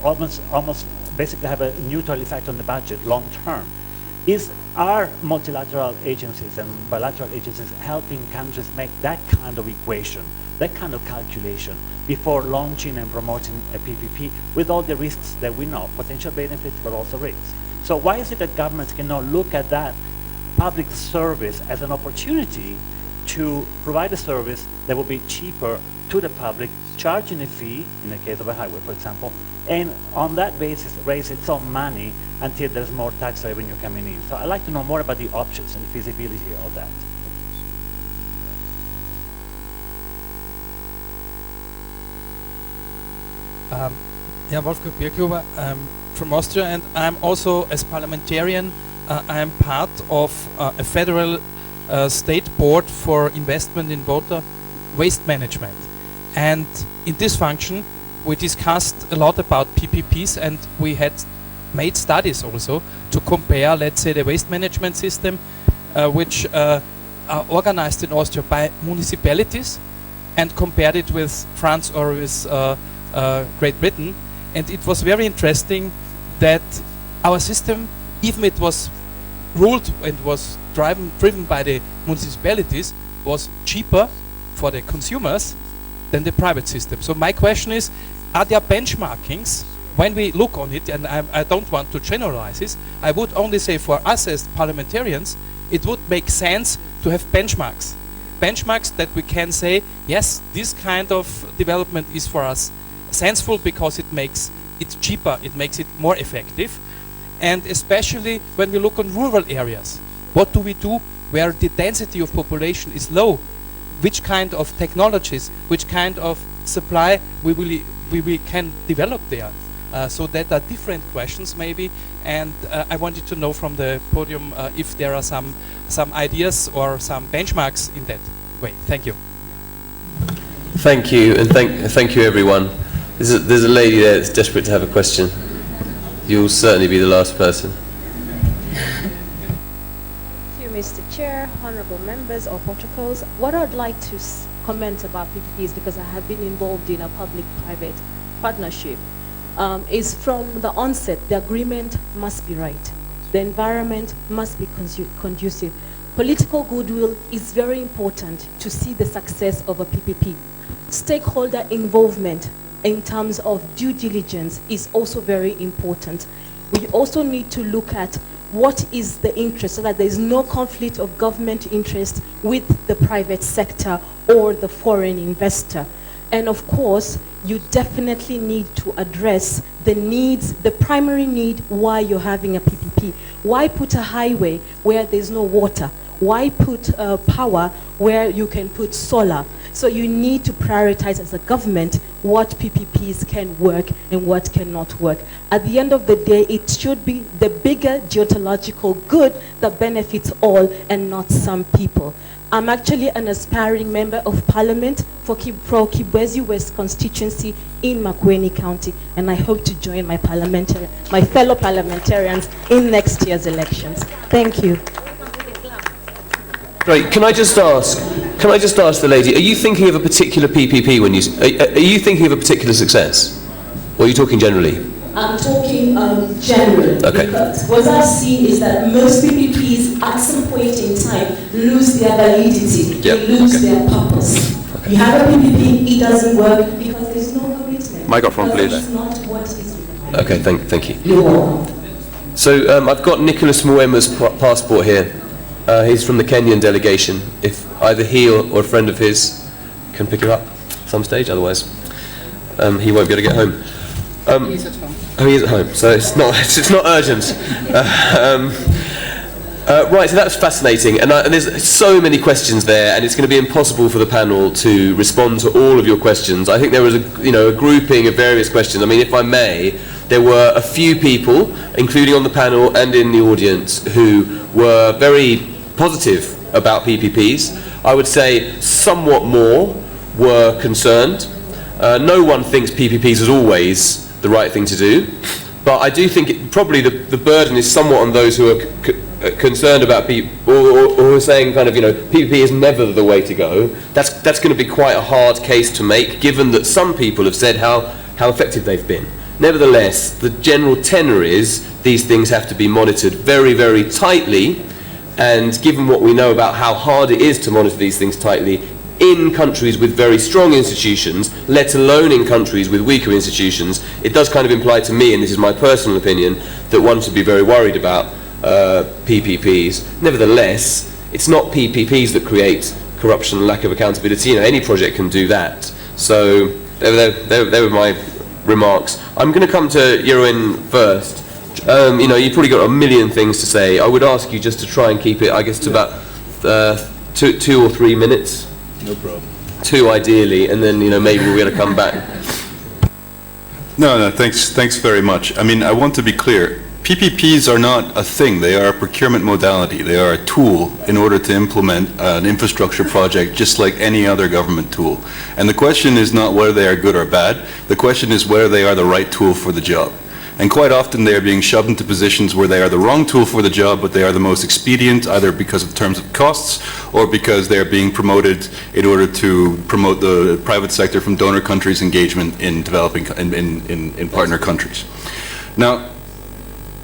almost basically have a neutral effect on the budget long term. Are multilateral agencies and bilateral agencies helping countries make that kind of equation, that kind of calculation before launching and promoting a PPP with all the risks that we know, potential benefits but also risks? So why is it that governments cannot look at that public service as an opportunity to provide a service that will be cheaper to the public, charging a fee, in the case of a highway, for example, and on that basis raise its own money until there's more tax revenue coming in? So I'd like to know more about the options and the feasibility of that. Yeah, Wolfgang Birkhuber, from Austria, and I'm also, as parliamentarian, I'm part of a federal state board for investment in water waste management. And in this function, we discussed a lot about PPPs, and we had made studies also to compare, let's say, the waste management system, which are organized in Austria by municipalities, and compared it with France or with Great Britain. And it was very interesting that our system, even it was ruled and was driven by the municipalities, was cheaper for the consumers than the private system. So my question is, are there benchmarkings when we look on it? And I don't want to generalize this. I would only say for us as parliamentarians, it would make sense to have benchmarks. Benchmarks that we can say, yes, this kind of development is for us sensible because it makes it cheaper, it makes it more effective. And especially when we look on rural areas, what do we do where the density of population is low? Which kind of technologies, which kind of supply we can develop there? So that are different questions maybe, and I wanted to know from the podium if there are some ideas or some benchmarks in that way. Thank you. Thank you, and thank you everyone. There's a lady there that's desperate to have a question. You'll certainly be the last person. Thank you, Mr. Chair, honorable members or protocols. What I'd like to comment about PPPs, because I have been involved in a public-private partnership, is from the onset, the agreement must be right. The environment must be conducive. Political goodwill is very important to see the success of a PPP. Stakeholder involvement in terms of due diligence is also very important. We also need to look at what is the interest, so that there is no conflict of government interest with the private sector or the foreign investor. And of course, you definitely need to address the needs, the primary need why you're having a PPP. Why put a highway where there's no water? Why put power where you can put solar? So you need to prioritize as a government what PPPs can work and what cannot work. At the end of the day, it should be the bigger geological good that benefits all and not some people. I'm actually an aspiring member of parliament for Kibwezi West constituency in Makueni County, and I hope to join my fellow parliamentarians in next year's elections. Thank you. Great. Can I just ask the lady, are you thinking of a particular PPP when are you thinking of a particular success? Or are you talking generally? I'm talking generally. Okay. Because what I've seen is that most PPPs at some point in time lose their validity. They lose their purpose. You have a PPP, it doesn't work because there's no commitment. Microphone, please. It's not what is required. Okay, thank you. You're welcome. So I've got Nicholas Mwema's passport here. He's from the Kenyan delegation. If either he or a friend of his can pick him up some stage, otherwise he won't be able to get home. He's at home. Oh, he is at home, so it's not urgent. Right, so that's fascinating, and there's so many questions there, and it's going to be impossible for the panel to respond to all of your questions. I think there was a grouping of various questions. I mean, if I may, there were a few people, including on the panel and in the audience, who were very positive about PPPs. I would say somewhat more were concerned. No one thinks PPPs is always the right thing to do, but I do think probably the burden is somewhat on those who are concerned about people, or who are saying kind of, PPP is never the way to go, that's going to be quite a hard case to make, given that some people have said how effective they've been. Nevertheless, the general tenor is these things have to be monitored very, very tightly, and given what we know about how hard it is to monitor these things tightly in countries with very strong institutions, let alone in countries with weaker institutions, it does kind of imply to me, and this is my personal opinion, that one should be very worried about PPPs. Nevertheless, it's not PPPs that create corruption and lack of accountability. Any project can do that. So they were my remarks. I'm going to come to Jeroen first. You've probably got a million things to say. I would ask you just to try and keep it, I guess, to about 2 or 3 minutes. No problem. 2 ideally, and then maybe we're going to come back. No, thanks very much. I mean, I want to be clear. PPPs are not a thing. They are a procurement modality. They are a tool in order to implement an infrastructure project just like any other government tool. And the question is not whether they are good or bad. The question is whether they are the right tool for the job. And quite often they are being shoved into positions where they are the wrong tool for the job, but they are the most expedient, either because of terms of costs or because they are being promoted in order to promote the private sector from donor countries' engagement in developing, in partner countries. Now,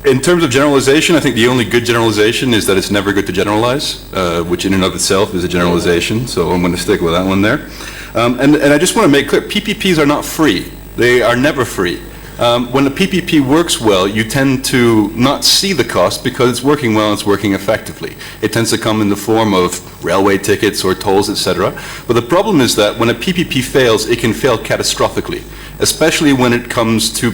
in terms of generalization, I think the only good generalization is that it's never good to generalize, which in and of itself is a generalization, so I'm going to stick with that one there. And I just want to make clear, PPPs are not free. They are never free. When a PPP works well, you tend to not see the cost because it's working well and it's working effectively. It tends to come in the form of railway tickets or tolls, etc. But the problem is that when a PPP fails, it can fail catastrophically, especially when it comes to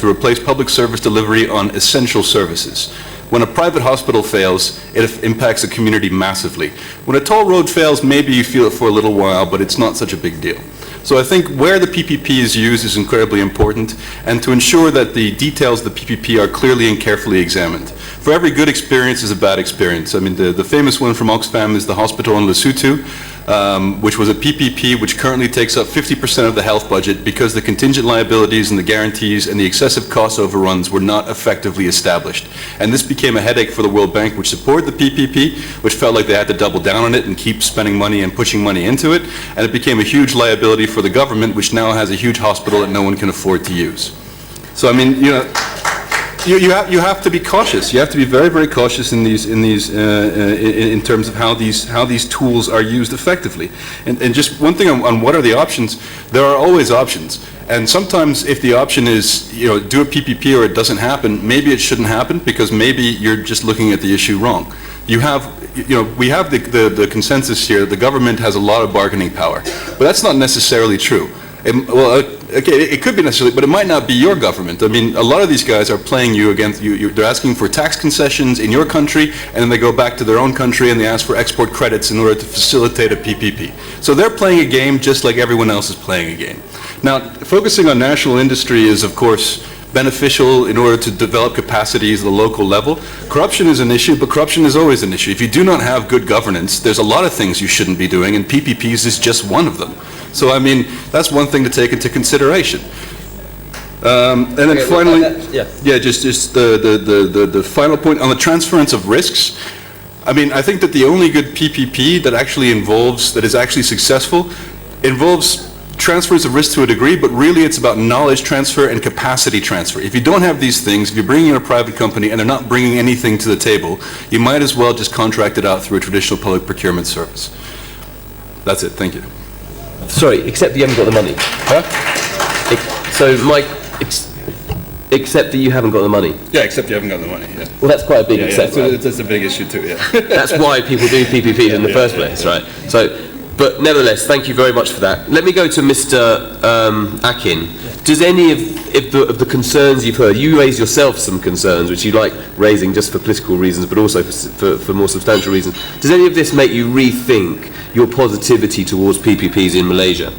replace public service delivery on essential services. When a private hospital fails, it impacts the community massively. When a toll road fails, maybe you feel it for a little while, but it's not such a big deal. So I think where the PPP is used is incredibly important, and to ensure that the details of the PPP are clearly and carefully examined. For every good experience is a bad experience. I mean, the famous one from Oxfam is the hospital in Lesotho, which was a PPP which currently takes up 50% of the health budget because the contingent liabilities and the guarantees and the excessive cost overruns were not effectively established. And this became a headache for the World Bank, which supported the PPP, which felt like they had to double down on it and keep spending money and pushing money into it. And it became a huge liability for the government, which now has a huge hospital that no one can afford to use. So I mean, you have to be cautious. You have to be very, very cautious in terms of how these tools are used effectively. And just one thing on what are the options, there are always options. And sometimes if the option is, do a PPP or it doesn't happen, maybe it shouldn't happen because maybe you're just looking at the issue wrong. We have the consensus here that the government has a lot of bargaining power, but that's not necessarily true. It could be necessarily, but it might not be your government. I mean, a lot of these guys are playing you against you. They're asking for tax concessions in your country, and then they go back to their own country and they ask for export credits in order to facilitate a PPP. So they're playing a game just like everyone else is playing a game. Now, focusing on national industry is, of course, beneficial in order to develop capacities at the local level. Corruption is an issue, but corruption is always an issue. If you do not have good governance, there's a lot of things you shouldn't be doing, and PPPs is just one of them. So, I mean, that's one thing to take into consideration. And then finally, just the final point on the transference of risks. I mean, I think that the only good PPP that actually that is actually successful, involves transfers of risk to a degree, but really it's about knowledge transfer and capacity transfer. If you don't have these things, if you're bringing in a private company and they're not bringing anything to the table, you might as well just contract it out through a traditional public procurement service. That's it. Thank you. Sorry, except you haven't got the money. Huh? So, Mike, except that you haven't got the money. Yeah, except you haven't got the money. Yeah. Well, that's quite a big except. Yeah, that's a big issue too. Yeah. That's why people do PPPs in the first place, right? So. But nevertheless, thank you very much for that. Let me go to Mr. Akin. Does any of the concerns you've heard, you raised yourself some concerns which you like raising just for political reasons, but also for more substantial reasons. Does any of this make you rethink your positivity towards PPPs in Malaysia?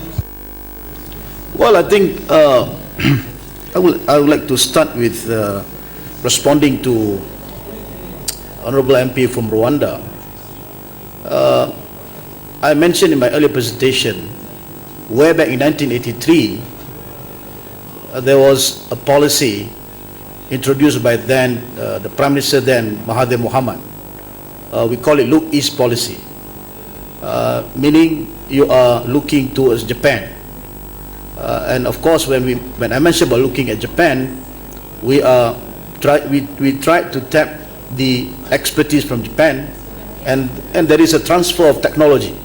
Well, I think I would like to start with responding to Honorable MP from Rwanda. I mentioned in my earlier presentation, way back in 1983, there was a policy introduced by the Prime Minister then, Mahathir Mohamad, we call it Look East policy, meaning you are looking towards Japan. And of course, when I mentioned about looking at Japan, we tried to tap the expertise from Japan, and there is a transfer of technology,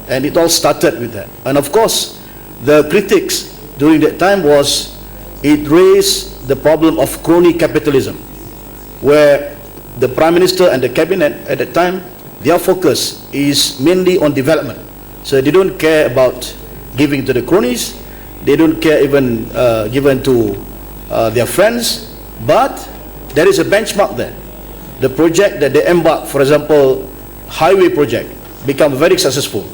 and it all started with that. And of course, the critics during that time was it raised the problem of crony capitalism, where the Prime Minister and the Cabinet at that time, their focus is mainly on development. So they don't care about giving to the cronies, they don't care even given to their friends, but there is a benchmark there. The project that they embark, for example, highway project, become very successful.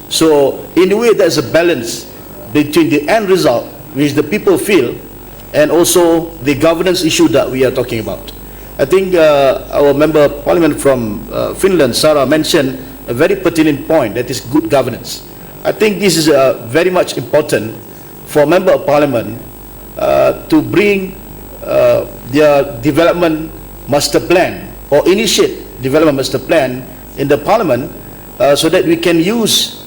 So in a way, there's a balance between the end result, which the people feel, and also the governance issue that we are talking about. I think our Member of Parliament from Finland, Sarah, mentioned a very pertinent point, that is good governance. I think this is very much important for Member of Parliament to bring their development master plan or initiate development master plan in the Parliament so that we can use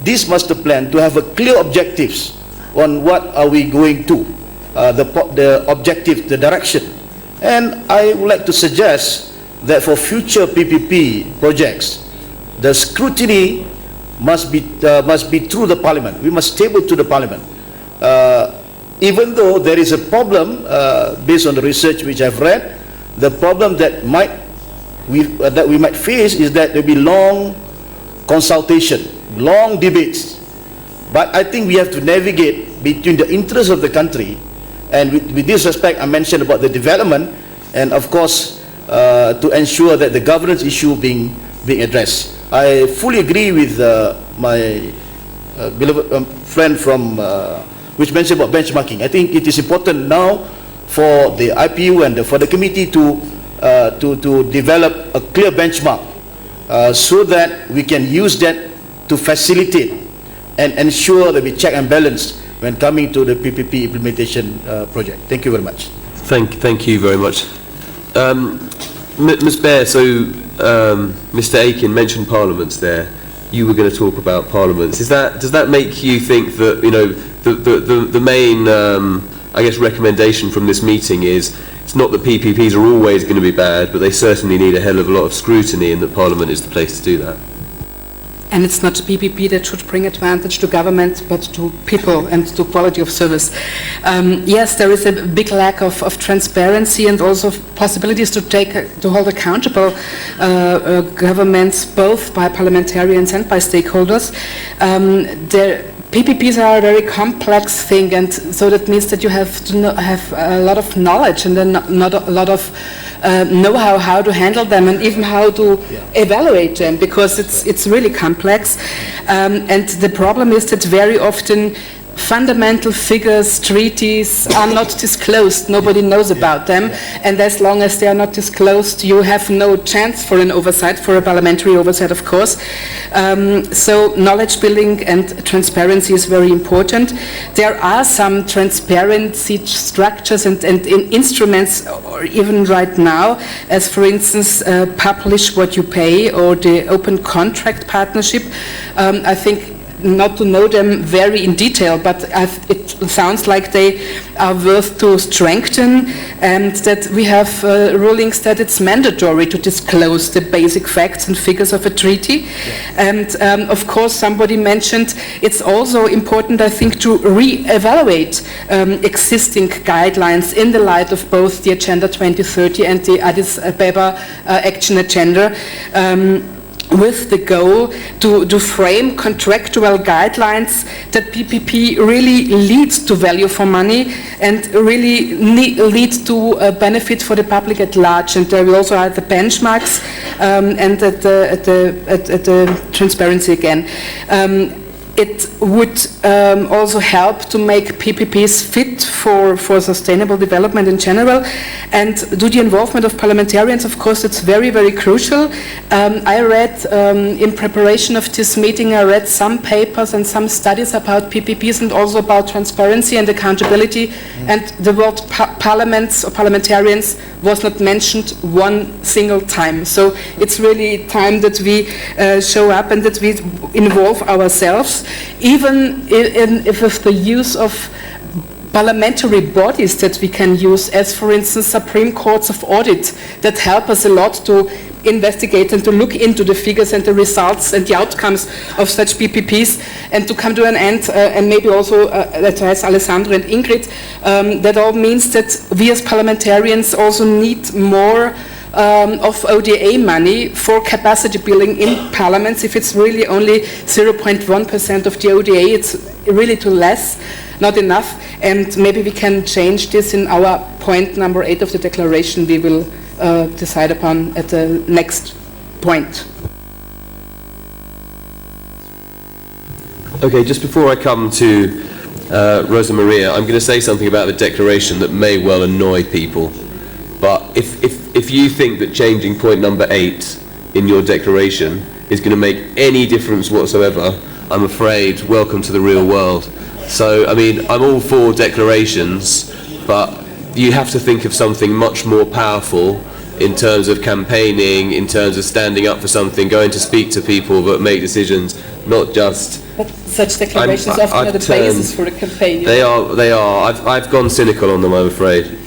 this master plan to have a clear objectives on what are we going to, the objective, the direction. And I would like to suggest that for future PPP projects, the scrutiny must be through the Parliament. We must table to the Parliament. Even though there is a problem, based on the research which I've read, the problem that we might face is that there will be long consultation, long debates. But I think we have to navigate between the interests of the country, and with this respect, I mentioned about the development, and of course, to ensure that the governance issue being addressed. I fully agree with my beloved friend from which mentioned about benchmarking. I think it is important now for the IPU and for the committee to develop a clear benchmark so that we can use that to facilitate and ensure that we check and balance when coming to the PPP implementation project. Thank you very much. Thank you very much. Ms. Baer, so Mr. Aiken mentioned parliaments there. You were going to talk about parliaments. Does that make you think that, you know, the main, I guess, recommendation from this meeting is it's not that PPPs are always going to be bad, but they certainly need a hell of a lot of scrutiny, and that Parliament is the place to do that? And it's not PPP that should bring advantage to government, but to people and to quality of service. Yes, there is a big lack of transparency and also possibilities to hold accountable governments, both by parliamentarians and by stakeholders. PPPs are a very complex thing, and so that means that you have to have a lot of knowledge and then not a lot of know-how how to handle them and even how to evaluate them, because it's really complex. And the problem is that very often fundamental figures, treaties are not disclosed. Nobody knows about them, and as long as they are not disclosed, you have no chance for an oversight, for a parliamentary oversight, of course. So knowledge building and transparency is very important. There are some transparency structures and instruments, or even right now, as for instance, publish what you pay, or the open contract partnership. I think not to know them very in detail, but it sounds like they are worth to strengthen, and that we have rulings that it's mandatory to disclose the basic facts and figures of a treaty. And of course, somebody mentioned it's also important, I think, to re-evaluate existing guidelines in the light of both the Agenda 2030 and the Addis Ababa Action Agenda, with the goal to frame contractual guidelines that PPP really leads to value for money and really leads to a benefit for the public at large. And there will also are the benchmarks and at the transparency again. it would also help to make PPPs fit for sustainable development in general. And to the involvement of parliamentarians, of course, it's very, very crucial. I read, in preparation of this meeting, I read some papers and some studies about PPPs and also about transparency and accountability, and the word parliaments or parliamentarians was not mentioned one single time. So it's really time that we show up and that we involve ourselves, even if with the use of parliamentary bodies that we can use, as for instance Supreme Courts of Audit, that help us a lot to investigate and to look into the figures and the results and the outcomes of such PPPs, and to come to an end, and maybe also address Alessandro and Ingrid, that all means that we as parliamentarians also need more of ODA money for capacity building in parliaments. If it's really only 0.1% of the ODA, it's really too less, not enough, and maybe we can change this in our point number 8 of the declaration we will decide upon at the next point. Okay, just before I come to Rosa Maria, I'm going to say something about the declaration that may well annoy people. But if you think that changing point number 8 in your declaration is going to make any difference whatsoever, I'm afraid, welcome to the real world. So, I mean, I'm all for declarations, but you have to think of something much more powerful in terms of campaigning, in terms of standing up for something, going to speak to people that make decisions, not just... But such declarations often are the basis for a campaign. They are. I've gone cynical on them, I'm afraid.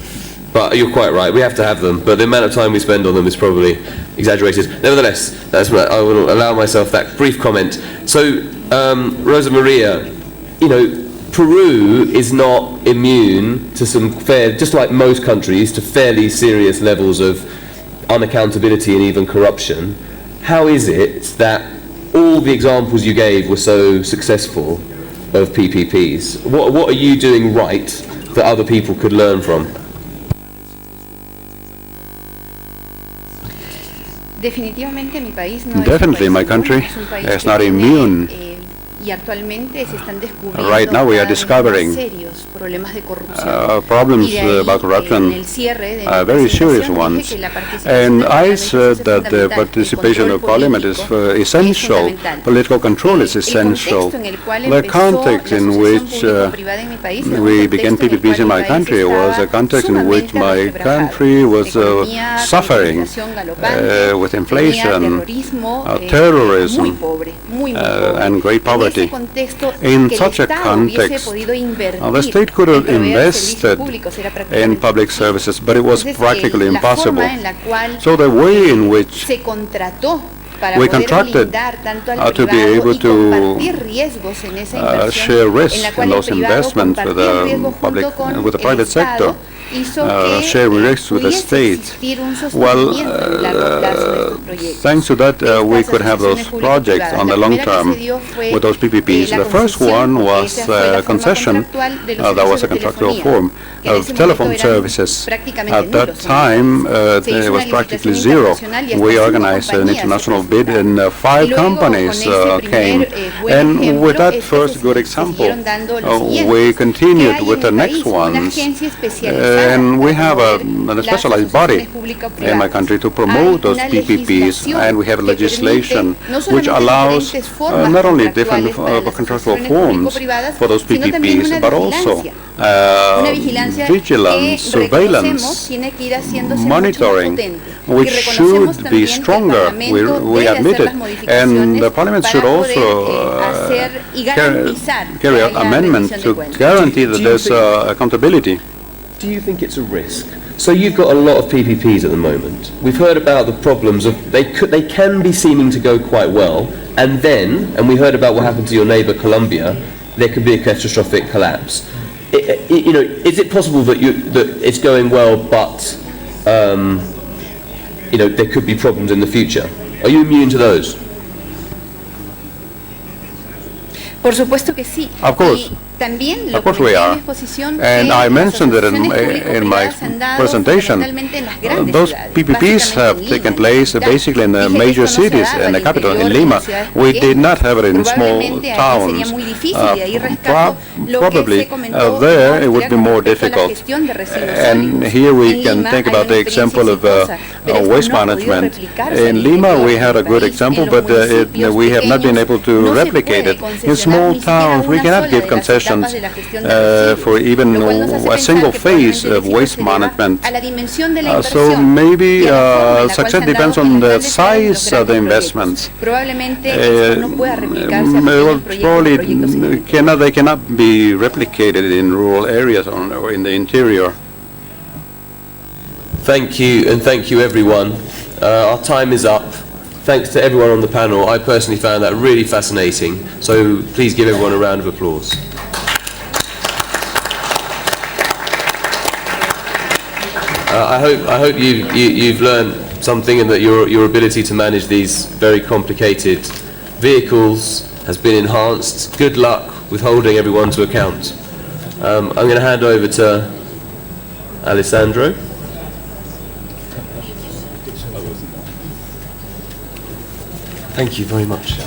But you're quite right, we have to have them, but the amount of time we spend on them is probably exaggerated. Nevertheless, that's what I will allow myself that brief comment. So, Rosa Maria, you know, Peru is not immune to some just like most countries, to fairly serious levels of unaccountability and even corruption. How is it that all the examples you gave were so successful of PPPs? What are you doing right that other people could learn from? Definitely my country is not immune. Right now we are discovering problems about corruption, very serious ones. And I said that the participation of Parliament is essential, political control is essential. The context in which we began PPPs in my country was a context in which my country was suffering with inflation, terrorism, and great poverty. In such a context, the state could have invested in public services, but it was practically impossible. So the way in which we contracted to be able to share risk in those investments with the private sector, share risks with the state. Well, thanks to that, we could have those projects on the long term with those PPPs. The first one was a concession that was a contractual form of telephone services. At that time, it was practically zero. We organized an international bid and 5 companies came. And with that first good example, we continued with the next ones. And we have a specialized body in my country to promote those PPPs, and we have legislation which allows not only different contractual forms for those PPPs, but also vigilance, surveillance, monitoring, which should be stronger, we admit it. And the Parliament should also carry out amendments to guarantee that there's accountability. Do you think it's a risk? So you've got a lot of PPPs at the moment. We've heard about the problems of they can be seeming to go quite well, and we heard about what happened to your neighbour Colombia. There could be a catastrophic collapse. You know, is it possible that it's going well, but you know, there could be problems in the future? Are you immune to those? Of course. Of course we are. And I mentioned it in my presentation. Those PPPs have taken place basically in the major cities and the capital, in Lima. We did not have it in small towns. Probably there it would be more difficult. And here we can think about the example of waste management. In Lima we had a good example, but we have not been able to replicate it. In small towns we cannot give concessions for even a single phase of waste management. So maybe success depends on the size of the investments. Probably they cannot be replicated in rural areas or in the interior. Thank you, and thank you everyone. Our time is up. Thanks to everyone on the panel. I personally found that really fascinating. So please give everyone a round of applause. I hope you've learned something, and that your ability to manage these very complicated vehicles has been enhanced. Good luck with holding everyone to account. I'm going to hand over to Alessandro. Thank you very much.